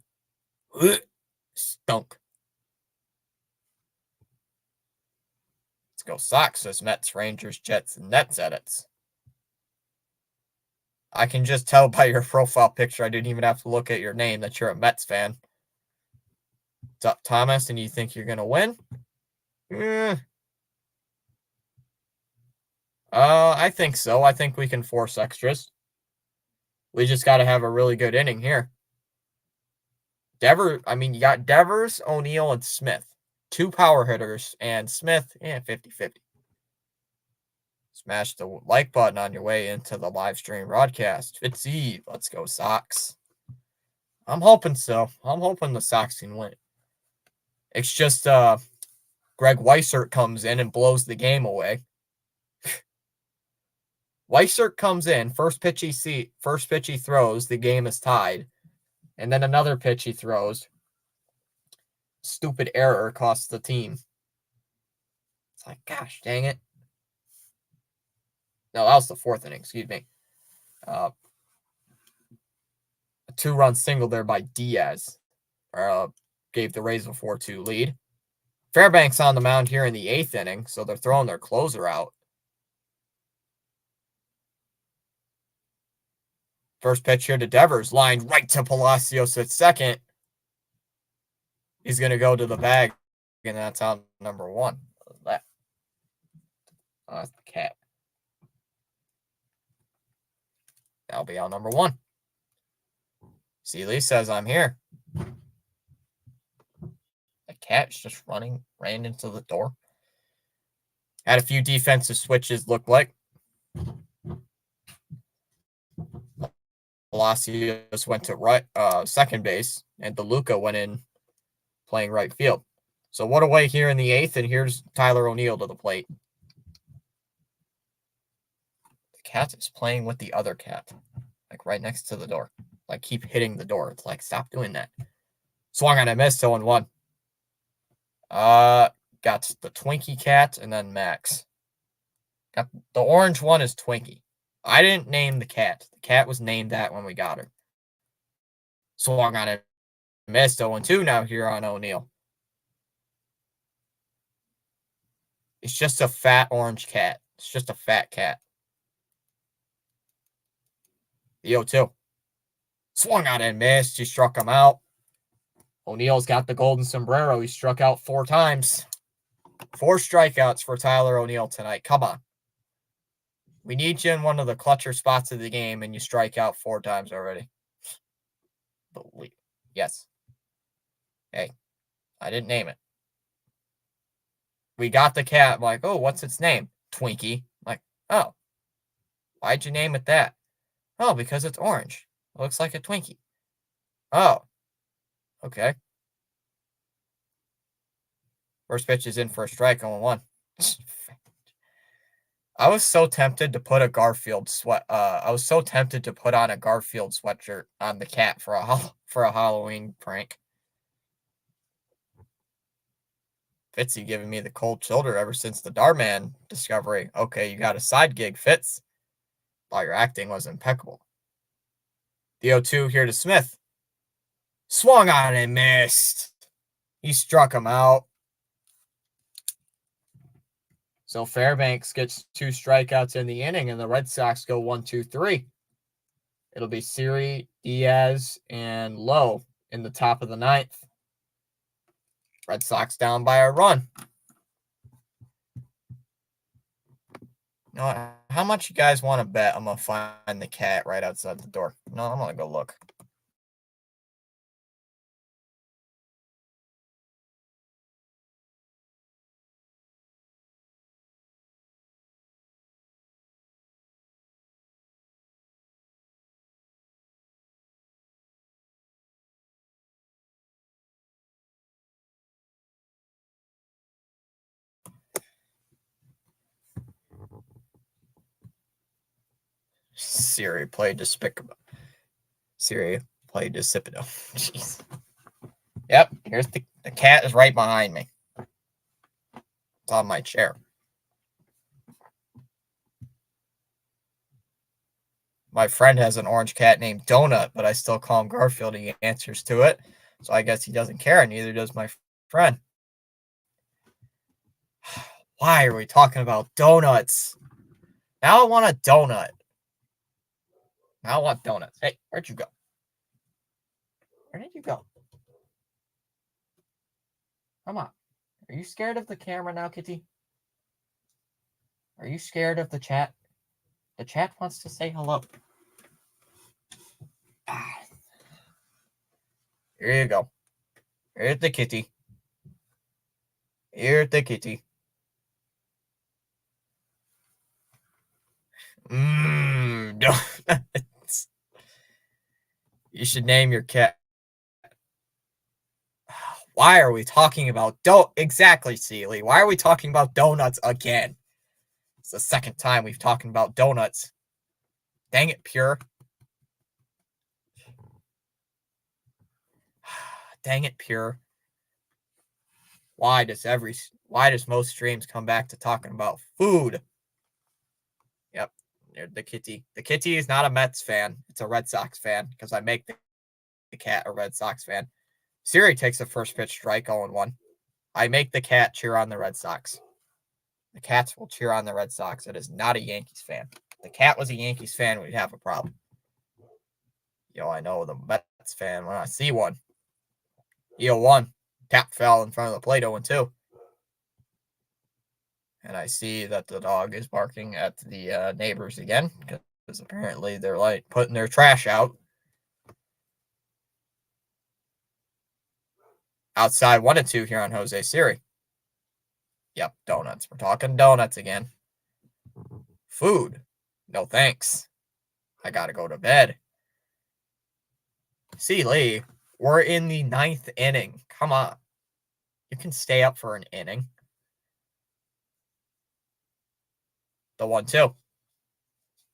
stunk. Let's go Sox, says Mets, Rangers, Jets, and Nets edits. I can just tell by your profile picture. I didn't even have to look at your name that you're a Mets fan. What's up, Thomas? And you think you're going to win? I think so. I think we can force extras. We just got to have a really good inning here. You got Devers, O'Neill, and Smith. 2 power hitters, and Smith, 50-50. Smash the like button on your way into the live stream broadcast. Fitzy, let's go Sox. I'm hoping so. I'm hoping the Sox can win. It's just Greg Weissert comes in and blows the game away. Weissert comes in, first pitch he throws, the game is tied. And then another pitch he throws. Stupid error costs the team. It's like, gosh, dang it. No, that was the 4th inning, excuse me. A 2-run single there by Diaz gave the Rays a 4-2 lead. Fairbanks on the mound here in the 8th inning, so they're throwing their closer out. First pitch here to Devers, lined right to Palacios at second. He's going to go to the bag, and that's out number 1. That's the cat. That'll be out number 1. Seeley says, I'm here. The cat's just ran into the door. Had a few defensive switches, looked like. Palacios went to second base, and DeLuca went in playing right field. So what away here in the 8th, and here's Tyler O'Neill to the plate. The cat is playing with the other cat, like right next to the door. Like, keep hitting the door. It's like, stop doing that. Swung on a miss, 0-1. Got the Twinkie cat, and then Max. Got the orange one is Twinkie. I didn't name the cat. The cat was named that when we got her. Swung on it. Missed 0-2 now here on O'Neill. It's just a fat orange cat. It's just a fat cat. The 0-2. Swung on and missed. He struck him out. O'Neill's got the golden sombrero. He struck out 4 times. 4 strikeouts for Tyler O'Neill tonight. Come on. We need you in one of the clutcher spots of the game, and you strike out 4 times already. Yes. Hey, I didn't name it. We got the cat. I'm like, oh, what's its name? Twinkie. I'm like, oh, why'd you name it that? Oh, because it's orange. It looks like a Twinkie. Oh, okay. First pitch is in for a strike, 0-1. I was so tempted to put a Garfield I was so tempted to put on a Garfield sweatshirt on the cat for a Halloween prank. Fitzy giving me the cold shoulder ever since the Darman discovery. Okay, you got a side gig, Fitz. Thought your acting was impeccable. The 0-2 here to Smith. Swung on and missed. He struck him out. So Fairbanks gets 2 strikeouts in the inning, and the Red Sox go 1-2-3. It'll be Siri, Diaz, and Lowe in the top of the 9th. Red Sox down by a run. You know, how much you guys want to bet I'm going to find the cat right outside the door? No, I'm going to go look. Siri played Despicable. Siri played Despicable. Jeez. Yep, here's the cat is right behind me. It's on my chair. My friend has an orange cat named Donut, but I still call him Garfield. He answers to it. So I guess he doesn't care, and neither does my friend. Why are we talking about donuts? Now I want a donut. I want donuts. Hey, where'd you go? Where did you go? Come on. Are you scared of the camera now, Kitty? Are you scared of the chat? The chat wants to say hello. Here you go. Here's the kitty. Here's the kitty. Donuts. You should name your cat. Why are we talking about exactly, Sealy? Why are we talking about donuts again? It's the second time we've talked about donuts. Dang it, Pure. Dang it, Pure. Why does most streams come back to talking about food? Yep, the kitty. The kitty is not a Mets fan. It's a Red Sox fan because I make the cat a Red Sox fan. Siri takes the first pitch strike 0-1. I make the cat cheer on the Red Sox. The cats will cheer on the Red Sox. It is not a Yankees fan. If the cat was a Yankees fan, we'd have a problem. I know the Mets fan when I see one. 1. Tap fell in front of the plate 0-2. And I see that the dog is barking at the neighbors again because apparently they're like putting their trash out. Outside 1-2 here on Jose Siri. Yep, donuts. We're talking donuts again. Food. No thanks. I gotta go to bed. See, Lee, we're in the 9th inning. Come on. You can stay up for an inning. The 1-2.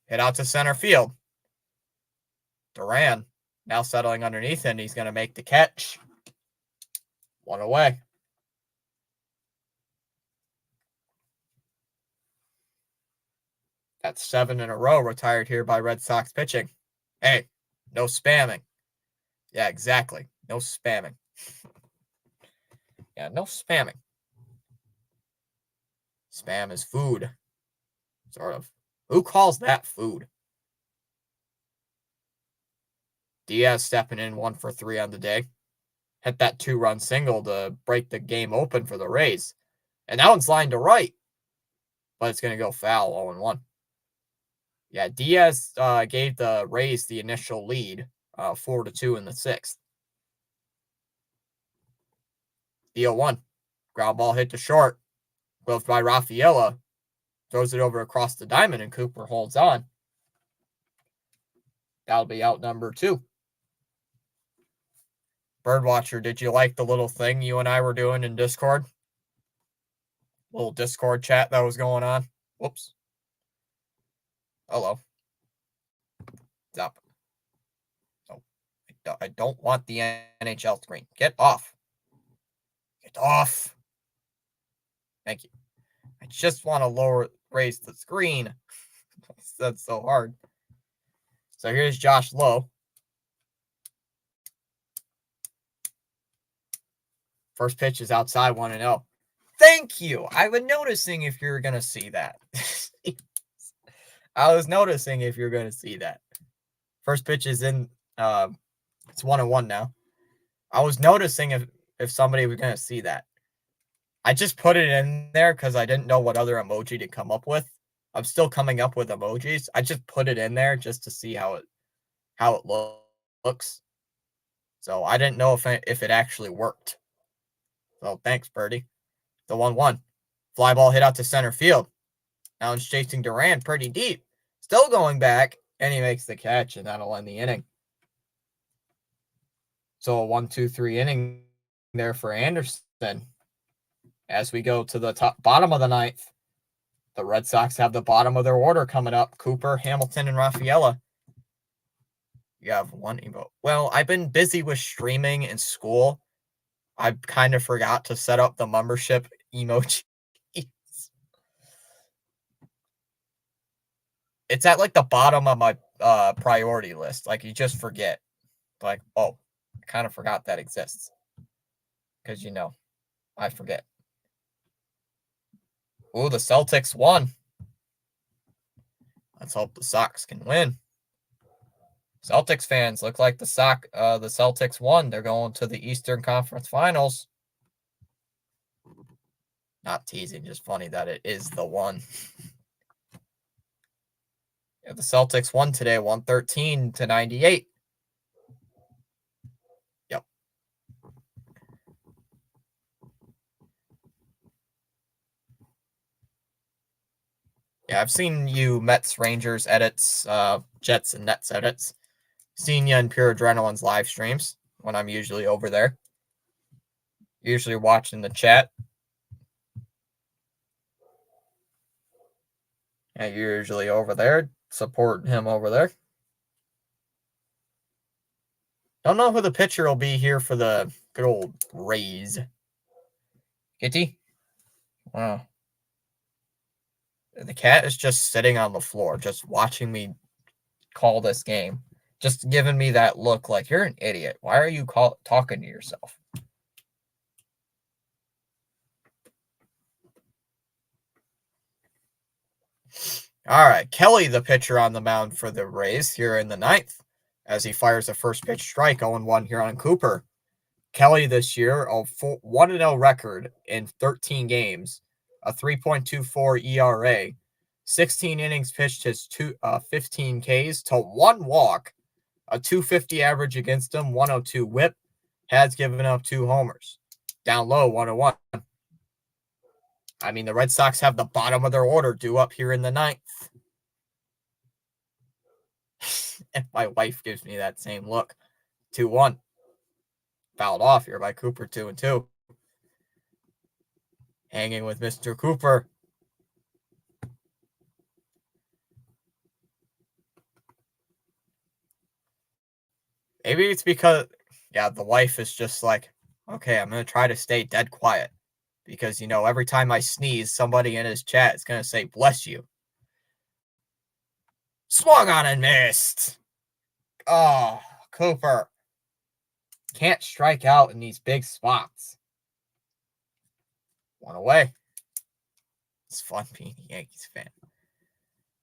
Hit out to center field. Duran now settling underneath, and he's going to make the catch. 1 away. That's 7 in a row retired here by Red Sox pitching. Hey, no spamming. Yeah, exactly. No spamming. Yeah, no spamming. Spam is food. Sort of. Who calls that food? Diaz stepping in 1 for 3 on the day. Hit that 2-run single to break the game open for the Rays. And that one's lined to right. But it's going to go foul 0-1. Yeah, Diaz gave the Rays the initial lead, 4-2 in the 6th. The 0-1. Ground ball hit to short. Gloved by Rafaela. Throws it over across the diamond, and Cooper holds on. That'll be out number 2. Birdwatcher, did you like the little thing you and I were doing in Discord? Little Discord chat that was going on. Whoops. Hello. Stop. Oh, I don't want the NHL screen. Get off. Get off. Thank you. I just want to raise the screen. That's so hard. So here's Josh Lowe. First pitch is outside 1-0. Thank you. I was noticing if you're going to see that. I was noticing if you're going to see that. First pitch is in. It's 1-1 now. I was noticing if somebody was going to see that. I just put it in there because I didn't know what other emoji to come up with. I'm still coming up with emojis. I just put it in there just to see how it looks. So I didn't know if it actually worked. So thanks, Birdie. The 1-1. Fly ball hit out to center field. Now it's chasing Duran pretty deep. Still going back, and he makes the catch, and that'll end the inning. So a 1-2-3 inning there for Anderson. As we go to the bottom of the 9th, the Red Sox have the bottom of their order coming up. Cooper, Hamilton, and Rafaela. You have 1 emote. Well, I've been busy with streaming and school. I kind of forgot to set up the membership emoji. It's at like the bottom of my priority list. Like you just forget. Like, oh, I kind of forgot that exists. Because, I forget. Ooh, the Celtics won. Let's hope the Sox can win. Celtics fans look like the Celtics won. They're going to the Eastern Conference Finals. Not teasing, just funny that it is the one. Yeah, the Celtics won today, 113-98. Yep. Yeah, I've seen you Mets, Rangers edits, Jets and Nets edits. Seen you in Pure Adrenaline's live streams when I'm usually over there. Usually watching the chat. Yeah, you're usually over there. Support him over there. Don't know who the pitcher will be here for the good old Rays. Kitty? Wow. The cat is just sitting on the floor, just watching me call this game. Just giving me that look like, you're an idiot. Why are you talking to yourself? All right, Kelly, the pitcher on the mound for the Rays here in the ninth, as he fires a first pitch strike, 0-1 here on Cooper. Kelly this year, a 1-0 record in 13 games, a 3.24 ERA, 16 innings pitched, his 15 Ks to 1 walk, a 250 average against him, 102 whip, has given up 2 homers. Down low, 101. I mean, the Red Sox have the bottom of their order due up here in the ninth. And my wife gives me that same look. 2-1. Fouled off here by Cooper, 2-2. Hanging with Mr. Cooper. Maybe it's because, yeah, the wife is just like, okay, I'm going to try to stay dead quiet. Because, you know, every time I sneeze, somebody in his chat is going to say, bless you. Swung on and missed. Oh, Cooper. Can't strike out in these big spots. One away. It's fun being a Yankees fan.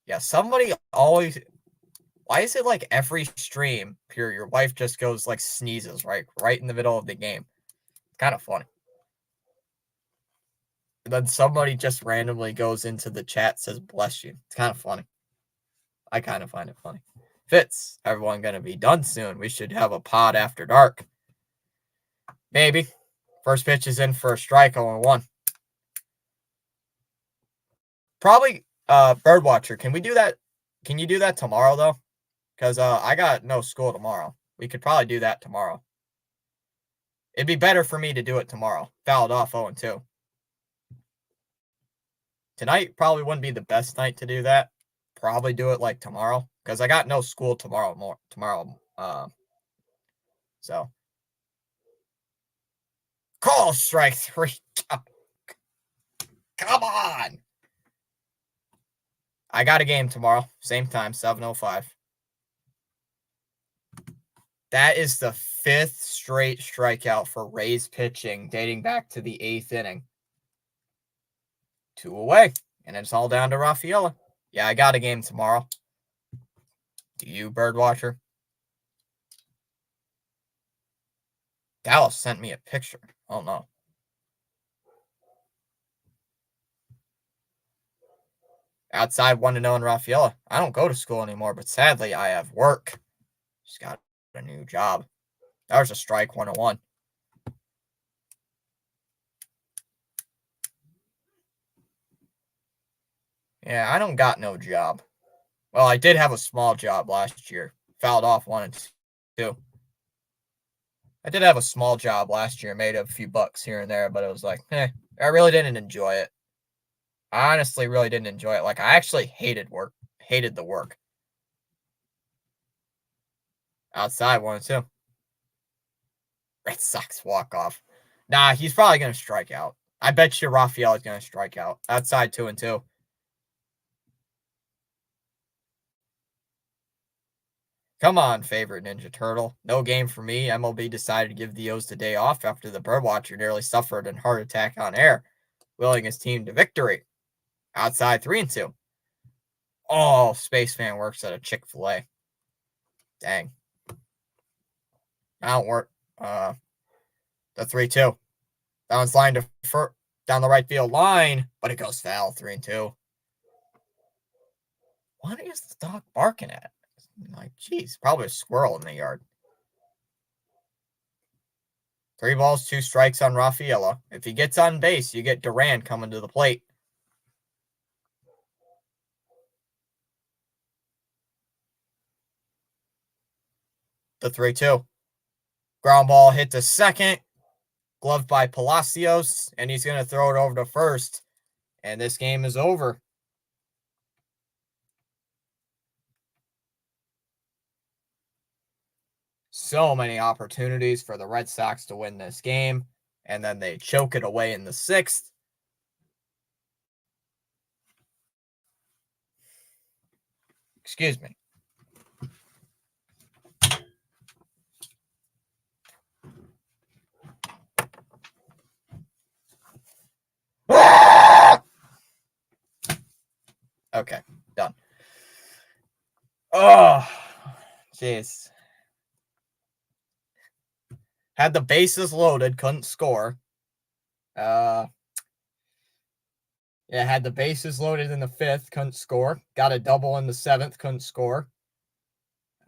Yeah, somebody always... Why is it like every stream, Pure, your wife just goes like sneezes right in the middle of the game? It's kind of funny. And then somebody just randomly goes into the chat, says bless you. It's kind of funny. I kind of find it funny. Fitz, everyone going to be done soon. We should have a pod after dark. Maybe. First pitch is in for a strike, 0-1. Probably Birdwatcher. Can we do that? Can you do that tomorrow, though? Because I got no school tomorrow. We could probably do that tomorrow. It'd be better for me to do it tomorrow. Fouled off 0-2. Tonight probably wouldn't be the best night to do that. Probably do it like tomorrow. Because I got no school tomorrow. So. Call strike 3. Come on. I got a game tomorrow. Same time, 7:05. That is the 5th straight strikeout for Rays pitching, dating back to the 8th inning. 2 away, and it's all down to Rafaela. Yeah, I got a game tomorrow. Do you, Birdwatcher? Dallas sent me a picture. Oh, no. Outside 1-0 in Rafaela. I don't go to school anymore, but sadly, I have work. Just got a new job. That was a strike, 1-1. Yeah, I don't got no job. Well, I did have a small job last year. Fouled off 1-2. I did have a small job last year, made a few bucks here and there, but it was like, I really didn't enjoy it. I honestly really didn't enjoy it. Like, I actually hated the work. Outside, 1-2. Red Sox walk off. Nah, he's probably going to strike out. I bet you Rafael is going to strike out. Outside, 2-2. Come on, favorite Ninja Turtle. No game for me. MLB decided to give the O's the day off after the Birdwatcher nearly suffered a heart attack on air, willing his team to victory. Outside, 3-2. Oh, Spaceman works at a Chick-fil-A. Dang. That don't work. The 3-2. That one's lined to down the right field line, but it goes foul. 3-2. What is the dog barking at? Like, geez, probably a squirrel in the yard. 3 balls, 2 strikes on Rafaela. If he gets on base, you get Duran coming to the plate. The 3-2. Ground ball hit to second. Gloved by Palacios, and he's going to throw it over to first. And this game is over. So many opportunities for the Red Sox to win this game, and then they choke it away in the 6th. Excuse me. Okay, done. Oh, jeez. Had the bases loaded, couldn't score. Yeah, had the bases loaded in the 5th, couldn't score. Got a double in the 7th, couldn't score.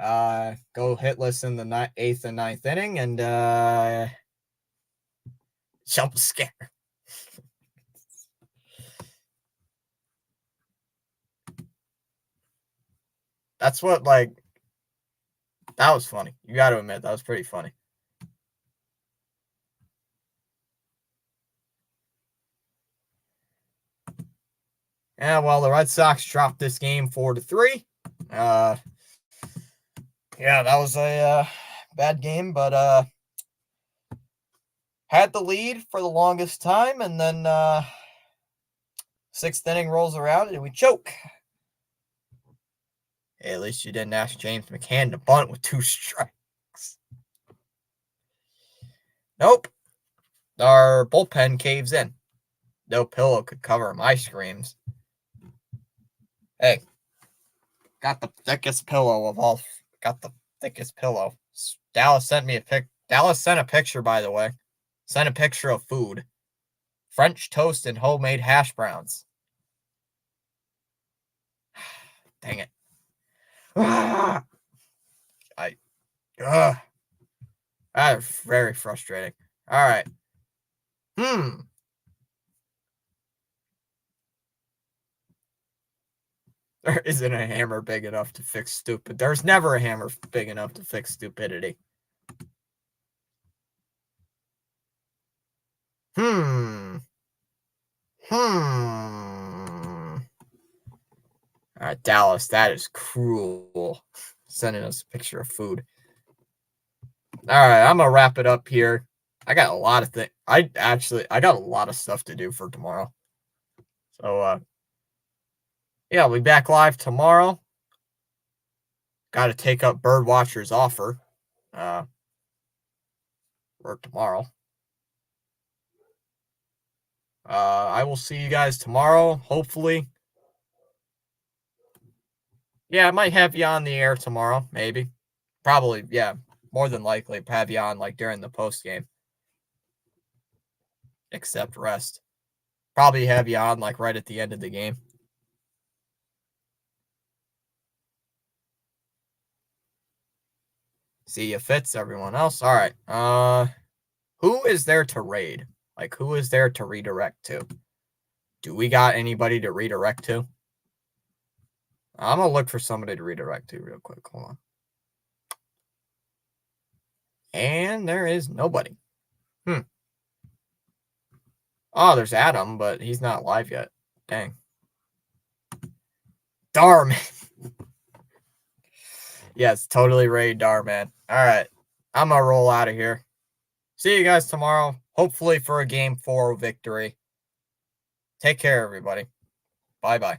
Go hitless in the 8th and 9th inning, and jump scare. That's what, like, that was funny. You got to admit, that was pretty funny. Yeah, well, the Red Sox dropped this game 4-3. Yeah, that was a bad game, but had the lead for the longest time, and then 6th inning rolls around and we choke. Hey, at least you didn't ask James McCann to bunt with 2 strikes. Nope. Our bullpen caves in. No pillow could cover my screams. Hey, got the thickest pillow of all. Got the thickest pillow. Dallas sent me a pic. Dallas sent a picture, by the way. Sent a picture of food. French toast and homemade hash browns. Dang it. That is very frustrating. All right. There isn't a hammer big enough to fix stupid. There's never a hammer big enough to fix stupidity. All right, Dallas, that is cruel. Sending us a picture of food. All right, I'm gonna wrap it up here. I got a lot of things. I got a lot of stuff to do for tomorrow. So yeah, I'll be back live tomorrow. Got to take up Birdwatcher's offer for tomorrow. I will see you guys tomorrow, hopefully. Yeah, I might have you on the air tomorrow, maybe. Probably, yeah. More than likely, have you on like during the post game. Except rest. Probably have you on like right at the end of the game. See if fits everyone else. All right. Who is there to raid? Like, who is there to redirect to? Do we got anybody to redirect to? I'm gonna look for somebody to redirect to real quick. Hold on. And there is nobody. Oh, there's Adam, but he's not live yet. Dang. Darn. Yes, totally raid Darman. All right. I'm going to roll out of here. See you guys tomorrow, hopefully for a Game 4 victory. Take care, everybody. Bye-bye.